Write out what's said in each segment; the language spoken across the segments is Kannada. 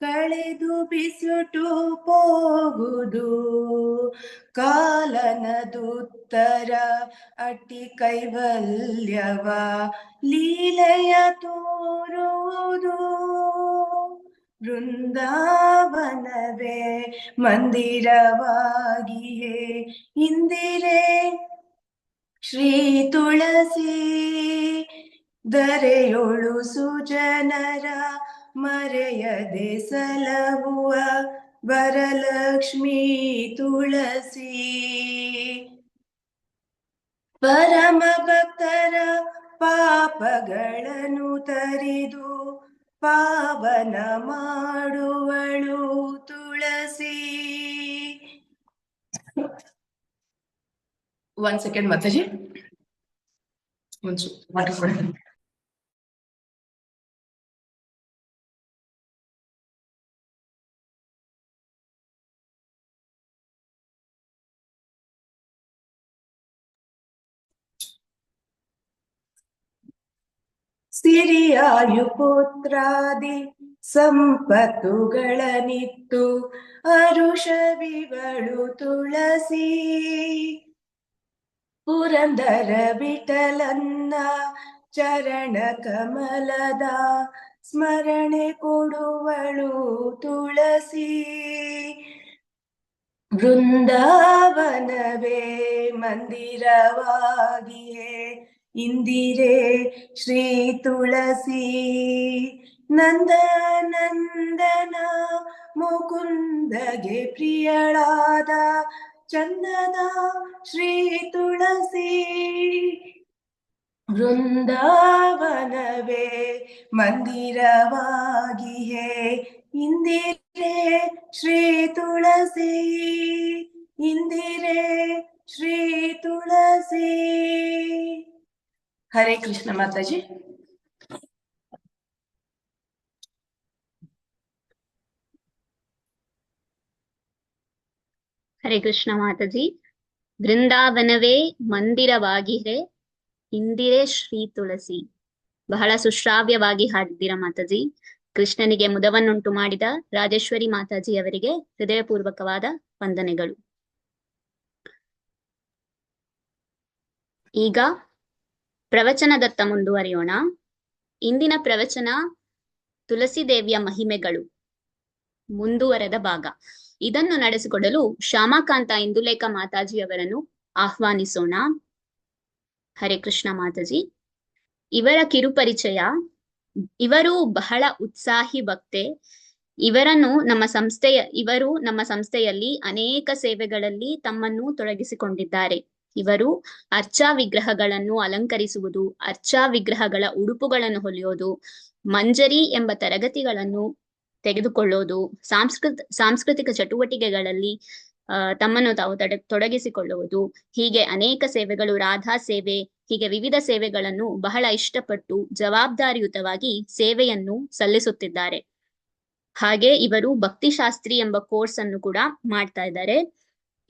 ಕಳೆದು ಬಿಸುಟು ಹೋಗುದು ಕಾಲನದುತ್ತರ ಅಟ್ಟಿ ಕೈವಲ್ಯವ ಲೀಲೆಯ ತೋರುವುದು ಬೃಂದಾವನವೇ ಮಂದಿರವಾಗಿಯೇ ಇಂದಿರೆ ಶ್ರೀ ತುಳಸಿ ಧರೆಯೊಳು ಸುಜನರ ಮರೆಯದೆ ಸಲಹುವ ವರಲಕ್ಷ್ಮೀ ತುಳಸಿ ಪರಮ ಭಕ್ತರ ಪಾಪಗಳನ್ನು ತರಿದು ಪಾವನ ಮಾಡುವಳು ತುಳಸಿ. ಒಂದ್ ಸೆಕೆಂಡ್ ಮಾತಾಜಿ, ಒಂದು ವಾಟರ್ ಕೊಡಿ. ಸಿರಿಯಾಯು ಪುತ್ರಾದಿ ಸಂಪತ್ತುಗಳನಿತ್ತು ಅರುಷವಿವಳು ತುಳಸಿ ಪುರಂದರ ವಿಠಲನ್ನ ಚರಣ ಕಮಲದ ಸ್ಮರಣೆ ಕೊಡುವಳು ತುಳಸಿ ಬೃಂದಾವನವೇ ಮಂದಿರವಾಗಿಯೇ ಇಂದಿರೆ ಶ್ರೀ ತುಳಸಿ ನಂದನಂದನ ಮುಕುಂದಗೆ ಪ್ರಿಯಳಾದ ಚಂದನ ಶ್ರೀ ತುಳಸಿ ಬೃಂದಾವನವೇ ಮಂದಿರವಾಗಿಯೇ ಇಂದಿರೆ ಶ್ರೀ ತುಳಸಿ ಇಂದಿರೆ ಶ್ರೀ ತುಳಸಿ. ಹರೇ ಕೃಷ್ಣ ಮಾತಾಜಿ. ಹರೇ ಕೃಷ್ಣ ಮಾತಾಜಿ. ಬೃಂದಾವನವೇ ಮಂದಿರವಾಗಿರೆ ಇಂದಿರೆ ಶ್ರೀ ತುಳಸಿ. ಬಹಳ ಸುಶ್ರಾವ್ಯವಾಗಿ ಹಾಡಿದ್ದೀರಾ ಮಾತಾಜಿ. ಕೃಷ್ಣನಿಗೆ ಮುದವನ್ನುಂಟು ಮಾಡಿದ ರಾಜೇಶ್ವರಿ ಮಾತಾಜಿ ಅವರಿಗೆ ಹೃದಯಪೂರ್ವಕವಾದ ವಂದನೆಗಳು. ಈಗ ಪ್ರವಚನದತ್ತ ಮುಂದುವರಿಯೋಣ. ಇಂದಿನ ಪ್ರವಚನ ತುಳಸಿ ದೇವಿಯ ಮಹಿಮೆಗಳು ಮುಂದುವರೆದ ಭಾಗ. ಇದನ್ನು ನಡೆಸಿಕೊಡಲು ಶ್ಯಾಮಕಾಂತ ಇಂದುಲೇಖ ಮಾತಾಜಿಯವರನ್ನು ಆಹ್ವಾನಿಸೋಣ. ಹರೇ ಕೃಷ್ಣ ಮಾತಾಜಿ. ಇವರ ಕಿರುಪರಿಚಯ. ಇವರು ಬಹಳ ಉತ್ಸಾಹಿ ಭಕ್ತೆ. ಇವರು ನಮ್ಮ ಸಂಸ್ಥೆಯಲ್ಲಿ ಅನೇಕ ಸೇವೆಗಳಲ್ಲಿ ತಮ್ಮನ್ನು ತೊಡಗಿಸಿಕೊಂಡಿದ್ದಾರೆ. ಇವರು ಅರ್ಚಾ ವಿಗ್ರಹಗಳನ್ನು ಅಲಂಕರಿಸುವುದು, ಅರ್ಚಾ ವಿಗ್ರಹಗಳ ಉಡುಪುಗಳನ್ನು ಹೊಲಿಯೋದು, ಮಂಜರಿ ಎಂಬ ತರಗತಿಗಳನ್ನು ತೆಗೆದುಕೊಳ್ಳೋದು, ಸಾಂಸ್ಕೃತಿಕ ಚಟುವಟಿಕೆಗಳಲ್ಲಿ ತಮ್ಮನ್ನು ತಾವು ತೊಡಗಿಸಿಕೊಳ್ಳುವುದು, ಹೀಗೆ ಅನೇಕ ಸೇವೆಗಳು, ರಾಧಾ ಸೇವೆ, ಹೀಗೆ ವಿವಿಧ ಸೇವೆಗಳನ್ನು ಬಹಳ ಇಷ್ಟಪಟ್ಟು ಜವಾಬ್ದಾರಿಯುತವಾಗಿ ಸೇವೆಯನ್ನು ಸಲ್ಲಿಸುತ್ತಿದ್ದಾರೆ. ಹಾಗೆ ಇವರು ಭಕ್ತಿಶಾಸ್ತ್ರಿ ಎಂಬ ಕೋರ್ಸ್ ಅನ್ನು ಕೂಡ ಮಾಡ್ತಾ ಇದ್ದಾರೆ.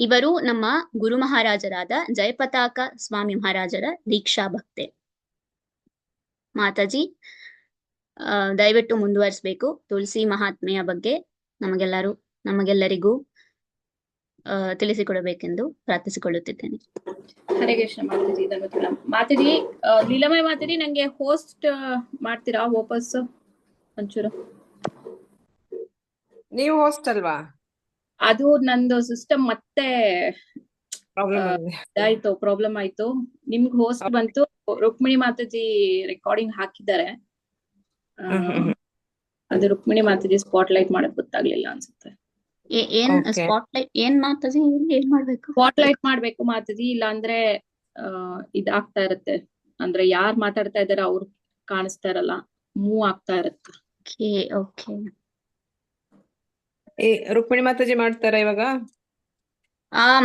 ಇವರು ನಮ್ಮ ಗುರು ಮಹಾರಾಜರಾದ ಜಯಪತಾಕ ಸ್ವಾಮಿ ಮಹಾರಾಜರ ದೀಕ್ಷಾ ಭಕ್ತೆ. ಮಾತಾಜಿ ದಯವಿಟ್ಟು ಮುಂದುವರಿಸಬೇಕು. ತುಳಸಿ ಮಹಾತ್ಮೆಯ ಬಗ್ಗೆ ನಮಗೆಲ್ಲರಿಗೂ ತಿಳಿಸಿಕೊಡಬೇಕೆಂದು ಪ್ರಾರ್ಥಿಸಿಕೊಳ್ಳುತ್ತಿದ್ದೇನೆ. ಹರೇ ಕೃಷ್ಣ ಮಾತಾಜಿ. ಮಾತಾಜಿ ಲೀಲಾಮಯ ಮಾತಾಜಿ, ನಂಗೆ ಹೋಸ್ಟ್ ಮಾಡ್ತೀರಾ ವಾಪಸ್ ಒಂಚೂರು? ನೀವು ಹೋಸ್ಟ್ ಅಲ್ವಾ? ಅದು ನಂದು ಸಿಸ್ಟಮ್ ಮತ್ತೆ ಪ್ರಾಬ್ಲಮ್ ಆಯ್ತು. ನಿಮ್ಗೆ ಹೋಸ್ಟ್ ಬಂತು. ರುಕ್ಮಿಣಿ ಮಾತಾಜಿ ರೆಕಾರ್ಡಿಂಗ್ ಹಾಕಿದ್ದಾರೆ. ಅದು ರುಕ್ಮಿಣಿ ಮಾತಾಜಿ ಸ್ಪಾಟ್ಲೈಟ್ ಮಾಡಕ್ ಗೊತ್ತಾಗ್ಲಿಲ್ಲ ಅನ್ಸುತ್ತೆ. ಏನ್ ಮಾತಾಜಿ ಏನ್ ಮಾಡ್ಬೇಕು? ಸ್ಪಾಟ್ಲೈಟ್ ಮಾಡ್ಬೇಕು ಮಾತಾಜಿ, ಇಲ್ಲ ಅಂದ್ರೆ ಇದಾಗ್ತಾ ಇರತ್ತೆ. ಅಂದ್ರೆ ಯಾರ್ ಮಾತಾಡ್ತಾ ಇದಾರೆ ಅವ್ರು ಕಾಣಿಸ್ತಾ ಇರಲ್ಲ, ಮೂವ್ ಆಗ್ತಾ ಇರತ್ತೆ. ರುಕ್ಮಿಣಿ ಮಾತಾಜಿ ಮಾಡ್ತಾರ ಇವಾಗ?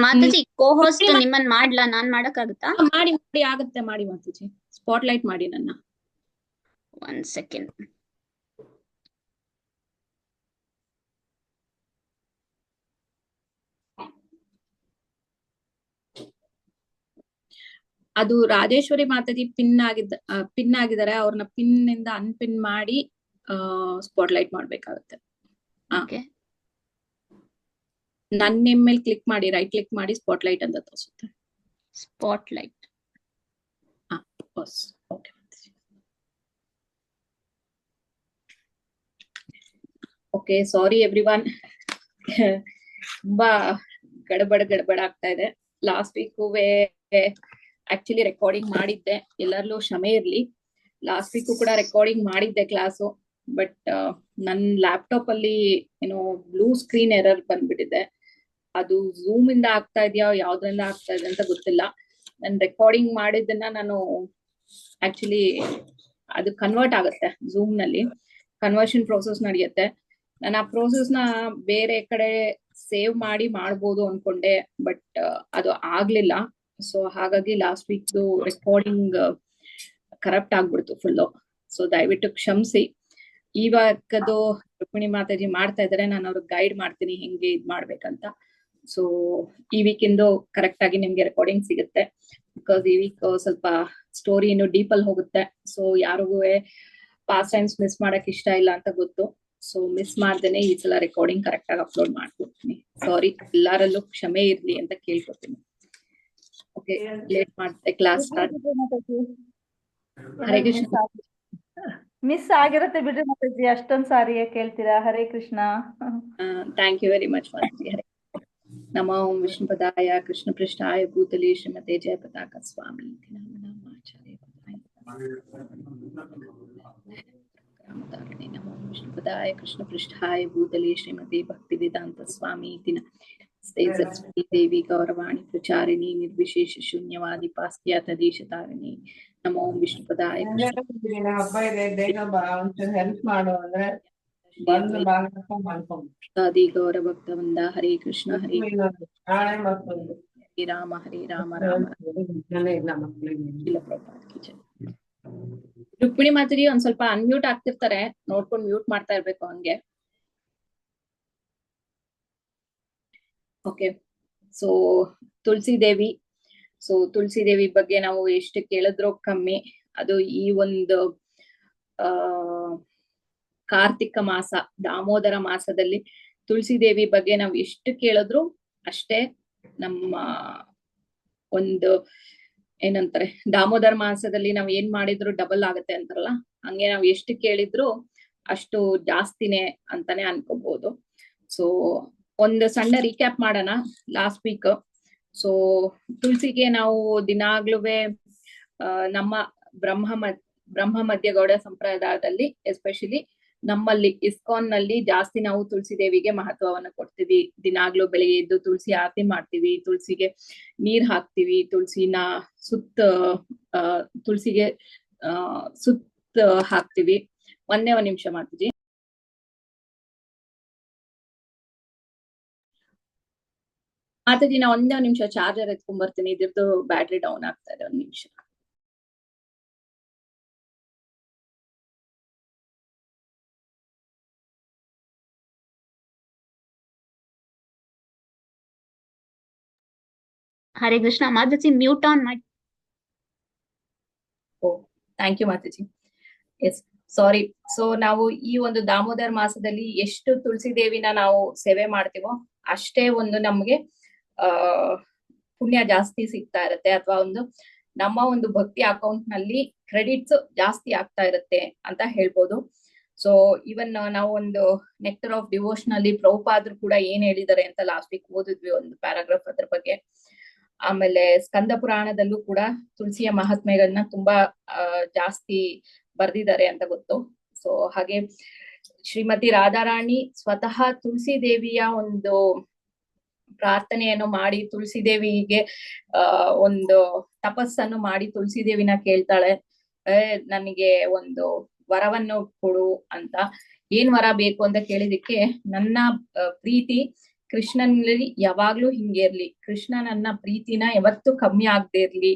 ಮಾತಾಜಿ ಕೋ ಹೋಸ್ಟ್ ನಿಮ್ಮನ್ ಮಾಡ್ಲಾ? ನಾನ್ ಮಾಡಕ್ಕಾಗುತ್ತಾ? ಮಾಡಿ ಆಗತ್ತೆ, ಮಾಡಿ ಮಾತಾಜಿ. ಸ್ಪಾಟ್ಲೈಟ್ ಮಾಡಿ ನನ್ನ. 1 ಸೆಕೆಂಡ್. ಅದು ರಾಜೇಶ್ವರಿ ಮಾತಾಜಿ ಪಿನ್ ಆಗಿದ್ದಾರೆ. ಅವ್ರನ್ನ ಪಿನ್ ಇಂದ ಅನ್ಪಿನ್ ಮಾಡಿ ಸ್ಪಾಟ್ಲೈಟ್ ಮಾಡ್ಬೇಕಾಗತ್ತೆ. ಹಾ. ಓಕೆ. ನನ್ನ ನೇಮ್ ಮೇಲೆ ಕ್ಲಿಕ್ ಮಾಡಿ, ರೈಟ್ ಕ್ಲಿಕ್ ಮಾಡಿ ಸ್ಪಾಟ್ಲೈಟ್ ಅಂತ ತೋರಿಸುತ್ತೆ. ಸ್ಪಾಟ್ಲೈಟ್. ಓಕೆ. ಓಕೆ, ಸಾರಿ ಎವ್ರಿವನ್. ತುಂಬಾ ಗಡಬಡ ಆಗ್ತಾ ಇದೆ. ಲಾಸ್ಟ್ ವೀಕುವೆ ಆಕ್ಚುಲಿ ರೆಕಾರ್ಡಿಂಗ್ ಮಾಡಿದ್ದೆ, ಎಲ್ಲರಲ್ಲೂ ಕ್ಷಮೆ ಇರ್ಲಿ. ಲಾಸ್ಟ್ ವೀಕು ಕೂಡ ರೆಕಾರ್ಡಿಂಗ್ ಮಾಡಿದ್ದೆ ಕ್ಲಾಸು, ಬಟ್ ನನ್ನ ಲ್ಯಾಪ್ಟಾಪ್ ಅಲ್ಲಿ ಏನೋ ಬ್ಲೂ ಸ್ಕ್ರೀನ್ ಎರರ್ ಬಂದ್ಬಿಟ್ಟಿದೆ. ಅದು ಝೂಮ್ ಇಂದ ಆಗ್ತಾ ಇದೆಯಾ ಯಾವ್ದ್ರಿಂದ ಆಗ್ತಾ ಇದೆ ಅಂತ ಗೊತ್ತಿಲ್ಲ. ನಾನು ರೆಕಾರ್ಡಿಂಗ್ ಮಾಡಿದ್ದನ್ನ ನಾನು ಆಕ್ಚುಲಿ ಅದು ಕನ್ವರ್ಟ್ ಆಗುತ್ತೆ, ಝೂಮ್ ನಲ್ಲಿ ಕನ್ವರ್ಷನ್ ಪ್ರೋಸೆಸ್ ನಡೆಯುತ್ತೆ. ನಾನು ಆ ಪ್ರೋಸೆಸ್ ನ ಬೇರೆ ಕಡೆ ಸೇವ್ ಮಾಡಿ ಮಾಡ್ಬೋದು ಅನ್ಕೊಂಡೆ, ಬಟ್ ಅದು ಆಗ್ಲಿಲ್ಲ. ಸೊ ಹಾಗಾಗಿ ಲಾಸ್ಟ್ ವೀಕ್ ರೆಕಾರ್ಡಿಂಗ್ ಕರಪ್ಟ್ ಆಗ್ಬಿಡ್ತು ಫುಲ್ಲು. ಸೊ ದಯವಿಟ್ಟು ಕ್ಷಮಿಸಿ. ಇವಾಗದು ರುಕ್ಮಿಣಿ ಮಾತಾಜಿ ಮಾಡ್ತಾ ಇದಾರೆ, ನಾನು ಅವ್ರಿಗೆ ಗೈಡ್ ಮಾಡ್ತೀನಿ ಹೆಂಗೆ ಇದ್ ಮಾಡ್ಬೇಕಂತ. ಸೊ ಈ ವೀಕಿಂದು ಕರೆಕ್ಟ್ ಆಗಿ ನಿಮ್ಗೆ ರೆಕಾರ್ಡಿಂಗ್ ಸಿಗುತ್ತೆ. ಬಿಕಾಸ್ ಈ ವೀಕ್ ಸ್ವಲ್ಪ ಸ್ಟೋರಿ ಇನ್ನು ಡೀಪ್ ಅಲ್ಲಿ ಹೋಗುತ್ತೆ. ಸೊ ಯಾರಿಗೂ ಪಾಸ್ಟ್ ಟೈಮ್ಸ್ ಮಿಸ್ ಮಾಡಕ್ ಇಷ್ಟ ಇಲ್ಲ ಅಂತ ಗೊತ್ತು. ಸೊ ಮಿಸ್ ಮಾಡ್ದೇನೆ ಈ ಸಲ ರೆಕಾರ್ಡಿಂಗ್ ಕರೆಕ್ಟ್ ಆಗಿ ಅಪ್ಲೋಡ್ ಮಾಡ್ಕೊಡ್ತೀನಿ. ಸಾರಿ, ಎಲ್ಲರಲ್ಲೂ ಕ್ಷಮೆ ಇರ್ಲಿ ಅಂತ ಕೇಳ್ಕೊತೀನಿ. ಓಕೆ, ಲೇಟ್ ಮಾಡ್ತೆ class start. Hare Krishna. Miss ಆಗಿರುತ್ತೆ ಬಿಡ್ರಿ ಮಾತಾಜಿ, ಅಷ್ಟೊಂದ್ ಸಾರಿ ಕೇಳ್ತೀರಾ. Hare Krishna. Thank you very much mataji. Hare ನಮೋ ಓಂ ವಿಷ್ಣುಪದಾಯ ಕೃಷ್ಣ ಪೃಷ್ಠಾಯ ಭೂತಲೇ ಶ್ರೀಮತೆ ಜಯ ಪತಾಕ ಸ್ವಾಮಿ ನಾಮಾಚಾರ್ಯ ನಮೋ ವಿಷ್ಣುಪದಾಯ ಕೃಷ್ಣ ಪೃಷ್ಠಾಯ ಭೂತಲೇ ಶ್ರೀಮತಿ ಭಕ್ತಿ ವೇದಾಂತ ಸ್ವಾಮಿ ಸರಸ್ವತಿ ದೇವಿ ಗೌರವಾಣಿ ಪ್ರಚಾರಿಣಿ ನಿರ್ವಿಶೇಷ ಶೂನ್ಯವಾದಿ ಪಾಶ್ಚಾತ್ಯ ದೇಶತಾರಿಣಿ. ನಮೋ ವಿಷ್ಣುಪದಾಯ ಹಬ್ಬ ಇದೆ, ಬೇಗ ಬಾ, ಒಂಚೂರು ಹೆಲ್ಪ್ ಮಾಡು ಅಂದ್ರೆ ಬಂದು ಆದಿ ಗೌರ ಭಕ್ತ ವೃಂದ. ಹರೇ ಕೃಷ್ಣ ಹರೇ ನಾಳೆ ಮತ್ತೊಂದು ಹರೇ ರಾಮ ರಾಮ ರುಕ್ಮಿಣಿ ಮಾತಾಜಿ ಒಂದ್ ಸ್ವಲ್ಪ ಅನ್ಮ್ಯೂಟ್ ಆಗ್ತಿರ್ತಾರೆ, ನೋಡ್ಕೊಂಡು ಮ್ಯೂಟ್ ಮಾಡ್ತಾ ಇರ್ಬೇಕು ಹಂಗೆ. ಓಕೆ, ಸೊ ತುಳಸಿ ದೇವಿ. ಸೊ ತುಳಸಿ ದೇವಿ ಬಗ್ಗೆ ನಾವು ಎಷ್ಟು ಕೇಳಿದ್ರೋ ಕಮ್ಮಿ. ಅದು ಈ ಒಂದು ಕಾರ್ತಿಕ ಮಾಸ, ದಾಮೋದರ ಮಾಸದಲ್ಲಿ ತುಳಸಿ ದೇವಿ ಬಗ್ಗೆ ನಾವು ಎಷ್ಟು ಕೇಳಿದ್ರು ಅಷ್ಟೇ. ನಮ್ಮ ಒಂದು ಏನಂತಾರೆ, ದಾಮೋದರ ಮಾಸದಲ್ಲಿ ನಾವ್ ಏನ್ ಮಾಡಿದ್ರು ಡಬಲ್ ಆಗತ್ತೆ ಅಂತಾರಲ್ಲ, ಹಂಗೆ ನಾವ್ ಎಷ್ಟು ಕೇಳಿದ್ರು ಅಷ್ಟು ಜಾಸ್ತಿನೇ ಅಂತಾನೆ ಅನ್ಕೋಬಹುದು. ಸೊ ಒಂದು ಸಣ್ಣ ರೀಕ್ಯಾಪ್ ಮಾಡೋಣ ಲಾಸ್ಟ್ ವೀಕ್. ಸೊ ತುಳಸಿಗೆ ನಾವು ದಿನಾಗ್ಲೂವೆ ನಮ್ಮ ಬ್ರಹ್ಮ ಮಧ್ಯಗೌಡ ಸಂಪ್ರದಾಯದಲ್ಲಿ ಎಸ್ಪೆಷಲಿ ನಮ್ಮಲ್ಲಿ ಇಸ್ಕಾನ್ ನಲ್ಲಿ ಜಾಸ್ತಿ ನಾವು ತುಳಸಿ ದೇವಿಗೆ ಮಹತ್ವವನ್ನ ಕೊಡ್ತೀವಿ. ದಿನಾಗ್ಲೂ ಬೆಳಿಗ್ಗೆ ಎದ್ದು ತುಳಸಿ ಆರತಿ ಮಾಡ್ತೀವಿ, ತುಳಸಿಗೆ ನೀರ್ ಹಾಕ್ತಿವಿ, ತುಳಸಿನ ತುಳಸಿಗೆ ಸುತ್ತ ಹಾಕ್ತಿವಿ. ಒಂದ್ ನಿಮಿಷ ಮಾತಾಜಿ. ಮಾತಾಜಿ ನಾ ಒಂದೇ ನಿಮಿಷ ಚಾರ್ಜರ್ ಎತ್ಕೊಂಡ್ ಬರ್ತೀನಿ, ಇದ್ರದ್ದು ಬ್ಯಾಟ್ರಿ ಡೌನ್ ಆಗ್ತಾ ಇದೆ. ಒಂದ್ ನಿಮಿಷ. ಹರೇ ಕೃಷ್ಣ. ಮಾತಾಜಿ ಮ್ಯೂಟ್ ಆನ್ ಮಾಡಿ. Oh, thank you mataji. Yes, sorry. So ನಾವು ಈ ಒಂದು ದಾಮೋದರ ಮಾಸದಲ್ಲಿ ಎಷ್ಟು ತುಳಸಿ ದೇವಿನ ನಾವು ಸೇವೆ ಮಾಡ್ತೀವೋ ಅಷ್ಟೇ ಒಂದು ನಮ್ಗೆ ಪುಣ್ಯ ಜಾಸ್ತಿ ಸಿಗ್ತಾ ಇರುತ್ತೆ, ಅಥವಾ ಒಂದು ನಮ್ಮ ಒಂದು ಭಕ್ತಿ ಅಕೌಂಟ್ ನಲ್ಲಿ ಕ್ರೆಡಿಟ್ಸ್ ಜಾಸ್ತಿ ಆಗ್ತಾ ಇರುತ್ತೆ ಅಂತ ಹೇಳ್ಬೋದು. ಸೊ ಇವನ್ ನಾವು ಒಂದು ನೆಕ್ಟರ್ ಆಫ್ ಡಿವೋಷನ್ ಅಲ್ಲಿ ಪ್ರಭುಪಾದ್ರು ಕೂಡ ಏನ್ ಹೇಳಿದ್ದಾರೆ ಅಂತ ಲಾಸ್ಟ್ ವೀಕ್ ಓದಿದ್ವಿ ಒಂದು ಪ್ಯಾರಾಗ್ರಾಫ್ ಅದ್ರ ಬಗ್ಗೆ. ಆಮೇಲೆ ಸ್ಕಂದ ಪುರಾಣದಲ್ಲೂ ಕೂಡ ತುಳಸಿಯ ಮಹಾತ್ಮೆಗಳನ್ನ ತುಂಬಾ ಜಾಸ್ತಿ ಬರ್ದಿದ್ದಾರೆ ಅಂತ ಗೊತ್ತು. ಸೊ ಹಾಗೆ ಶ್ರೀಮತಿ ರಾಧಾರಾಣಿ ಸ್ವತಃ ತುಳಸಿ ದೇವಿಯ ಒಂದು ಪ್ರಾರ್ಥನೆಯನ್ನು ಮಾಡಿ ತುಳಸಿ ದೇವಿಗೆ ಒಂದು ತಪಸ್ಸನ್ನು ಮಾಡಿ ತುಳಸಿ ದೇವಿನ ಕೇಳ್ತಾಳೆ, ನನಗೆ ಒಂದು ವರವನ್ನು ಕೊಡು ಅಂತ. ಏನ್ ವರ ಬೇಕು ಅಂತ ಕೇಳಿದಕ್ಕೆ, ನನ್ನ ಪ್ರೀತಿ ಕೃಷ್ಣನಲ್ಲಿ ಯಾವಾಗ್ಲೂ ಹಿಂಗೆ ಇರ್ಲಿ, ಕೃಷ್ಣ ನನ್ನ ಪ್ರೀತಿನ ಯಾವತ್ತೂ ಕಮ್ಮಿ ಆಗದೆ ಇರ್ಲಿ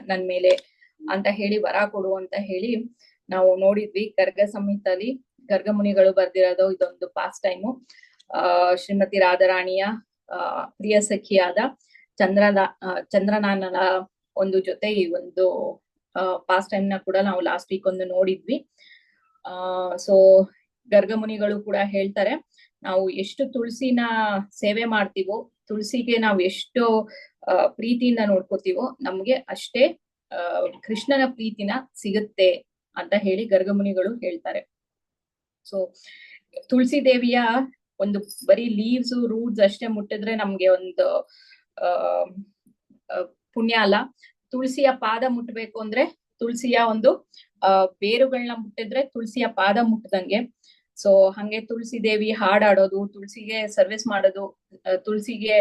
ನನ್ ಮೇಲೆ ಅಂತ ಹೇಳಿ ವರ ಕೊಡು ಅಂತ ಹೇಳಿ ನಾವು ನೋಡಿದ್ವಿ. ಗರ್ಗ ಸಂಹಿತಲ್ಲಿ ಗರ್ಗ ಮುನಿಗಳು ಬರ್ದಿರೋದು ಇದೊಂದು ಪಾಸ್ಟ್ ಟೈಮು. ಶ್ರೀಮತಿ ರಾಧಾರಾಣಿಯ ಪ್ರಿಯ ಸಖಿಯಾದ ಚಂದ್ರನಾನನ ಒಂದು ಜೊತೆ ಈ ಒಂದು ಪಾಸ್ಟ್ ಟೈಮ್ ನ ಕೂಡ ನಾವು ಲಾಸ್ಟ್ ವೀಕ್ ಒಂದು ನೋಡಿದ್ವಿ. ಸೊ ಗರ್ಗಮುನಿಗಳು ಕೂಡ ಹೇಳ್ತಾರೆ, ನಾವು ಎಷ್ಟು ತುಳಸಿನ ಸೇವೆ ಮಾಡ್ತೀವೋ, ತುಳಸಿಗೆ ನಾವು ಎಷ್ಟು ಪ್ರೀತಿಯಿಂದ ನೋಡ್ಕೋತೀವೋ ನಮ್ಗೆ ಅಷ್ಟೇ ಕೃಷ್ಣನ ಪ್ರೀತಿನ ಸಿಗುತ್ತೆ ಅಂತ ಹೇಳಿ ಗರ್ಗಮುನಿಗಳು ಹೇಳ್ತಾರೆ. ಸೊ ತುಳಸಿ ದೇವಿಯ ಒಂದು ಬರೀ ಲೀವ್ಸ್ ರೂಟ್ಸ್ ಅಷ್ಟೇ ಮುಟ್ಟಿದ್ರೆ ನಮ್ಗೆ ಒಂದು ಪುಣ್ಯ ಅಲ್ಲ. ತುಳಸಿಯ ಪಾದ ಮುಟ್ಬೇಕು ಅಂದ್ರೆ ತುಳಸಿಯ ಒಂದು ಬೇರುಗಳನ್ನ ಮುಟ್ಟಿದ್ರೆ ತುಳಸಿಯ ಪಾದ ಮುಟ್ಟದಂಗೆ. ಸೊ ಹಂಗೆ ತುಳಸಿ ದೇವಿ ಹಾಡಾಡೋದು, ತುಳಸಿಗೆ ಸರ್ವಿಸ್ ಮಾಡೋದು, ತುಳಸಿಗೆ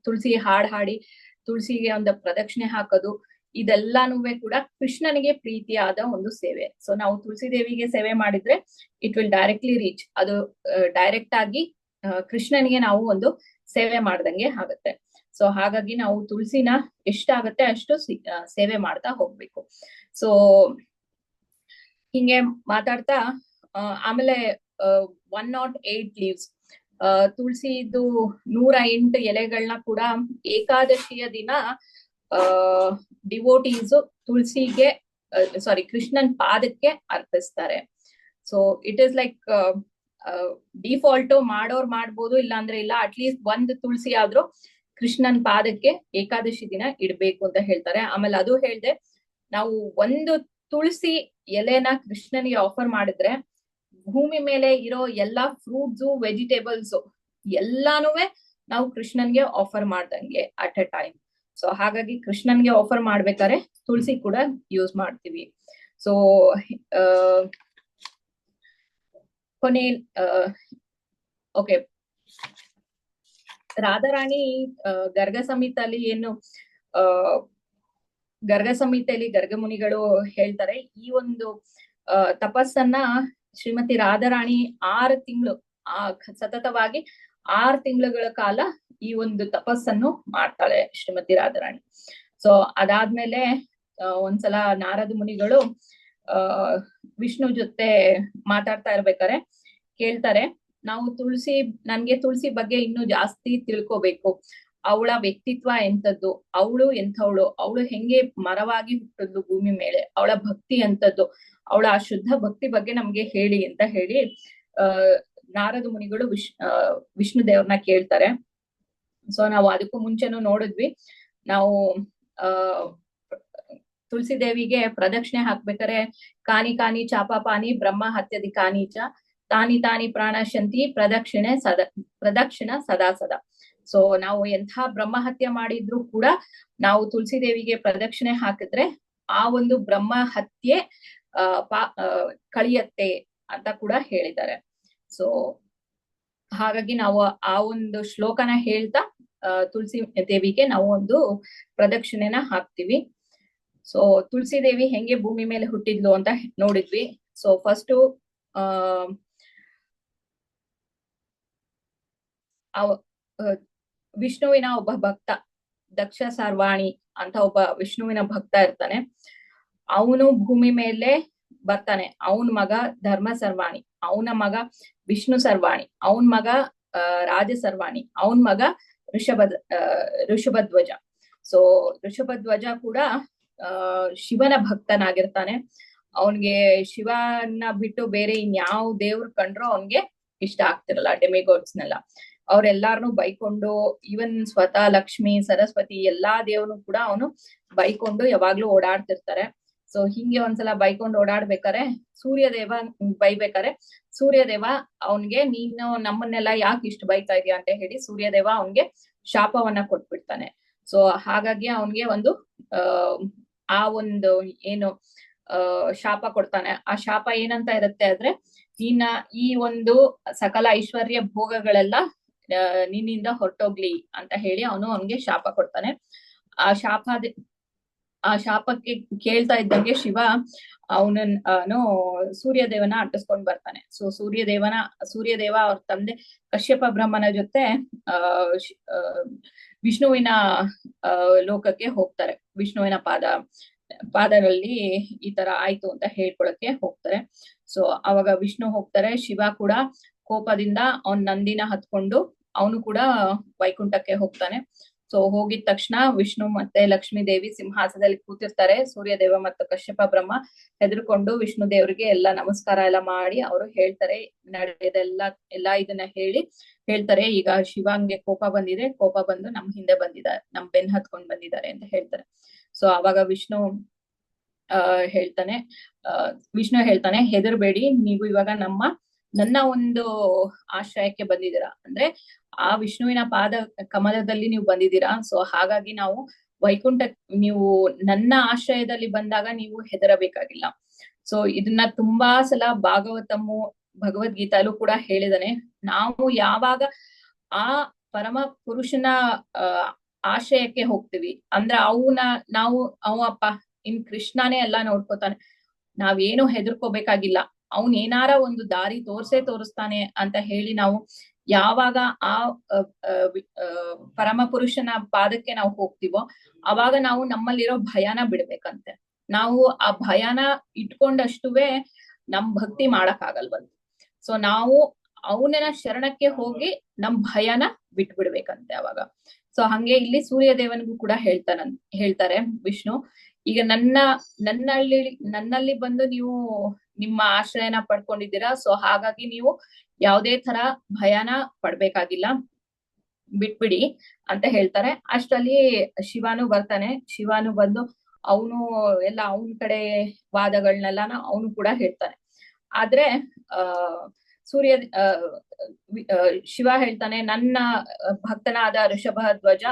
ತುಳಸಿ ಹಾಡ್ ಹಾಡಿ ತುಳಸಿಗೆ ಒಂದು ಪ್ರದಕ್ಷಿಣೆ ಹಾಕೋದು, ಇದೆಲ್ಲಾನು ಕೂಡ ಕೃಷ್ಣನಿಗೆ ಪ್ರೀತಿಯಾದ ಒಂದು ಸೇವೆ. ಸೊ ನಾವು ತುಳಸಿ ದೇವಿಗೆ ಸೇವೆ ಮಾಡಿದ್ರೆ ಇಟ್ ವಿಲ್ ಡೈರೆಕ್ಟ್ಲಿ ರೀಚ್, ಅದು ಡೈರೆಕ್ಟ್ ಆಗಿ ಕೃಷ್ಣನಿಗೆ ನಾವು ಒಂದು ಸೇವೆ ಮಾಡ್ದಂಗೆ ಆಗುತ್ತೆ. ಸೊ ಹಾಗಾಗಿ ನಾವು ತುಳಸಿನ ಎಷ್ಟಾಗತ್ತೆ ಅಷ್ಟು ಸೇವೆ ಮಾಡ್ತಾ ಹೋಗ್ಬೇಕು. ಸೊ ಹಿಂಗೆ ಮಾತಾಡ್ತಾ ಆಮೇಲೆ 108 ಲೀವ್ಸ್, ತುಳಸಿದು 108 ಎಲೆಗಳನ್ನ ಕೂಡ ಏಕಾದಶಿಯ ದಿನ ಡಿವೋಟೀಸ್ ತುಳಸಿಗೆ ಕೃಷ್ಣನ್ ಪಾದಕ್ಕೆ ಅರ್ಪಿಸ್ತಾರೆ. So it is like default ಮಾಡೋರ್ ಮಾಡ್ಬೋದು, ಇಲ್ಲ ಅಂದ್ರೆ ಇಲ್ಲ, ಅಟ್ಲೀಸ್ಟ್ ಒಂದು ತುಳಸಿ ಆದ್ರೂ ಕೃಷ್ಣನ್ ಪಾದಕ್ಕೆ ಏಕಾದಶಿ ದಿನ ಇಡ್ಬೇಕು ಅಂತ ಹೇಳ್ತಾರೆ. ಆಮೇಲೆ ಅದು ಹೇಳ್ದೆ, ನಾವು ಒಂದು ತುಳಸಿ ಎಲೆನ ಕೃಷ್ಣನಿಗೆ ಆಫರ್ ಮಾಡಿದ್ರೆ ಭೂಮಿ ಮೇಲೆ ಇರೋ ಎಲ್ಲಾ ಫ್ರೂಟ್ಸು ವೆಜಿಟೇಬಲ್ಸ್ ಎಲ್ಲಾನು ನಾವು ಕೃಷ್ಣನ್ಗೆ ಆಫರ್ ಮಾಡ್ದಂಗೆ ಅಟ್ ಎ ಟೈಮ್. ಸೊ ಹಾಗಾಗಿ ಕೃಷ್ಣನ್ಗೆ ಆಫರ್ ಮಾಡ್ಬೇಕಾದ್ರೆ ತುಳಸಿ ಕೂಡ ಯೂಸ್ ಮಾಡ್ತೀವಿ. ಸೊ ಕೊನೆ ಓಕೆ, ರಾಧಾರಾಣಿ ಗರ್ಗ ಸಂಹಿತೆಯಲ್ಲಿ ಏನು ಗರ್ಗ ಸಂಹಿತೆಯಲ್ಲಿ ಗರ್ಗಮುನಿಗಳು ಹೇಳ್ತಾರೆ, ಈ ಒಂದು ತಪಸ್ಸನ್ನ ಶ್ರೀಮತಿ ರಾಧಾರಾಣಿ 6 ತಿಂಗಳು ಸತತವಾಗಿ 6 ತಿಂಗಳುಗಳ ಕಾಲ ಈ ಒಂದು ತಪಸ್ಸನ್ನು ಮಾಡ್ತಾಳೆ ಶ್ರೀಮತಿ ರಾಧಾರಾಣಿ. ಸೊ ಅದಾದ್ಮೇಲೆ ಒಂದ್ಸಲ ನಾರದ ಮುನಿಗಳು ವಿಷ್ಣು ಜೊತೆ ಮಾತಾಡ್ತಾ ಇರ್ಬೇಕಾರೆ ಕೇಳ್ತಾರೆ, ನಾವು ನನ್ಗೆ ತುಳಸಿ ಬಗ್ಗೆ ಇನ್ನೂ ಜಾಸ್ತಿ ತಿಳ್ಕೋಬೇಕು, ಅವಳ ವ್ಯಕ್ತಿತ್ವ ಎಂತದ್ದು, ಅವಳು ಎಂಥವಳು, ಅವಳು ಹೆಂಗೆ ಮರವಾಗಿ ಹುಟ್ಟಿದ್ಲು ಭೂಮಿ ಮೇಲೆ, ಅವಳ ಭಕ್ತಿ ಎಂತದ್ದು, ಅವಳ ಆ ಶುದ್ಧ ಭಕ್ತಿ ಬಗ್ಗೆ ನಮ್ಗೆ ಹೇಳಿ ಅಂತ ಹೇಳಿ ನಾರದ ಮುನಿಗಳು ವಿಷ್ಣು ದೇವ್ರನ್ನ ಕೇಳ್ತಾರೆ. ಸೊ ನಾವು ಅದಕ್ಕೂ ಮುಂಚೆನೂ ನೋಡಿದ್ವಿ, ನಾವು ತುಳಸಿ ದೇವಿಗೆ ಪ್ರದಕ್ಷಿಣೆ ಹಾಕ್ಬೇಕಾರೆ ಕಾನಿ ಕಾನಿ ಚಾಪಾಪಾನಿ ಬ್ರಹ್ಮ ಹತ್ಯದಿ ಕಾನೀಚ ತಾನಿ ತಾನಿ ಪ್ರಾಣಶಂತಿ ಪ್ರದಕ್ಷಿಣ ಸದಾ ಸದಾ. ಸೊ ನಾವು ಎಂಥ ಬ್ರಹ್ಮ ಹತ್ಯೆ ಮಾಡಿದ್ರು ಕೂಡ ನಾವು ತುಳಸಿ ದೇವಿಗೆ ಪ್ರದಕ್ಷಿಣೆ ಹಾಕಿದ್ರೆ ಆ ಒಂದು ಬ್ರಹ್ಮ ಹತ್ಯೆ ಕಳಿಯತ್ತೆ ಅಂತ ಕೂಡ ಹೇಳಿದ್ದಾರೆ. ಸೊ ಹಾಗಾಗಿ ನಾವು ಆ ಒಂದು ಶ್ಲೋಕನ ಹೇಳ್ತಾ ತುಳಸಿ ದೇವಿಗೆ ನಾವು ಒಂದು ಪ್ರದಕ್ಷಿಣೆನ ಹಾಕ್ತಿವಿ. ಸೊ ತುಳಸಿ ದೇವಿ ಹೆಂಗೆ ಭೂಮಿ ಮೇಲೆ ಹುಟ್ಟಿದ್ಲು ಅಂತ ನೋಡಿದ್ವಿ. ಸೊ ಫಸ್ಟ್ ವಿಷ್ಣುವಿನ ಒಬ್ಬ ಭಕ್ತ ದಕ್ಷ ಸರ್ವಾಣಿ ಅಂತ ಒಬ್ಬ ವಿಷ್ಣುವಿನ ಭಕ್ತ ಇರ್ತಾನೆ. ಅವನು ಭೂಮಿ ಮೇಲೆ ಬರ್ತಾನೆ. ಅವನ ಮಗ ಧರ್ಮ ಸರ್ವಾಣಿ, ಅವನ ಮಗ ವಿಷ್ಣು ಸರ್ವಾಣಿ, ಅವನ್ ಮಗ ರಾಜ ಸರ್ವಾಣಿ, ಅವನ್ ಮಗ ಋಷಭಧ್ವಜ. ಸೊ ಋಷಭಧ್ವಜ ಕೂಡ ಶಿವನ ಭಕ್ತನಾಗಿರ್ತಾನೆ. ಅವನ್ಗೆ ಶಿವನ ಬಿಟ್ಟು ಬೇರೆ ಇನ್ಯಾವ ದೇವ್ರ ಕಂಡ್ರು ಅವನ್ಗೆ ಇಷ್ಟ ಆಗ್ತಿರಲ್ಲ, ಡೆಮಿಗೋಡ್ಸ್ನೆಲ್ಲ. ಅವ್ರೆಲ್ಲಾರನು ಬೈಕೊಂಡು, ಈವನ್ ಸ್ವತಃ ಲಕ್ಷ್ಮಿ ಸರಸ್ವತಿ ಎಲ್ಲಾ ದೇವ್ರನು ಕೂಡ ಅವನು ಬೈಕೊಂಡು ಯಾವಾಗ್ಲೂ ಓಡಾಡ್ತಿರ್ತಾರೆ. ಸೊ ಹಿಂಗೆ ಒಂದ್ಸಲ ಬೈಕೊಂಡು ಓಡಾಡ್ಬೇಕಾರೆ ಸೂರ್ಯದೇವ ಬೈಬೇಕಾರೆ ಸೂರ್ಯದೇವ ಅವನ್ಗೆ ನೀನು ನಮ್ಮನ್ನೆಲ್ಲ ಯಾಕೆ ಇಷ್ಟು ಬೈತಾ ಇದೀಯ ಅಂತ ಹೇಳಿ ಸೂರ್ಯದೇವ ಅವನ್ಗೆ ಶಾಪವನ್ನ ಕೊಟ್ಬಿಡ್ತಾನೆ. ಸೊ ಹಾಗಾಗಿ ಅವನ್ಗೆ ಒಂದು ಆ ಒಂದು ಏನು ಶಾಪ ಕೊಡ್ತಾನೆ. ಆ ಶಾಪ ಏನಂತ ಇರುತ್ತೆ ಆದ್ರೆ, ಈ ಒಂದು ಸಕಲ ಐಶ್ವರ್ಯ ಭೋಗಗಳೆಲ್ಲ ನಿನ್ನಿಂದ ಹೊರಟೋಗ್ಲಿ ಅಂತ ಹೇಳಿ ಅವನ್ಗೆ ಶಾಪ ಕೊಡ್ತಾನೆ. ಆ ಶಾಪಕ್ಕೆ ಕೇಳ್ತಾ ಇದ್ದಂಗೆ ಶಿವ ಅವನನ್ನು ಸೂರ್ಯದೇವನ ಅಟ್ಟಿಸ್ಕೊಂಡ್ ಬರ್ತಾನೆ. ಸೊ ಸೂರ್ಯದೇವ ಅವ್ರ ತಂದೆ ಕಶ್ಯಪ ಬ್ರಹ್ಮನ ಜೊತೆ ವಿಷ್ಣುವಿನ ಲೋಕಕ್ಕೆ ಹೋಗ್ತಾರೆ. ವಿಷ್ಣುವಿನ ಪಾದಗಳಲ್ಲಿ ಈ ತರ ಆಯ್ತು ಅಂತ ಹೇಳ್ಕೊಳಕ್ಕೆ ಹೋಗ್ತಾರೆ. ಸೊ ಅವಾಗ ವಿಷ್ಣು ಹೋಗ್ತಾರೆ. ಶಿವ ಕೂಡ ಕೋಪದಿಂದ ಅವನ್ ನಂದಿನ ಹತ್ಕೊಂಡು ಅವನು ಕೂಡ ವೈಕುಂಠಕ್ಕೆ ಹೋಗ್ತಾನೆ. ಸೊ ಹೋಗಿದ ತಕ್ಷಣ ವಿಷ್ಣು ಮತ್ತೆ ಲಕ್ಷ್ಮೀ ದೇವಿ ಸಿಂಹಾಸನದಲ್ಲಿ ಕೂತಿರ್ತಾರೆ. ಸೂರ್ಯದೇವ ಮತ್ತು ಕಶ್ಯಪ ಬ್ರಹ್ಮ ಹೆದರ್ಕೊಂಡು ವಿಷ್ಣು ದೇವರಿಗೆ ಎಲ್ಲಾ ನಮಸ್ಕಾರ ಎಲ್ಲ ಮಾಡಿ ಅವರು ಹೇಳ್ತಾರೆ, ಎಲ್ಲಾ ಇದನ್ನ ಹೇಳ್ತಾರೆ, ಈಗ ಶಿವಂಗೆ ಕೋಪ ಬಂದಿದೆ, ಕೋಪ ಬಂದು ನಮ್ ಹಿಂದೆ ಬಂದಿದ್ದಾರೆ, ನಮ್ ಬೆನ್ ಹತ್ಕೊಂಡ್ ಬಂದಿದ್ದಾರೆ ಅಂತ ಹೇಳ್ತಾರೆ. ಸೊ ಅವಾಗ ವಿಷ್ಣು ಹೇಳ್ತಾನೆ ಹೆದರ್ಬೇಡಿ, ನೀವು ಇವಾಗ ನನ್ನ ಒಂದು ಆಶ್ರಯಕ್ಕೆ ಬಂದಿದ್ದೀರಾ, ಅಂದ್ರೆ ಆ ವಿಷ್ಣುವಿನ ಪಾದ ಕಮಲದಲ್ಲಿ ನೀವು ಬಂದಿದ್ದೀರಾ. ಸೊ ಹಾಗಾಗಿ ನಾವು ವೈಕುಂಠ, ನೀವು ನನ್ನ ಆಶ್ರಯದಲ್ಲಿ ಬಂದಾಗ ನೀವು ಹೆದರಬೇಕಾಗಿಲ್ಲ. ಸೊ ಇದನ್ನ ತುಂಬಾ ಸಲ ಭಗವದ್ಗೀತಾಲು ಕೂಡ ಹೇಳಿದಾನೆ. ನಾವು ಯಾವಾಗ ಆ ಪರಮ ಪುರುಷನ ಆಶ್ರಯಕ್ಕೆ ಹೋಗ್ತೀವಿ ಅಂದ್ರೆ ಅಪ್ಪ ಇನ್ ಕೃಷ್ಣನೇ ಎಲ್ಲ ನೋಡ್ಕೋತಾನೆ, ನಾವೇನು ಹೆದರ್ಕೋಬೇಕಾಗಿಲ್ಲ, ಅವನ್ ಏನಾರ ಒಂದು ದಾರಿ ತೋರಿಸ್ತಾನೆ ಅಂತ ಹೇಳಿ ನಾವು ಯಾವಾಗ ಆ ಪರಮ ಪುರುಷನ ಪಾದಕ್ಕೆ ನಾವು ಹೋಗ್ತೀವೋ ಅವಾಗ ನಾವು ನಮ್ಮಲ್ಲಿರೋ ಭಯನ ಬಿಡ್ಬೇಕಂತೆ. ನಾವು ಆ ಭಯನ ಇಟ್ಕೊಂಡಷ್ಟುವೆ ನಮ್ ಭಕ್ತಿ ಮಾಡಕ್ ಆಗಲ್ವಂತೆ. ಸೊ ನಾವು ಅವನ ಶರಣಕ್ಕೆ ಹೋಗಿ ನಮ್ ಭಯನ ಬಿಟ್ಬಿಡ್ಬೇಕಂತೆ ಅವಾಗ. ಸೊ ಹಂಗೆ ಇಲ್ಲಿ ಸೂರ್ಯದೇವನಿಗೂ ಕೂಡ ಹೇಳ್ತಾರೆ ವಿಷ್ಣು, ಈಗ ನನ್ನಲ್ಲಿ ಬಂದು ನೀವು ನಿಮ್ಮ ಆಶ್ರಯನ ಪಡ್ಕೊಂಡಿದ್ದೀರಾ. ಸೊ ಹಾಗಾಗಿ ನೀವು ಯಾವುದೇ ತರ ಭಯನ ಪಡ್ಬೇಕಾಗಿಲ್ಲ, ಬಿಟ್ಬಿಡಿ ಅಂತ ಹೇಳ್ತಾರೆ. ಅಷ್ಟರಲ್ಲಿ ಶಿವನು ಬರ್ತಾನೆ. ಶಿವನು ಬಂದು ಅವನು ಎಲ್ಲ ಅವನ ಕಡೆ ವಾದಗಳನ್ನೆಲ್ಲ ಅವನು ಕೂಡ ಹೇಳ್ತಾನೆ. ಆದ್ರೆ ಶಿವ ಹೇಳ್ತಾನೆ, ನನ್ನ ಭಕ್ತನಾದ ಋಷಭ ಧ್ವಜ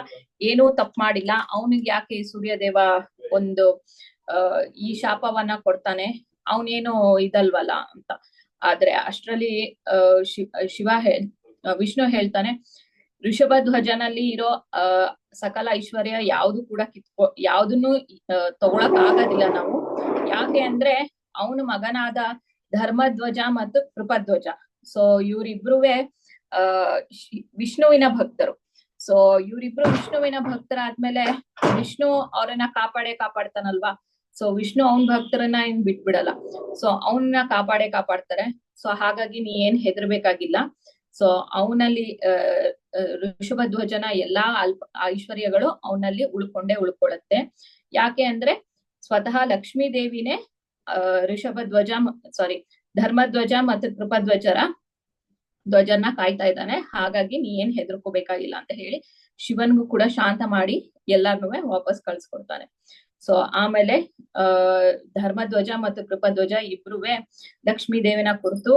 ಏನೂ ತಪ್ಪು ಮಾಡಿಲ್ಲ, ಅವನಿಗೆ ಯಾಕೆ ಸೂರ್ಯದೇವ ಒಂದು ಈ ಶಾಪವನ್ನ ಕೊಡ್ತಾನೆ, ಅವನೇನು ಇದಲ್ವಲ್ಲ ಅಂತ. ಆದ್ರೆ ಅಷ್ಟರಲ್ಲಿ ವಿಷ್ಣು ಹೇಳ್ತಾನೆ, ಋಷಭ ಧ್ವಜನಲ್ಲಿ ಇರೋ ಸಕಲ ಐಶ್ವರ್ಯ ಯಾವ್ದು ಕೂಡ ಯಾವ್ದನ್ನು ತಗೊಳಕ್ ಆಗೋದಿಲ್ಲ ನಾವು. ಯಾಕೆ ಅಂದ್ರೆ ಅವನ ಮಗನಾದ ಧರ್ಮಧ್ವಜ ಮತ್ತು ಕೃಪಧ್ವಜ, ಸೊ ಇವರಿಬ್ರುವೆ ವಿಷ್ಣುವಿನ ಭಕ್ತರು. ಸೊ ಇವರಿಬ್ರು ವಿಷ್ಣುವಿನ ಭಕ್ತರಾದ್ಮೇಲೆ ವಿಷ್ಣು ಅವ್ರನ್ನ ಕಾಪಾಡ್ತಾನಲ್ವಾ. ಸೊ ವಿಷ್ಣು ಅವನ್ ಭಕ್ತರನ್ನ ಏನ್ ಬಿಟ್ಬಿಡಲ್ಲ, ಸೊ ಅವನ್ನ ಕಾಪಾಡ್ತಾರೆ. ಸೊ ಹಾಗಾಗಿ ನೀ ಏನ್ ಹೆದರ್ಬೇಕಾಗಿಲ್ಲ. ಸೊ ಅವನಲ್ಲಿ ಋಷಭ ಧ್ವಜನ ಎಲ್ಲಾ ಐಶ್ವರ್ಯಗಳು ಅವನಲ್ಲಿ ಉಳ್ಕೊಳ್ಳುತ್ತೆ. ಯಾಕೆ ಅಂದ್ರೆ ಸ್ವತಃ ಲಕ್ಷ್ಮೀ ದೇವಿನೇ ಧರ್ಮಧ್ವಜ ಮತ್ತು ಕೃಪಧ್ವಜರ ಧ್ವಜನ ಕಾಯ್ತಾ ಇದ್ದಾನೆ. ಹಾಗಾಗಿ ನೀ ಏನ್ ಹೆದರ್ಕೋಬೇಕಾಗಿಲ್ಲ ಅಂತ ಹೇಳಿ ಶಿವನ್ಗೂ ಕೂಡ ಶಾಂತ ಮಾಡಿ ಎಲ್ಲಾರ್ನುವೆ ವಾಪಸ್ ಕಳ್ಸ್ಕೊಡ್ತಾನೆ. ಸೊ ಆಮೇಲೆ ಧರ್ಮಧ್ವಜ ಮತ್ತು ಕೃಪಧ್ವಜ ಇಬ್ರುವೆ ಲಕ್ಷ್ಮೀ ದೇವಿನ ಕುರಿತು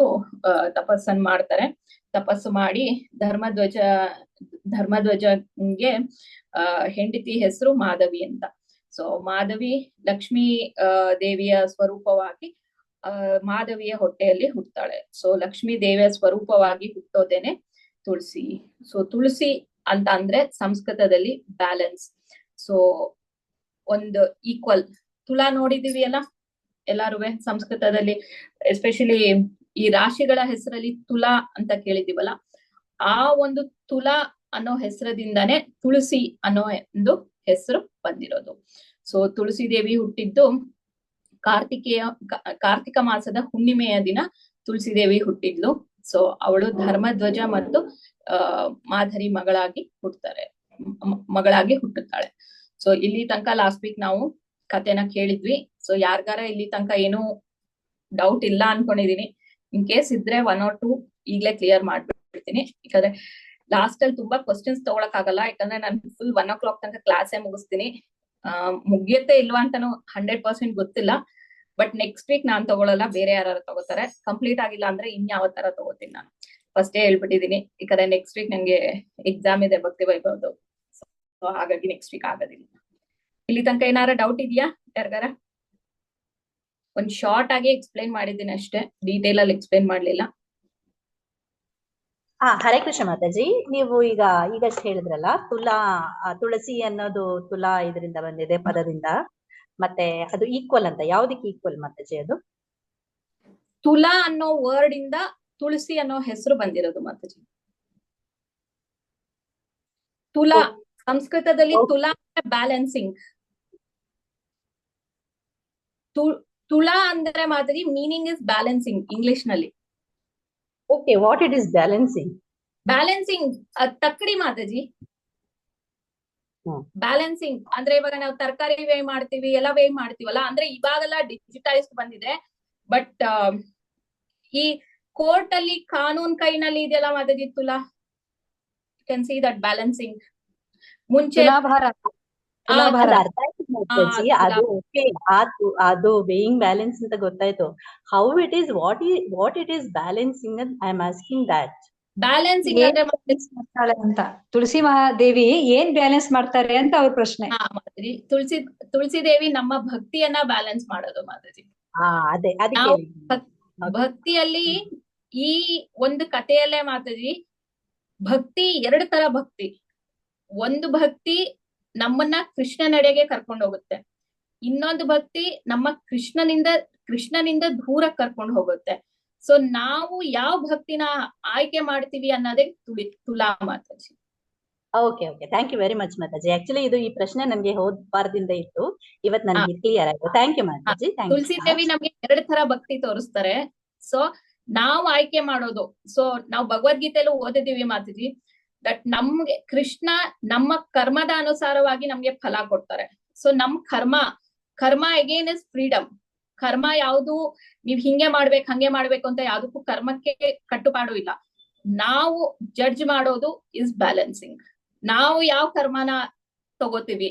ತಪಸ್ಸನ್ ಮಾಡ್ತಾರೆ. ತಪಸ್ಸು ಮಾಡಿ ಧರ್ಮಧ್ವಜನ್ಗೆ ಹೆಂಡತಿ ಹೆಸರು ಮಾಧವಿ ಅಂತ. ಸೊ ಮಾಧವಿ ಲಕ್ಷ್ಮೀ ದೇವಿಯ ಸ್ವರೂಪವಾಗಿ ಮಾಧವಿಯ ಹೊಟ್ಟೆಯಲ್ಲಿ ಹುಟ್ಟುತ್ತಾಳೆ. ಸೊ ಲಕ್ಷ್ಮೀ ದೇವಿಯ ಸ್ವರೂಪವಾಗಿ ಹುಟ್ಟೋದೇನೆ ತುಳಸಿ. ಸೊ ತುಳಸಿ ಅಂತ ಅಂದ್ರೆ ಸಂಸ್ಕೃತದಲ್ಲಿ ಬ್ಯಾಲೆನ್ಸ್. ಸೊ ಒಂದು ಈಕ್ವಲ್ ತುಲಾ ನೋಡಿದೀವಿ ಅಲ್ಲ ಎಲ್ಲಾರುವೆ ಸಂಸ್ಕೃತದಲ್ಲಿ, ಎಸ್ಪೆಷಲಿ ಈ ರಾಶಿಗಳ ಹೆಸರಲ್ಲಿ ತುಲಾ ಅಂತ ಕೇಳಿದೀವಲ್ಲ, ಆ ಒಂದು ತುಲಾ ಅನ್ನೋ ಹೆಸರದಿಂದಾನೇ ತುಳಸಿ ಅನ್ನೋ ಒಂದು ಹೆಸರು ಬಂದಿರೋದು. ಸೊ ತುಳಸಿ ದೇವಿ ಹುಟ್ಟಿದ್ದು ಕಾರ್ತಿಕ ಮಾಸದ ಹುಣ್ಣಿಮೆಯ ದಿನ ತುಳಸಿ ದೇವಿ ಹುಟ್ಟಿದ್ಲು. ಸೊ ಅವಳು ಧರ್ಮಧ್ವಜ ಮತ್ತು ಮಾಧರಿ ಮಗಳಾಗಿ ಹುಟ್ಟುತ್ತಾಳೆ. ಸೊ ಇಲ್ಲಿ ತನಕ ಲಾಸ್ಟ್ ವೀಕ್ ನಾವು ಕಥೆನ ಕೇಳಿದ್ವಿ. ಸೊ ಯಾರ್ಗಾರ ಇಲ್ಲಿ ತನಕ ಏನು ಡೌಟ್ ಇಲ್ಲ ಅನ್ಕೊಂಡಿದೀನಿ. ಇನ್ ಕೇಸ್ ಇದ್ರೆ 1 or 2 ಈಗ್ಲೇ ಕ್ಲಿಯರ್ ಮಾಡ್ಬಿಡ್ತೀನಿ. ಯಾಕಂದ್ರೆ ಲಾಸ್ಟ್ ಅಲ್ಲಿ ತುಂಬಾ ಕ್ವಶನ್ಸ್ ತಗೊಳಕ್ ಆಗಲ್ಲ, ಯಾಕಂದ್ರೆ ನಾನು ಫುಲ್ 1 o'clock ತನಕ ಕ್ಲಾಸೇ ಮುಗಿಸ್ತೀನಿ. ಮುಗಿಯುತ್ತೆ ಇಲ್ವಾ ಅಂತಾನು 100% ಗೊತ್ತಿಲ್ಲ. ಬಟ್ ನೆಕ್ಸ್ಟ್ ವೀಕ್ ನಾನ್ ತಗೊಳಲ್ಲ, ಬೇರೆ ಯಾರು ತಗೋತಾರೆ. ಕಂಪ್ಲೀಟ್ ಆಗಿಲ್ಲ ಅಂದ್ರೆ ಇನ್ಯಾವ ತರ ತಗೋತೀನಿ. ನಾನು ಫಸ್ಟೇ ಹೇಳ್ಬಿಟ್ಟಿದೀನಿ, ಯಾಕಂದ್ರೆ ನೆಕ್ಸ್ಟ್ ವೀಕ್ ನಂಗೆ ಎಕ್ಸಾಮ್ ಇದೆ ಭಕ್ತಿ ವೈಭವದು. ಸೊ ಹಾಗಾಗಿ ನೆಕ್ಸ್ಟ್ ವೀಕ್ ಆಗೋದಿಲ್ಲ. ಇಲ್ಲಿ ತನಕ ಏನಾರ ಡೌಟ್ ಇದೆಯಾ ಯಾರಿಗಾರ? ಒಂದ್ ಶಾರ್ಟ್ ಆಗಿ ಎಕ್ಸ್ಪ್ಲೈನ್ ಮಾಡಿದ್ದೀನಿ ಅಷ್ಟೇ, ಡೀಟೇಲ್ ಅಲ್ಲಿ ಎಕ್ಸ್ಪ್ಲೈನ್ ಮಾಡ್ಲಿಲ್ಲ. ಹರೇ ಕೃಷ್ಣ ಮಾತಾಜಿ, ನೀವು ಈಗಷ್ಟು ಹೇಳಿದ್ರಲ್ಲ ತುಳಸಿ ಅನ್ನೋದು ತುಲಾ ಇದರಿಂದ ಬಂದಿದೆ ಪದದಿಂದ, ಮತ್ತೆ ಅದು ಈಕ್ವಲ್ ಅಂತ ಯಾವ್ದಕ್ಕೆ ಈಕ್ವಲ್ ಮಾತಾಜಿ? ಅದು ತುಲಾ ಅನ್ನೋ ವರ್ಡ್ ಇಂದ ತುಳಸಿ ಅನ್ನೋ ಹೆಸರು ಬಂದಿರೋದು ಮಾತಾಜಿ. ತುಲಾ ಸಂಸ್ಕೃತದಲ್ಲಿ ತುಲಾ ಬ್ಯಾಲೆನ್ಸಿಂಗ್. ತುಳಾ ಅಂದ್ರೆ mataji meaning is balancing English ನಲ್ಲಿ. Okay, what it is balancing? Balancing ತಕ್ಕಡಿ ಮಾತಾಜಿ. ಹ್ಮ್. ಬ್ಯಾಲೆನ್ಸಿಂಗ್ ಅಂದ್ರೆ ಇವಾಗ ನಾವು ತರಕಾರಿ ವೇ ಮಾಡ್ತೀವಿ, ಎಲ್ಲ ವೇ ಮಾಡ್ತೀವಲ್ಲ, ಅಂದ್ರೆ ಇವಾಗೆಲ್ಲ ಡಿಜಿಟೈಸ್ಡ್ ಬಂದಿದೆ. ಬಟ್ ಈ ಕೋರ್ಟ್ ಅಲ್ಲಿ ಕಾನೂನ್ ಕೈನಲ್ಲಿ ಇದೆಯಲ್ಲ Mataji, can see that balancing. ಮುಂಚೆ ತುಲಾಭಾರ ತುಲಾಭಾರ ಅದು ಅರ್ಥ ಆಯ್ತು ಮಾತಾಜಿ, ಅದು ಓಕೆ, ಅದು ವೇಯಿಂಗ್ ಬ್ಯಾಲೆನ್ಸ್ ಅಂತ ಗೊತ್ತಾಯ್ತು. How it is, what it is balancing ಅಂತ I am asking that. Balancing ಏನ್ ಅಂದ್ರೆ ಬ್ಯಾಲೆನ್ಸ್ ಮಾಡ್ತಾಳೆ ಅಂತ, ತುಳಸಿ ಮಹಾದೇವಿ ಏನ್ ಬ್ಯಾಲೆನ್ಸ್ ಮಾಡ್ತಾರೆ ಅಂತ ಅವ್ರ ಪ್ರಶ್ನೆ. ಮಾತಾಜಿ, ತುಳಸಿ ದೇವಿ ನಮ್ಮ ಭಕ್ತಿಯನ್ನ ಬ್ಯಾಲೆನ್ಸ್ ಮಾಡೋದು ಮಾತಾಜಿ. ಅದೇ ಅದಕ್ಕೆ ನಾವು ಹೇಳಿದ್ದು. ಭಕ್ತಿಯಲ್ಲಿ ಈ ಒಂದು ಕಥೆಯಲ್ಲೇ ಮಾತಾಜಿ, ಭಕ್ತಿ ಎರಡು ತರ ಭಕ್ತಿ. ಒಂದು ಭಕ್ತಿ ನಮ್ಮನ್ನ ಕೃಷ್ಣನೆಡೆಗೆ ಕರ್ಕೊಂಡು ಹೋಗುತ್ತೆ, ಇನ್ನೊಂದು ಭಕ್ತಿ ನಮ್ಮ ಕೃಷ್ಣನಿಂದ ದೂರ ಕರ್ಕೊಂಡು ಹೋಗುತ್ತೆ. ಸೊ ನಾವು ಯಾವ ಭಕ್ತಿನ ಆಯ್ಕೆ ಮಾಡ್ತೀವಿ ಅನ್ನೋದೇ ತುಲಾ ಮಾತಾಜಿ. Okay thank you very much ಮಾತಾಜಿ. ಆಕ್ಚುಲಿ ಈ ಪ್ರಶ್ನೆ ನನ್ಗೆ ಹೋದ್ ವಾರದಿಂದ ಇತ್ತು, ಇವತ್ ನನ್ಗೆ ಕ್ಲಿಯರ್ ಆಯ್ತು. Thank you mataji. ತುಳಸಿ ದೇವಿ ನಮ್ಗೆ ಎರಡು ತರ ಭಕ್ತಿ ತೋರಿಸ್ತಾರೆ. ಸೊ ನಾವು ಆಯ್ಕೆ ಮಾಡೋದು. ಸೊ ನಾವು ಭಗವದ್ಗೀತೆಯಲ್ಲೂ ಓದಿದೀವಿ ಮಾತಾಜಿ, ದಟ್ ನಮ್ಗೆ ಕೃಷ್ಣ ನಮ್ಮ ಕರ್ಮದ ಅನುಸಾರವಾಗಿ ನಮ್ಗೆ ಫಲ ಕೊಡ್ತಾರೆ. ಸೊ ನಮ್ ಕರ್ಮ ಅಗೇನ್ ಇಸ್ ಫ್ರೀಡಮ್. ಕರ್ಮ ಯಾವುದು ನೀವ್ ಹಿಂಗೆ ಮಾಡ್ಬೇಕು ಅಂತ ಯಾವ್ದಕ್ಕೂ ಕರ್ಮಕ್ಕೆ ಕಟ್ಟುಪಾಡು ಇಲ್ಲ. ನಾವು ಜಡ್ಜ್ ಮಾಡೋದು ಇಸ್ ಬ್ಯಾಲೆನ್ಸಿಂಗ್. ನಾವು ಯಾವ ಕರ್ಮನ ತಗೋತೀವಿ,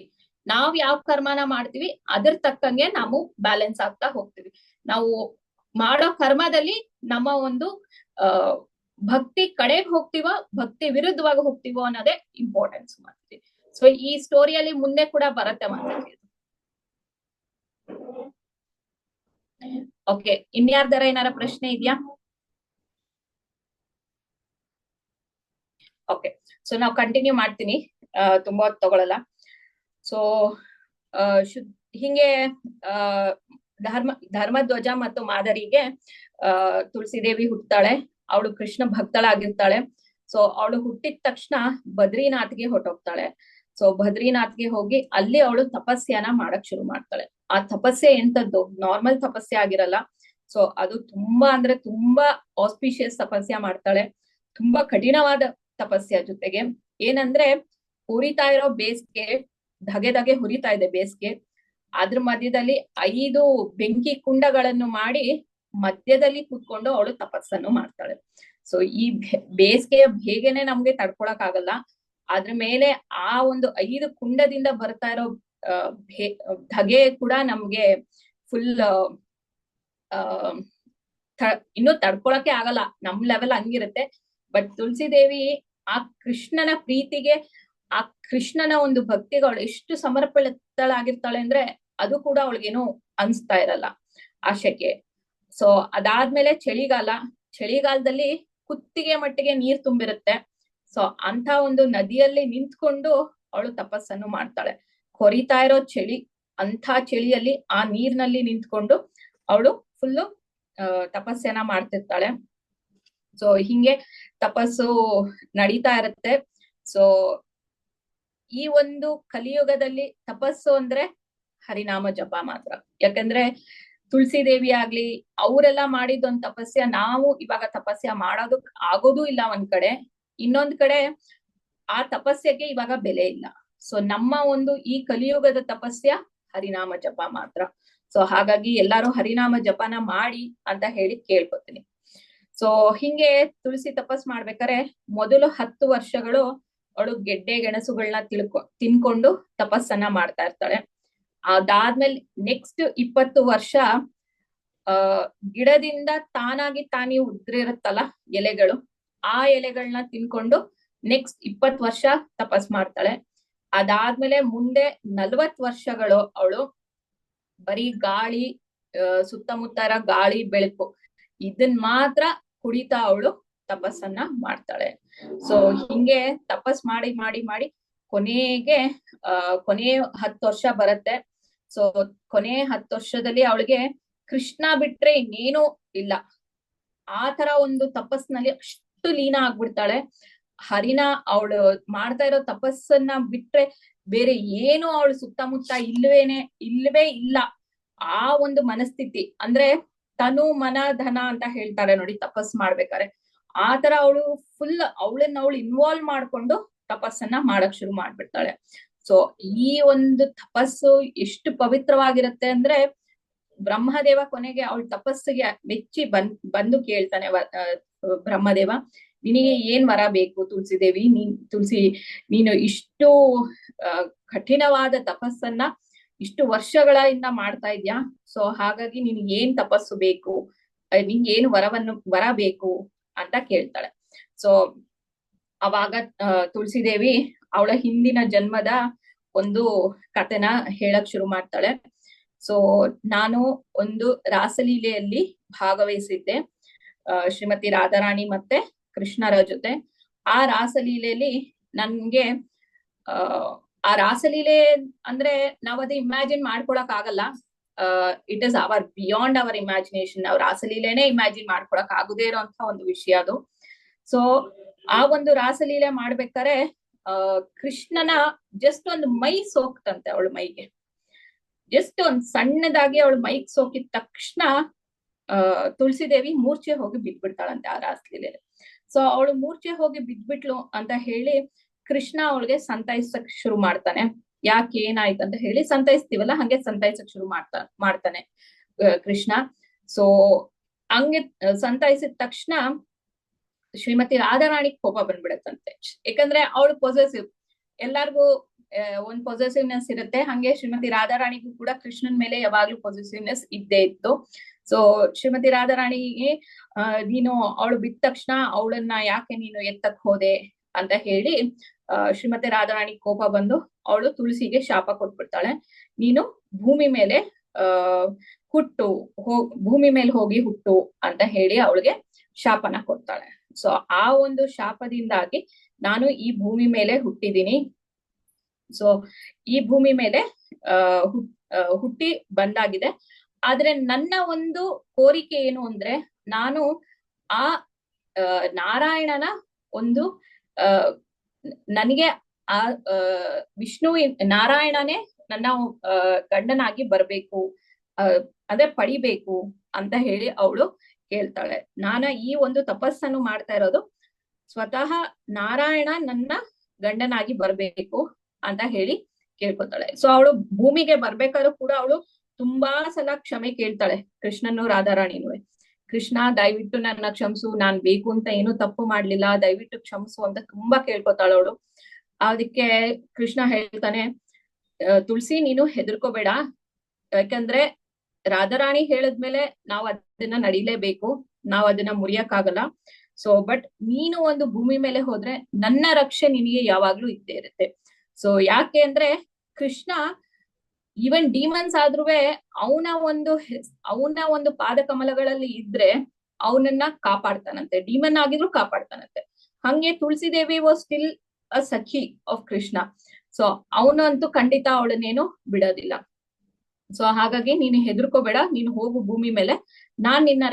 ನಾವ್ ಯಾವ ಕರ್ಮನ ಮಾಡ್ತೀವಿ, ಅದ್ರ ತಕ್ಕಂಗೆ ನಾವು ಬ್ಯಾಲೆನ್ಸ್ ಆಗ್ತಾ ಹೋಗ್ತೀವಿ. ನಾವು ಮಾಡೋ ಕರ್ಮದಲ್ಲಿ ನಮ್ಮ ಒಂದು ಭಕ್ತಿ ಕಡೆಗೆ ಹೋಗ್ತೀವೋ, ಭಕ್ತಿ ವಿರುದ್ಧವಾಗಿ ಹೋಗ್ತೀವೋ ಅನ್ನೋದೇ ಇಂಪಾರ್ಟೆನ್ಸ್ ಮಾಡ್ತೀವಿ. ಸೊ ಈ ಸ್ಟೋರಿಯಲ್ಲಿ ಮುಂದೆ ಕೂಡ ಬರುತ್ತೆ ಮಾತಾಡಿ. ಓಕೆ, ಇನ್ಯಾರ್ದಾರ ಏನಾರ ಪ್ರಶ್ನೆ ಇದೆಯಾ? ಓಕೆ, ಸೊ ನಾವು ಕಂಟಿನ್ಯೂ ಮಾಡ್ತೀನಿ, ತುಂಬಾ ಹೊತ್ತು ತಗೊಳಲ್ಲ. ಸೊ ಹಿಂಗೆ ಧರ್ಮಧ್ವಜ ಮತ್ತು ಮಾದರಿಗೆ ತುಳಸಿ ದೇವಿ ಹುಟ್ಟುತ್ತಾಳೆ. ಅವಳು ಕೃಷ್ಣ ಭಕ್ತಳಾಗಿರ್ತಾಳೆ. ಸೊ ಅವಳು ಹುಟ್ಟಿದ ತಕ್ಷಣ ಬದ್ರಿನಾಥ್ಗೆ ಹೊರಟೋಗ್ತಾಳೆ. ಸೊ ಬದ್ರಿನಾಥ್ಗೆ ಹೋಗಿ ಅಲ್ಲಿ ಅವಳು ತಪಸ್ಯನ ಮಾಡಕ್ ಶುರು ಮಾಡ್ತಾಳೆ. ಆ ತಪಸ್ಸೆ ಎಂತದ್ದು ನಾರ್ಮಲ್ ತಪಸ್ಸೆ ಆಗಿರಲ್ಲ. ಸೊ ಅದು ತುಂಬಾ ಅಂದ್ರೆ ತುಂಬಾ ಆಸ್ಪಿಷಿಯಸ್ ತಪಸ್ಯ ಮಾಡ್ತಾಳೆ. ತುಂಬಾ ಕಠಿಣವಾದ ತಪಸ್ಯ. ಜೊತೆಗೆ ಏನಂದ್ರೆ ಉರಿತಾ ಇರೋ ಬೇಸ್ಗೆ, ಧಗೆ ಹುರಿತಾ ಇದೆ ಬೇಸ್ಗೆ. ಅದ್ರ ಮಧ್ಯದಲ್ಲಿ 5 ಬೆಂಕಿ ಕುಂಡಗಳನ್ನು ಮಾಡಿ ಮಧ್ಯದಲ್ಲಿ ಕೂತ್ಕೊಂಡು ಅವಳು ತಪಸ್ಸನ್ನು ಮಾಡ್ತಾಳೆ. ಸೊ ಈ ಬೇಸಿಗೆ ಹೇಗೇನೆ ನಮ್ಗೆ ತಡ್ಕೊಳಕ್ ಆಗಲ್ಲ. ಅದ್ರ ಮೇಲೆ ಆ ಒಂದು 5 ಕುಂಡದಿಂದ ಬರ್ತಾ ಇರೋ ಧಗೆ ಕೂಡ ನಮ್ಗೆ ಫುಲ್ ಇನ್ನು ತಡ್ಕೊಳಕ್ಕೆ ಆಗಲ್ಲ. ನಮ್ ಲೆವೆಲ್ ಹಂಗಿರುತ್ತೆ. ಬಟ್ ತುಳಸಿ ದೇವಿ ಆ ಕೃಷ್ಣನ ಪ್ರೀತಿಗೆ, ಆ ಕೃಷ್ಣನ ಒಂದು ಭಕ್ತಿಗೆ ಅವಳು ಎಷ್ಟು ಸಮರ್ಪಿತಳಾಗಿರ್ತಾಳೆ ಅಂದ್ರೆ ಅದು ಕೂಡ ಅವಳಿಗೇನು ಅನ್ಸ್ತಾ ಇರಲ್ಲ ಆಶೆಗೆ. ಸೊ ಅದಾದ್ಮೇಲೆ ಚಳಿಗಾಲದಲ್ಲಿ ಕುತ್ತಿಗೆ ಮಟ್ಟಿಗೆ ನೀರ್ ತುಂಬಿರುತ್ತೆ. ಸೊ ಅಂತ ಒಂದು ನದಿಯಲ್ಲಿ ನಿಂತ್ಕೊಂಡು ಅವಳು ತಪಸ್ಸನ್ನು ಮಾಡ್ತಾಳೆ. ಕೊರಿತಾ ಇರೋ ಚಳಿ, ಅಂತ ಚಳಿಯಲ್ಲಿ ಆ ನೀರ್ನಲ್ಲಿ ನಿಂತ್ಕೊಂಡು ಅವಳು ಫುಲ್ಲು ತಪಸ್ಸನ್ನ ಮಾಡ್ತಿರ್ತಾಳೆ. ಸೊ ಹಿಂಗೆ ತಪಸ್ಸು ನಡೀತಾ ಇರುತ್ತೆ. ಸೊ ಈ ಒಂದು ಕಲಿಯುಗದಲ್ಲಿ ತಪಸ್ಸು ಅಂದ್ರೆ ಹರಿನಾಮ ಜಪ ಮಾತ್ರ. ಯಾಕಂದ್ರೆ ತುಳಸಿ ದೇವಿ ಆಗ್ಲಿ ಅವರೆಲ್ಲ ಮಾಡಿದೊಂದ್ ತಪಸ್ಯ ನಾವು ಇವಾಗ ತಪಸ್ಯ ಮಾಡೋದಕ್ ಆಗೋದೂ ಇಲ್ಲ ಒಂದ್ ಕಡೆ. ಇನ್ನೊಂದ್ ಕಡೆ ಆ ತಪಸ್ಯಕ್ಕೆ ಇವಾಗ ಬೆಲೆ ಇಲ್ಲ. ಸೊ ನಮ್ಮ ಒಂದು ಈ ಕಲಿಯುಗದ ತಪಸ್ಯ ಹರಿನಾಮ ಜಪ ಮಾತ್ರ. ಸೊ ಹಾಗಾಗಿ ಎಲ್ಲಾರು ಹರಿನಾಮ ಜಪನ ಮಾಡಿ ಅಂತ ಹೇಳಿ ಕೇಳ್ಕೊತೀನಿ. ಸೊ ಹಿಂಗೆ ತುಳಸಿ ತಪಸ್ ಮಾಡ್ಬೇಕಾರೆ ಮೊದಲು 10 ವರ್ಷಗಳು ಅವಳು ಗೆಡ್ಡೆ ಗೆಣಸುಗಳನ್ನ ತಿನ್ಕೊಂಡು ತಪಸ್ಸನ್ನ ಮಾಡ್ತಾ ಇರ್ತಾಳೆ. ಅದಾದ್ಮೇಲೆ ನೆಕ್ಸ್ಟ್ 20 ವರ್ಷ ಗಿಡದಿಂದ ತಾನೇ ಉದ್ರಿರುತ್ತಲ್ಲ ಎಲೆಗಳು, ಆ ಎಲೆಗಳನ್ನ ತಿನ್ಕೊಂಡು ನೆಕ್ಸ್ಟ್ 20 ವರ್ಷ ತಪಸ್ ಮಾಡ್ತಾಳೆ. ಅದಾದ್ಮೇಲೆ ಮುಂದೆ 40 ವರ್ಷಗಳು ಅವಳು ಬರೀ ಗಾಳಿ, ಸುತ್ತಮುತ್ತ ಗಾಳಿ ಬೆಳಕು ಇದನ್ ಮಾತ್ರ ಕುಡಿತಾ ಅವಳು ತಪಸ್ಸನ್ನ ಮಾಡ್ತಾಳೆ. ಸೊ ಹಿಂಗೆ ತಪಸ್ ಮಾಡಿ ಮಾಡಿ ಮಾಡಿ ಕೊನೆಗೆ ಕೊನೆ 10 ವರ್ಷ ಬರುತ್ತೆ. ಸೊ ಕೊನೆ 10 ವರ್ಷದಲ್ಲಿ ಅವಳಿಗೆ ಕೃಷ್ಣ ಬಿಟ್ರೆ ಇನ್ನೇನು ಇಲ್ಲ. ಆ ತರ ಒಂದು ತಪಸ್ನಲ್ಲಿ ಅಷ್ಟು ಲೀನ ಆಗ್ಬಿಡ್ತಾಳೆ. ಹರಿನ ಅವಳು ಮಾಡ್ತಾ ಇರೋ ತಪಸ್ಸನ್ನ ಬಿಟ್ರೆ ಬೇರೆ ಏನು ಅವಳು ಸುತ್ತಮುತ್ತ ಇಲ್ವೇ ಇಲ್ಲ. ಆ ಒಂದು ಮನಸ್ಥಿತಿ ಅಂದ್ರೆ ತನು ಮನ ಧನ ಅಂತ ಹೇಳ್ತಾರೆ ನೋಡಿ ತಪಸ್ ಮಾಡ್ಬೇಕಾರೆ. ಆ ತರ ಅವಳು ಫುಲ್ ಅವಳನ್ನ ಇನ್ವಾಲ್ವ್ ಮಾಡ್ಕೊಂಡು ತಪಸ್ಸನ್ನ ಮಾಡಕ್ ಶುರು ಮಾಡ್ಬಿಡ್ತಾಳೆ. ಸೊ ಈ ಒಂದು ತಪಸ್ಸು ಎಷ್ಟು ಪವಿತ್ರವಾಗಿರುತ್ತೆ ಅಂದ್ರೆ ಬ್ರಹ್ಮದೇವ ಕೊನೆಗೆ ಅವಳ ತಪಸ್ಸಿಗೆ ಮೆಚ್ಚಿ ಬಂದು ಕೇಳ್ತಾನೆ ಬ್ರಹ್ಮದೇವ, ನಿನಗೆ ಏನ್ ವರ ಬೇಕು ತುಳಸಿದೇವಿ, ನೀನು ಇಷ್ಟು ಕಠಿಣವಾದ ತಪಸ್ಸನ್ನ ಇಷ್ಟು ವರ್ಷಗಳಿಂದ ಮಾಡ್ತಾ ಇದ್ಯಾ, ಸೊ ಹಾಗಾಗಿ ನಿನ್ಗೆ ಏನ್ ತಪಸ್ಸು ಬೇಕು, ನಿಂಗೆ ಏನು ವರ ಬೇಕು ಅಂತ ಕೇಳ್ತಾಳೆ. ಸೊ ಅವಾಗ ತುಳಸಿದೇವಿ ಅವಳ ಹಿಂದಿನ ಜನ್ಮದ ಒಂದು ಕಥೆನ ಹೇಳಕ್ ಶುರು ಮಾಡ್ತಾಳೆ. ಸೊ ನಾನು ಒಂದು ರಾಸಲೀಲೆಯಲ್ಲಿ ಭಾಗವಹಿಸಿದ್ದೆ, ಶ್ರೀಮತಿ ರಾಧಾರಾಣಿ ಮತ್ತೆ ಕೃಷ್ಣರ ಜೊತೆ. ಆ ರಾಸಲೀಲೆಯಲ್ಲಿ ನನ್ಗೆ ಆ ರಾಸಲೀಲೆ ಅಂದ್ರೆ ನಾವ್ ಅದು ಇಮ್ಯಾಜಿನ್ ಮಾಡ್ಕೊಳಕ್ ಆಗಲ್ಲ. It is our beyond our imagination. ನಾವು ರಾಸಲೀಲೆನೇ ಇಮ್ಯಾಜಿನ್ ಮಾಡ್ಕೊಳಕ್ ಆಗುದೇ ಇರೋಂತ ಒಂದು ವಿಷಯ ಅದು. ಸೊ ಆ ಒಂದು ರಾಸಲೀಲೆ ಮಾಡ್ಬೇಕಾರೆ ಕೃಷ್ಣನ ಜಸ್ಟ್ ಒಂದು ಮೈ ಸೋಕ್ತಂತೆ ಅವಳ ಮೈಗೆ, ಜಸ್ಟ್ ಒಂದ್ ಸಣ್ಣದಾಗಿ ಅವಳ ಮೈಗ್ ಸೋಕಿದ ತಕ್ಷಣ ತುಳಸಿದೇವಿ ಮೂರ್ಛೆ ಹೋಗಿ ಬಿದ್ಬಿಡ್ತಾಳಂತೆ ಆ ರಾಸಲೀಲೆ. ಸೊ ಅವಳು ಮೂರ್ಛೆ ಹೋಗಿ ಬಿದ್ಬಿಟ್ಲು ಅಂತ ಹೇಳಿ ಕೃಷ್ಣ ಅವಳಿಗೆ ಸಂತೈಸಕ್ ಶುರು ಮಾಡ್ತಾನೆ. ಯಾಕೆ ಏನಾಯ್ತು ಅಂತ ಹೇಳಿ ಸಂತೈಸ್ತೀವಲ್ಲ ಹಂಗೆ ಸಂತೈಸಕ್ ಶುರು ಮಾಡ್ತಾನೆ ಕೃಷ್ಣ. ಸೊ ಹಂಗೆ ಸಂತೈಸಿದ ತಕ್ಷಣ ಶ್ರೀಮತಿ ರಾಧಾರಾಣಿ ಕೋಪ ಬಂದ್ಬಿಡತ್ತಂತೆ. ಯಾಕಂದ್ರೆ ಅವಳು ಪೊಸೆಸಿವ್, ಎಲ್ಲಾರ್ಗು ಒಂದ್ ಪೊಸೆಸಿವ್ನೆಸ್ ಇರುತ್ತೆ. ಹಂಗೆ ಶ್ರೀಮತಿ ರಾಧಾರಾಣಿಗೂ ಕೂಡ ಕೃಷ್ಣನ್ ಮೇಲೆ ಯಾವಾಗ್ಲೂ ಪೊಸೆಸಿವ್ನೆಸ್ ಇದ್ದೇ ಇತ್ತು. ಸೊ ಶ್ರೀಮತಿ ರಾಧಾರಾಣಿಗೆ ನೀನು ಅವಳು ಬಿದ್ದ ತಕ್ಷಣ ಅವಳನ್ನ ಯಾಕೆ ನೀನು ಎತ್ತಕ್ ಹೋದೆ ಅಂತ ಹೇಳಿ ಶ್ರೀಮತಿ ರಾಧಾರಾಣಿ ಕೋಪ ಬಂದು ಅವಳು ತುಳಸಿಗೆ ಶಾಪ ಕೊಟ್ಬಿಡ್ತಾಳೆ. ನೀನು ಭೂಮಿ ಮೇಲೆ ಭೂಮಿ ಮೇಲೆ ಹೋಗಿ ಹುಟ್ಟು ಅಂತ ಹೇಳಿ ಅವಳಿಗೆ ಶಾಪನ ಕೊಡ್ತಾಳೆ. ಸೊ ಆ ಒಂದು ಶಾಪದಿಂದಾಗಿ ನಾನು ಈ ಭೂಮಿ ಮೇಲೆ ಹುಟ್ಟಿದೀನಿ. ಸೊ ಈ ಭೂಮಿ ಮೇಲೆ ಹುಟ್ಟಿ ಬಂದಾಗಿದೆ. ಆದ್ರೆ ನನ್ನ ಒಂದು ಕೋರಿಕೆ ಏನು ಅಂದ್ರೆ, ನಾನು ಆ ನಾರಾಯಣನ ಒಂದು ನನಗೆ ಆ ನಾರಾಯಣನೇ ನನ್ನ ಗಂಡನಾಗಿ ಬರ್ಬೇಕು, ಅದೇ ಪಡಿಬೇಕು ಅಂತ ಹೇಳಿ ಅವಳು ಕೇಳ್ತಾಳೆ. ಈ ಒಂದು ತಪಸ್ಸನ್ನು ಮಾಡ್ತಾ ಇರೋದು ಸ್ವತಃ ನಾರಾಯಣ ನನ್ನ ಗಂಡನಾಗಿ ಬರ್ಬೇಕು ಅಂತ ಹೇಳಿ ಕೇಳ್ಕೊತಾಳೆ. ಸೊ ಅವಳು ಭೂಮಿಗೆ ಬರ್ಬೇಕಾದ್ರೂ ಕೂಡ ಅವಳು ತುಂಬಾ ಸಲ ಕ್ಷಮೆ ಕೇಳ್ತಾಳೆ ಕೃಷ್ಣನು ರಾಧಾರಾಣಿನೂ. ಕೃಷ್ಣ ದಯವಿಟ್ಟು ನನ್ನ ಕ್ಷಮಿಸು, ನಾನ್ ಬೇಕು ಅಂತ ಏನು ತಪ್ಪು ಮಾಡ್ಲಿಲ್ಲ, ದಯವಿಟ್ಟು ಕ್ಷಮಿಸು ಅಂತ ತುಂಬಾ ಕೇಳ್ಕೊತಾಳ ಅವಳು. ಅದಕ್ಕೆ ಕೃಷ್ಣ ಹೇಳ್ತಾನೆ, ತುಳಸಿ ನೀನು ಹೆದರ್ಕೋಬೇಡ, ಯಾಕಂದ್ರೆ ರಾಧಾರಾಣಿ ಹೇಳದ್ಮೇಲೆ ನಾವ್ ಅದನ್ನ ನಡಿಲೇಬೇಕು, ನಾವ್ ಅದನ್ನ ಮುರಿಯಕ್ಕಾಗಲ್ಲ. ಸೊ ಬಟ್ ನೀನು ಒಂದು ಭೂಮಿ ಮೇಲೆ ಹೋದ್ರೆ ನನ್ನ ರಕ್ಷೆ ನಿನಗೆ ಯಾವಾಗ್ಲೂ ಇದ್ದೇ ಇರುತ್ತೆ. ಸೊ ಯಾಕೆ ಅಂದ್ರೆ ಕೃಷ್ಣ ಈವನ್ ಡಿಮನ್ಸ್ ಆದ್ರೂವೆ ಅವನ ಒಂದು ಪಾದ ಕಮಲಗಳಲ್ಲಿ ಇದ್ರೆ ಅವನನ್ನ ಕಾಪಾಡ್ತಾನಂತೆ, ಡಿಮನ್ ಆಗಿದ್ರು ಕಾಪಾಡ್ತಾನಂತೆ. ಹಂಗೆ Tulasidevi was still a sakhi of Krishna. So ಅವನಂತೂ ಖಂಡಿತ ಅವಳನ್ನೇನು ಬಿಡೋದಿಲ್ಲ. ಸೊ ಹಾಗಾಗಿ ನೀನು ಹೆದರ್ಕೋಬೇಡ, ನೀನು ಹೋಗು ಭೂಮಿ ಮೇಲೆ, ನಾನ್ ನಿನ್ನ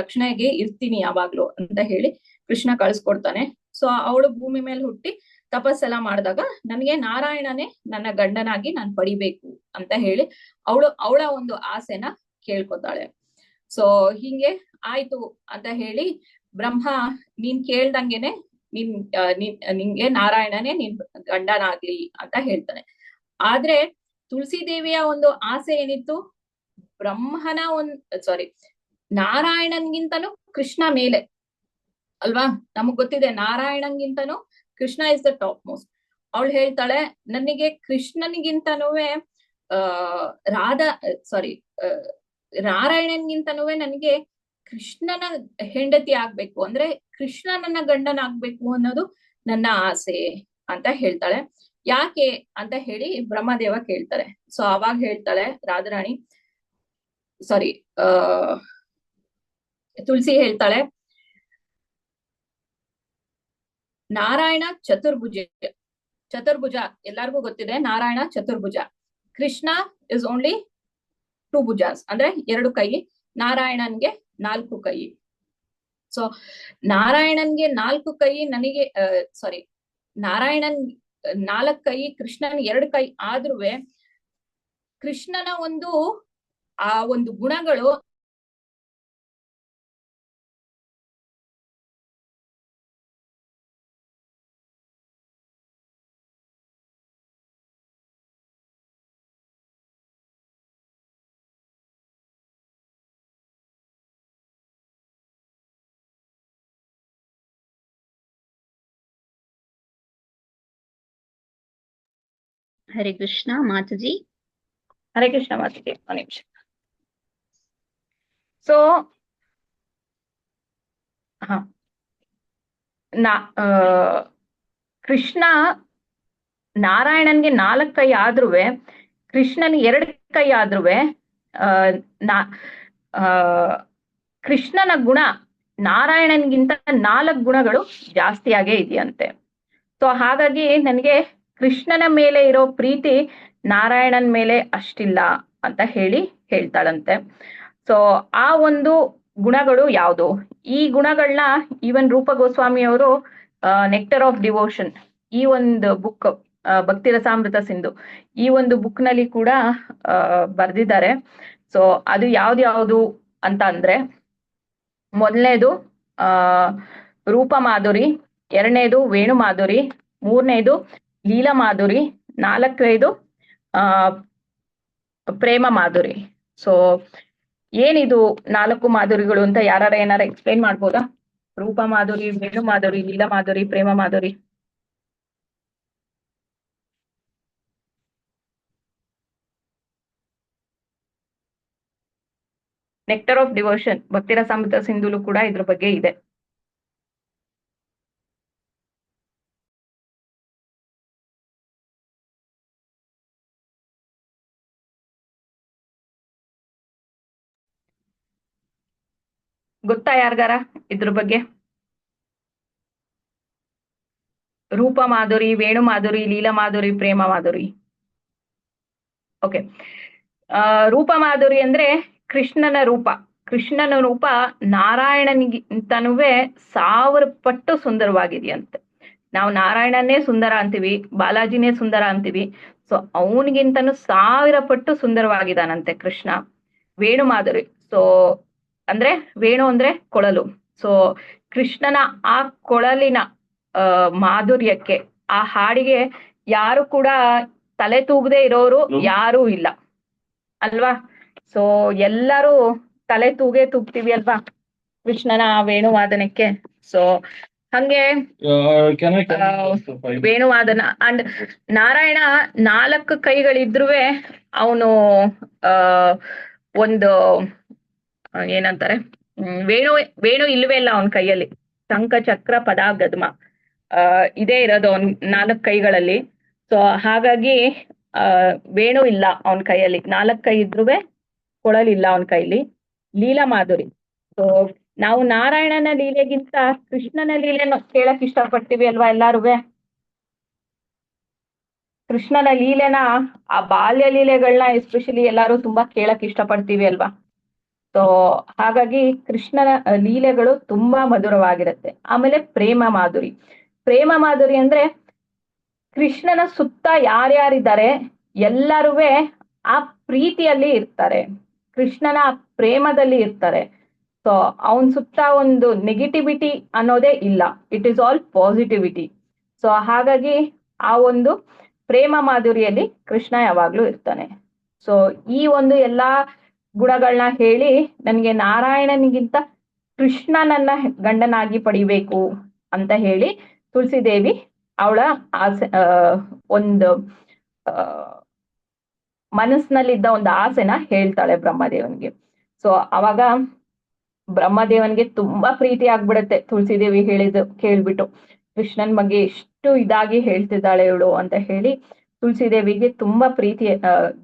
ರಕ್ಷಣೆಗೆ ಇರ್ತೀನಿ ಯಾವಾಗ್ಲೂ ಅಂತ ಹೇಳಿ ಕೃಷ್ಣ ಕಳ್ಸ್ಕೊಡ್ತಾನೆ. ಸೊ ಅವಳು ಭೂಮಿ ಮೇಲೆ ಹುಟ್ಟಿ ತಪಸ್ಸೆಲ್ಲ ಮಾಡಿದಾಗ ನನಗೆ ನಾರಾಯಣನೇ ನನ್ನ ಗಂಡನಾಗಿ ನಾನ್ ಪಡಿಬೇಕು ಅಂತ ಹೇಳಿ ಅವಳ ಒಂದು ಆಸೆನ ಕೇಳ್ಕೊತಾಳೆ. ಸೊ ಹಿಂಗೆ ಆಯ್ತು ಅಂತ ಹೇಳಿ ಬ್ರಹ್ಮ ನೀನ್ ಕೇಳ್ದಂಗೆನೆ ನಿಂಗೆ ನಾರಾಯಣನೇ ನಿನ್ ಗಂಡನಾಗ್ಲಿ ಅಂತ ಹೇಳ್ತಾನೆ. ಆದ್ರೆ ತುಳಸಿ ದೇವಿಯ ಒಂದು ಆಸೆ ಏನಿತ್ತು, ನಾರಾಯಣನ್ಗಿಂತನೂ ಕೃಷ್ಣ ಮೇಲೆ ಅಲ್ವಾ. ನಮಗ್ ಗೊತ್ತಿದೆ ನಾರಾಯಣನ್ಗಿಂತನೂ Krishna is the top most. ಅವಳು ಹೇಳ್ತಾಳೆ, ನನಗೆ ಕೃಷ್ಣನಿಗಿಂತನೂ ನಾರಾಯಣನ್ಗಿಂತನೂ ನನಗೆ ಕೃಷ್ಣನ ಹೆಂಡತಿ ಆಗ್ಬೇಕು, ಅಂದ್ರೆ ಕೃಷ್ಣ ನನ್ನ ಗಂಡನಾಗ್ಬೇಕು ಅನ್ನೋದು ನನ್ನ ಆಸೆ ಅಂತ ಹೇಳ್ತಾಳೆ. ಯಾಕೆ ಅಂತ ಹೇಳಿ ಬ್ರಹ್ಮದೇವ ಕೇಳ್ತಾರೆ. ಸೊ ಅವಾಗ ಹೇಳ್ತಾಳೆ ರಾಧಾರಾಣಿ, ತುಳಸಿ ಹೇಳ್ತಾಳೆ, ನಾರಾಯಣ ಚತುರ್ಭುಜ ಎಲ್ಲಾರ್ಗೂ ಗೊತ್ತಿದೆ, ನಾರಾಯಣ ಚತುರ್ಭುಜ. ಕೃಷ್ಣ ಇಸ್ ಓನ್ಲಿ 2 ಭುಜಾಸ್, ಅಂದ್ರೆ 2 ಕೈ. ನಾರಾಯಣನ್ಗೆ 4 ಕೈ. ಸೊ ನಾರಾಯಣನ್ಗೆ 4 ಕೈ, ನಾರಾಯಣನ್ 4 ಕೈ, ಕೃಷ್ಣನ್ 2 ಕೈ ಆದ್ರೂ ಕೃಷ್ಣನ ಆ ಒಂದು ಗುಣಗಳು Hare Krishna, Mataji. ಹರೇ ಕೃಷ್ಣ ಮಾತಾಜಿ, ಒಂದು ನಿಮಿಷ. ಸೊ ಹ ನಾ ಕೃಷ್ಣ ನಾರಾಯಣನ್ಗೆ 4 ಕೈ ಆದ್ರುವೆ, ಕೃಷ್ಣನಿಗೆ 2 ಕೈ ಆದ್ರುವೆ ಕೃಷ್ಣನ ಗುಣ ನಾರಾಯಣನ್ಗಿಂತ 4 ಗುಣಗಳು ಜಾಸ್ತಿಯಾಗೇ ಇದೆಯಂತೆ. ಸೊ ಹಾಗಾಗಿ ನನಗೆ ಕೃಷ್ಣನ ಮೇಲೆ ಇರೋ ಪ್ರೀತಿ ನಾರಾಯಣನ್ ಮೇಲೆ ಅಷ್ಟಿಲ್ಲ ಅಂತ ಹೇಳ್ತಾಳಂತೆ. ಸೊ ಆ ಒಂದು ಗುಣಗಳು ಯಾವುದು? ಈ ಗುಣಗಳನ್ನ ಈವನ್ ರೂಪ ಗೋಸ್ವಾಮಿ ಅವರು ನೆಕ್ಟರ್ ಆಫ್ ಡಿವೋಷನ್ ಈ ಒಂದು ಬುಕ್, ಭಕ್ತಿ ರಸಾಮೃತ ಸಿಂಧು ಈ ಒಂದು ಬುಕ್ ನಲ್ಲಿ ಕೂಡ ಬರ್ದಿದ್ದಾರೆ. ಸೊ ಅದು ಯಾವ್ದು ಅಂತ ಅಂದ್ರೆ, ಮೊದಲನೇದು ರೂಪ ಮಾಧುರಿ, 2ನೇದು ವೇಣು ಮಾಧುರಿ, 3ನೇದು ಲೀಲಾ ಮಾಧುರಿ, 4ನೇದು ಪ್ರೇಮ ಮಾಧುರಿ. ಸೊ ಏನಿದು 4 ಮಾಧುರಿಗಳು ಅಂತ ಏನಾರ ಎಕ್ಸ್ಪ್ಲೈನ್ ಮಾಡ್ಬೋದಾ? ರೂಪ ಮಾಧುರಿ, ವೇಣು ಮಾಧುರಿ, ಲೀಲಾ ಮಾಧುರಿ, ಪ್ರೇಮ ಮಾಧುರಿ. ನೆಕ್ಟರ್ ಆಫ್ ಡಿವೋಷನ್ ಭಕ್ತಿ ರಸಾಮೃತ ಸಿಂಧುಲು ಕೂಡ ಇದ್ರ ಬಗ್ಗೆ ಇದೆ. ಗೊತ್ತಾ ಯಾರ್ಗಾರ ಇದ್ರ ಬಗ್ಗೆ? ರೂಪ ಮಾಧುರಿ, ವೇಣು ಮಾಧುರಿ, ಲೀಲಾ ಮಾಧುರಿ, ಪ್ರೇಮ ಮಾಧುರಿ. ಓಕೆ, ರೂಪ ಮಾಧುರಿ ಅಂದ್ರೆ ಕೃಷ್ಣನ ರೂಪ. ಕೃಷ್ಣನ ರೂಪ ನಾರಾಯಣನಿಗಿಂತನೂ 1000 ಪಟ್ಟು ಸುಂದರವಾಗಿದೆಯಂತೆ. ನಾವು ನಾರಾಯಣನೇ ಸುಂದರ ಅಂತೀವಿ, ಬಾಲಾಜಿನೇ ಸುಂದರ ಅಂತೀವಿ. ಸೊ ಅವನಿಗಿಂತನೂ 1000 ಪಟ್ಟು ಸುಂದರವಾಗಿದ್ದಾನಂತೆ ಕೃಷ್ಣ. ವೇಣು ಮಾಧುರಿ, ಸೊ ಅಂದ್ರೆ ವೇಣು ಅಂದ್ರೆ ಕೊಳಲು. ಸೊ ಕೃಷ್ಣನ ಆ ಕೊಳಲಿನ ಮಾಧುರ್ಯಕ್ಕೆ, ಆ ಹಾಡಿಗೆ ಯಾರು ಕೂಡ ತಲೆ ತೂಗದೆ ಇರೋರು ಯಾರೂ ಇಲ್ಲ ಅಲ್ವಾ? ಸೊ ಎಲ್ಲರೂ ತಲೆ ತೂಗ್ತೀವಿ ಅಲ್ವಾ ಕೃಷ್ಣನ ವೇಣುವಾದನಕ್ಕೆ. ಸೊ ಹಂಗೆ ವೇಣುವಾದನ ಅಂಡ್ ನಾರಾಯಣ 4 ಕೈಗಳಿದ್ರುವೆ ಅವನು ಒಂದು ಏನಂತಾರೆ, ವೇಣು ಇಲ್ವೇ ಇಲ್ಲ ಅವನ ಕೈಯಲ್ಲಿ. ಶಂಖ ಚಕ್ರ ಪದ ಗದ್ಮ ಇದೇ ಇರೋದು ಅವನ್ 4 ಕೈಗಳಲ್ಲಿ. ಸೊ ಹಾಗಾಗಿ ವೇಣು ಇಲ್ಲ ಅವನ ಕೈಯಲ್ಲಿ. 4 ಕೈ ಇದ್ರುವೆ ಕೊಳಲಿಲ್ಲ ಅವನ ಕೈಲಿ. ಲೀಲಾ ಮಾಧುರಿ, ಸೊ ನಾವು ನಾರಾಯಣನ ಲೀಲೆಗಿಂತ ಕೃಷ್ಣನ ಲೀಲೆನ ಕೇಳಕ್ ಇಷ್ಟಪಡ್ತೀವಿ ಅಲ್ವಾ ಎಲ್ಲಾರುವೆ? ಕೃಷ್ಣನ ಲೀಲೆನ, ಆ ಬಾಲ್ಯ ಲೀಲೆಗಳನ್ನ ಎಸ್ಪೆಷಲಿ ಎಲ್ಲಾರು ತುಂಬಾ ಕೇಳಕ್ ಇಷ್ಟಪಡ್ತೀವಿ ಅಲ್ವಾ? ಸೊ ಹಾಗಾಗಿ ಕೃಷ್ಣನ ಲೀಲೆಗಳು ತುಂಬಾ ಮಧುರವಾಗಿರುತ್ತೆ. ಆಮೇಲೆ ಪ್ರೇಮ ಮಾಧುರಿ. ಪ್ರೇಮ ಮಾಧುರಿ ಅಂದ್ರೆ ಕೃಷ್ಣನ ಸುತ್ತ ಯಾರ್ಯಾರಿದ್ದಾರೆ ಎಲ್ಲಾರುವೆ ಆ ಪ್ರೀತಿಯಲ್ಲಿ ಇರ್ತಾರೆ, ಕೃಷ್ಣನ ಪ್ರೇಮದಲ್ಲಿ ಇರ್ತಾರೆ. ಸೊ ಅವನ್ ಸುತ್ತ ಒಂದು ನೆಗೆಟಿವಿಟಿ ಅನ್ನೋದೇ ಇಲ್ಲ, it is all positivity. So ಹಾಗಾಗಿ ಆ ಒಂದು ಪ್ರೇಮ ಮಾಧುರಿಯಲ್ಲಿ ಕೃಷ್ಣ ಯಾವಾಗ್ಲೂ ಇರ್ತಾನೆ. ಸೊ ಈ ಒಂದು ಎಲ್ಲಾ ಗುಣಗಳನ್ನ ಹೇಳಿ ನನ್ಗೆ ನಾರಾಯಣನಿಗಿಂತ ಕೃಷ್ಣನನ್ನ ಗಂಡನಾಗಿ ಪಡಿಬೇಕು ಅಂತ ಹೇಳಿ ತುಳಸಿದೇವಿ ಅವಳ ಆಸೆ, ಒಂದು ಮನಸ್ಸಿನಲ್ಲಿದ್ದ ಒಂದು ಆಸೆನ ಹೇಳ್ತಾಳೆ ಬ್ರಹ್ಮದೇವನ್ಗೆ. ಸೊ ಅವಾಗ ಬ್ರಹ್ಮದೇವನ್ಗೆ ತುಂಬಾ ಪ್ರೀತಿ ಆಗ್ಬಿಡತ್ತೆ ತುಳಸಿದೇವಿ ಕೇಳ್ಬಿಟ್ಟು, ಕೃಷ್ಣನ್ ಬಗ್ಗೆ ಎಷ್ಟು ಇದಾಗಿ ಹೇಳ್ತಿದ್ದಾಳೆ ಇವಳು ಅಂತ ಹೇಳಿ ತುಳಸಿದೇವಿಗೆ ತುಂಬಾ ಪ್ರೀತಿ,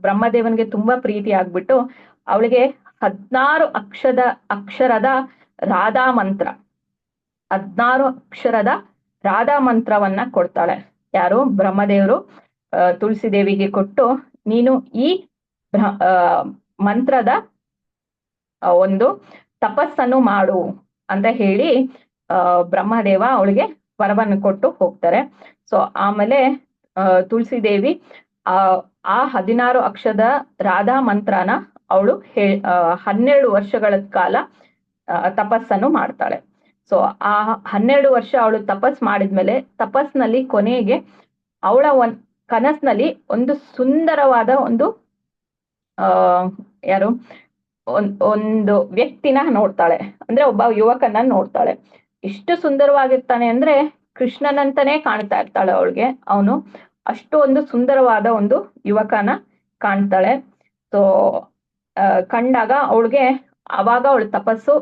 ಬ್ರಹ್ಮದೇವನ್ಗೆ ತುಂಬಾ ಪ್ರೀತಿ ಆಗ್ಬಿಟ್ಟು ಅವಳಿಗೆ 16 ಅಕ್ಷರದ ರಾಧಾ ಮಂತ್ರ, 16 ಅಕ್ಷರದ ರಾಧಾ ಮಂತ್ರವನ್ನ ಕೊಡ್ತಾಳೆ. ಯಾರು? ಬ್ರಹ್ಮದೇವರು ತುಳಸಿದೇವಿಗೆ ಕೊಟ್ಟು, ನೀನು ಈ ಮಂತ್ರದ ಒಂದು ತಪಸ್ಸನ್ನು ಮಾಡು ಅಂತ ಹೇಳಿ ಬ್ರಹ್ಮದೇವ ಅವಳಿಗೆ ವರವನ್ನು ಕೊಟ್ಟು ಹೋಗ್ತಾರೆ. ಸೊ ಆಮೇಲೆ ತುಳಸಿದೇವಿ ಆ 16 ಅಕ್ಷರದ ರಾಧಾ ಮಂತ್ರನ ಅವಳು 12 ವರ್ಷಗಳ ಕಾಲ ತಪಸ್ಸನ್ನು ಮಾಡ್ತಾಳೆ. ಸೊ ಆ 12 ವರ್ಷ ಅವಳು ತಪಸ್ ಮಾಡಿದ್ಮೇಲೆ ತಪಸ್ನಲ್ಲಿ ಕೊನೆಗೆ ಅವಳ ಕನಸಿನಲ್ಲಿ ಒಂದು ಸುಂದರವಾದ ಒಂದು ಯಾರು ಒಂದು ವ್ಯಕ್ತಿನ ನೋಡ್ತಾಳೆ, ಅಂದ್ರೆ ಒಬ್ಬ ಯುವಕನ ನೋಡ್ತಾಳೆ. ಎಷ್ಟು ಸುಂದರವಾಗಿರ್ತಾನೆ ಅಂದ್ರೆ ಕೃಷ್ಣನಂತಾನೆ ಕಾಣ್ತಾ ಇರ್ತಾಳೆ ಅವಳಿಗೆ ಅವನು. ಅಷ್ಟು ಒಂದು ಸುಂದರವಾದ ಒಂದು ಯುವಕನ ಕಾಣ್ತಾಳೆ. ಸೊ ಕಂಡಾಗ ಅವಳಿಗೆ ಅವಾಗ ಅವಳ ತಪಸ್ಸು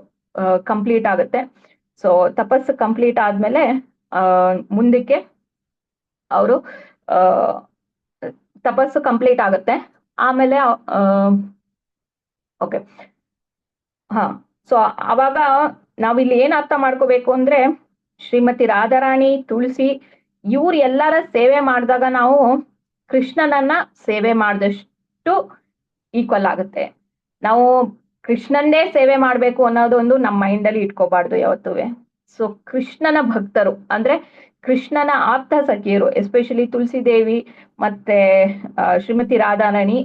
ಕಂಪ್ಲೀಟ್ ಆಗುತ್ತೆ. ಸೊ ತಪಸ್ಸು ಕಂಪ್ಲೀಟ್ ಆದ್ಮೇಲೆ ಮುಂದಕ್ಕೆ ಅವರು ತಪಸ್ಸು ಕಂಪ್ಲೀಟ್ ಆಗುತ್ತೆ. ಆಮೇಲೆ ಓಕೆ ಹಾ, ಸೊ ಅವಾಗ ನಾವಿಲ್ಲಿ ಏನ್ ಅರ್ಥ ಮಾಡ್ಕೋಬೇಕು ಅಂದ್ರೆ, ಶ್ರೀಮತಿ ರಾಧಾರಾಣಿ, ತುಳಸಿ ಇವ್ರು ಎಲ್ಲರ ಸೇವೆ ಮಾಡಿದಾಗ ನಾವು ಕೃಷ್ಣನನ್ನ ಸೇವೆ ಮಾಡಿದಷ್ಟು ಈಕ್ವಲ್ ಆಗುತ್ತೆ. ನಾವು ಕೃಷ್ಣನ್ನೇ ಸೇವೆ ಮಾಡ್ಬೇಕು ಅನ್ನೋದೊಂದು ನಮ್ಮ ಮೈಂಡ್ ಅಲ್ಲಿ ಇಟ್ಕೋಬಾರ್ದು ಯಾವತ್ತೂ. ಸೊ ಕೃಷ್ಣನ ಭಕ್ತರು ಅಂದ್ರೆ ಕೃಷ್ಣನ ಆಪ್ತ ಸಖಿಯರು, ಎಸ್ಪೆಷಲಿ ತುಳಸಿ ದೇವಿ ಮತ್ತೆ ಶ್ರೀಮತಿ ರಾಧಾರಾಣಿ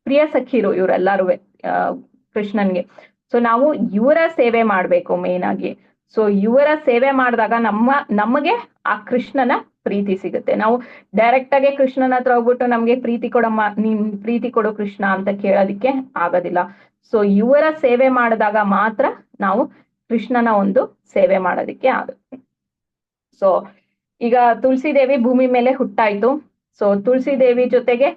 ಪ್ರಿಯ ಸಖಿರು ಇವರೆಲ್ಲರೂ ಕೃಷ್ಣನ್ಗೆ. ಸೊ ನಾವು ಇವರ ಸೇವೆ ಮಾಡ್ಬೇಕು ಮೇನ್ ಆಗಿ. ಸೊ ಇವರ ಸೇವೆ ಮಾಡಿದಾಗ ನಮಗೆ ಆ ಕೃಷ್ಣನ ಪ್ರೀತಿ ಸಿಗುತ್ತೆ. ನಾವು ಡೈರೆಕ್ಟ್ ಆಗಿ ಕೃಷ್ಣನ ಹತ್ರ ಹೋಗ್ಬಿಟ್ಟು ನಮ್ಗೆ ಪ್ರೀತಿ ಕೊಡಮ್ಮ, ನೀನ್ ಪ್ರೀತಿ ಕೊಡು ಕೃಷ್ಣ ಅಂತ ಕೇಳೋದಿಕ್ಕೆ ಆಗೋದಿಲ್ಲ. ಸೊ ಇವರ ಸೇವೆ ಮಾಡಿದಾಗ ಮಾತ್ರ ನಾವು ಕೃಷ್ಣನ ಒಂದು ಸೇವೆ ಮಾಡೋದಿಕ್ಕೆ ಆಗುತ್ತೆ. ಸೊ ಈಗ ತುಳಸಿ ದೇವಿ ಭೂಮಿ ಮೇಲೆ ಹುಟ್ಟಾಯ್ತು. ಸೊ ತುಳಸಿ ದೇವಿ ಜೊತೆಗೆ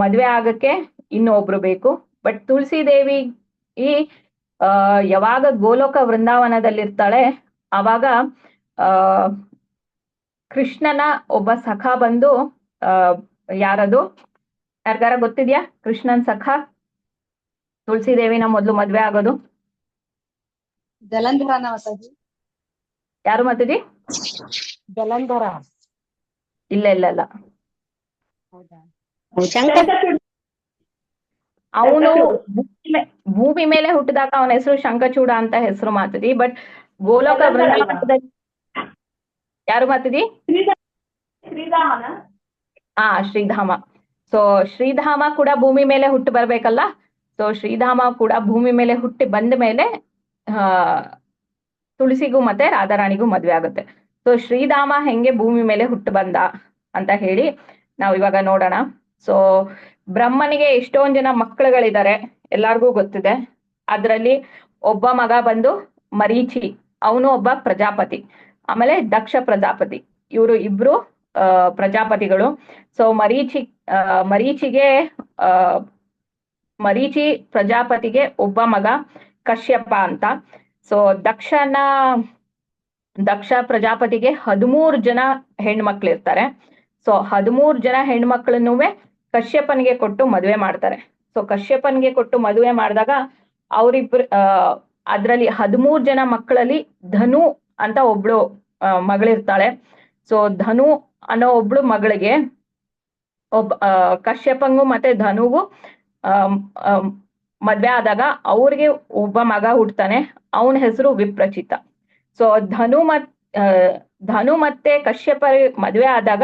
ಮದ್ವೆ ಆಗಕ್ಕೆ ಇನ್ನೊಬ್ರು ಬೇಕು. ಬಟ್ ತುಳಸಿ ದೇವಿ ಯಾವಾಗ ಗೋಲೋಕ ವೃಂದಾವನದಲ್ಲಿರ್ತಾಳೆ ಅವಾಗ ಕೃಷ್ಣನ ಒಬ್ಬ ಸಖ ಬಂದು ಯಾರದು ಯಾರಿಗಾರ ಗೊತ್ತಿದ್ಯಾ? ಕೃಷ್ಣನ್ ಸಖ ತುಳಸಿ ದೇವಿನ ಮೊದ್ಲು ಮದ್ವೆ ಆಗೋದು ಜಲಂಧರನ ಮಾತಾಜಿ. ಯಾರು ಮಾತಾಜಿ? ಜಲಂಧರ. ಇಲ್ಲ ಇಲ್ಲ ಇಲ್ಲ, ಹೌದಾ? ಅವನು ಭೂಮಿ ಮೇಲೆ ಹುಟ್ಟಿದಾಗ ಅವನ ಹೆಸರು ಶಂಖಚೂಡ ಅಂತ ಹೆಸರು ಮಾತದಿ. ಬಟ್ ಗೋಲೋಕ ವೃಂದಾವನದಲ್ಲಿ ಯಾರು ಮಾತದಿ? ಶ್ರೀಧಾಮ. ಸೊ ಶ್ರೀಧಾಮ ಕೂಡ ಭೂಮಿ ಮೇಲೆ ಹುಟ್ಟು ಬರ್ಬೇಕಲ್ಲ. ಸೊ ಶ್ರೀಧಾಮ ಕೂಡ ಭೂಮಿ ಮೇಲೆ ಹುಟ್ಟಿ ಬಂದ ಮೇಲೆ ತುಳಸಿಗೂ ಮತ್ತೆ ರಾಧಾರಾಣಿಗೂ ಮದ್ವೆ ಆಗುತ್ತೆ. ಸೊ ಶ್ರೀಧಾಮ ಹೆಂಗೆ ಭೂಮಿ ಮೇಲೆ ಹುಟ್ಟು ಬಂದ ಅಂತ ಹೇಳಿ ನಾವ್ ಇವಾಗ ನೋಡೋಣ. ಸೊ ಬ್ರಹ್ಮನಿಗೆ ಎಷ್ಟೊಂದ್ ಜನ ಮಕ್ಕಳುಗಳಿದ್ದಾರೆ, ಎಲ್ಲಾರ್ಗೂ ಗೊತ್ತಿದೆ. ಅದ್ರಲ್ಲಿ ಒಬ್ಬ ಮಗ ಬಂದು ಮರೀಚಿ, ಅವನು ಒಬ್ಬ ಪ್ರಜಾಪತಿ. ಆಮೇಲೆ ದಕ್ಷ ಪ್ರಜಾಪತಿ, ಇವರು ಇಬ್ರು ಪ್ರಜಾಪತಿಗಳು. ಸೊ ಮರೀಚಿ ಪ್ರಜಾಪತಿಗೆ ಒಬ್ಬ ಮಗ ಕಶ್ಯಪ ಅಂತ. ಸೊ ದಕ್ಷ ಪ್ರಜಾಪತಿಗೆ 13 ಜನ ಹೆಣ್ಮಕ್ಳಿರ್ತಾರೆ. ಸೊ 13 ಜನ ಹೆಣ್ಮಕ್ಳನ್ನೂ ಕಶ್ಯಪನ್ಗೆ ಕೊಟ್ಟು ಮದುವೆ ಮಾಡ್ತಾರೆ. ಸೊ ಕಶ್ಯಪನ್ಗೆ ಕೊಟ್ಟು ಮದುವೆ ಮಾಡಿದಾಗ ಅವರಿಬ್ರು ಅದ್ರಲ್ಲಿ 13 ಜನ ಮಕ್ಕಳಲ್ಲಿ ಧನು ಅಂತ ಒಬ್ಳು ಮಗಳಿರ್ತಾಳೆ. ಸೊ ಧನು ಅನ್ನೋ ಒಬ್ಳು ಮಗಳಿಗೆ ಕಶ್ಯಪಂಗೂ ಮತ್ತೆ ಧನುಗೂ ಮದ್ವೆ ಆದಾಗ ಅವ್ರಿಗೆ ಒಬ್ಬ ಮಗ ಹುಡ್ತಾನೆ. ಅವನ ಹೆಸರು ವಿಪ್ರಚಿತ. ಸೊ ಧನು ಮತ್ತೆ ಕಶ್ಯಪ ಮದ್ವೆ ಆದಾಗ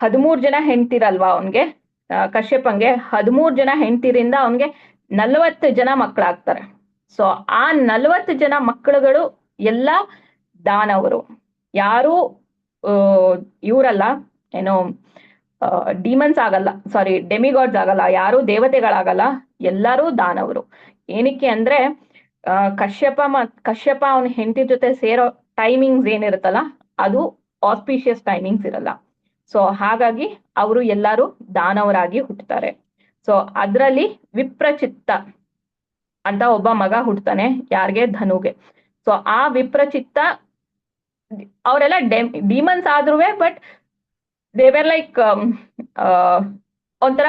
13 ಜನ ಹೆಂಡ್ತಿರಲ್ವಾ ಅವನ್ಗೆ, ಕಶ್ಯಪಂಗೆ 13 ಜನ ಹೆಂಡ್ತಿರಿಂದ ಅವನ್ಗೆ 40 ಜನ ಮಕ್ಕಳಾಗ್ತಾರೆ. ಸೊ ಆ 40 ಜನ ಮಕ್ಕಳುಗಳು ಎಲ್ಲ ದಾನವರು. ಯಾರು ಇವರಲ್ಲ, ಏನೋ ಡಿಮನ್ಸ್ ಆಗಲ್ಲ, ಸಾರಿ ಡೆಮಿಗಾಡ್ಸ್ ಆಗಲ್ಲ, ಯಾರು ದೇವತೆಗಳಾಗಲ್ಲ, ಎಲ್ಲರೂ ದಾನವರು. ಏನಕ್ಕೆ ಅಂದ್ರೆ ಕಶ್ಯಪ ಅವನ ಹೆಂಡತಿ ಜೊತೆ ಸೇರೋ ಟೈಮಿಂಗ್ಸ್ ಏನಿರುತ್ತಲ್ಲ ಅದು ಆಸ್ಪಿಷಿಯಸ್ ಟೈಮಿಂಗ್ಸ್ ಇರಲ್ಲ. ಸೊ ಹಾಗಾಗಿ ಅವರು ಎಲ್ಲರೂ ದಾನವರಾಗಿ ಹುಟ್ಟುತ್ತಾರೆ. ಸೊ ಅದ್ರಲ್ಲಿ ವಿಪ್ರಚಿತ್ತ ಅಂತ ಒಬ್ಬ ಮಗ ಹುಟ್ಟತಾನೆ, ಯಾರಿಗೆ? ಧನುಗೆ. ಸೊ ಆ ವಿಪ್ರಚಿತ್ತ ಅವರೆಲ್ಲ ಡಿಮನ್ಸ್ ಆದ್ರೂ ಬಟ್ ದೇವರ್ ಲೈಕ್ ಒಂಥರ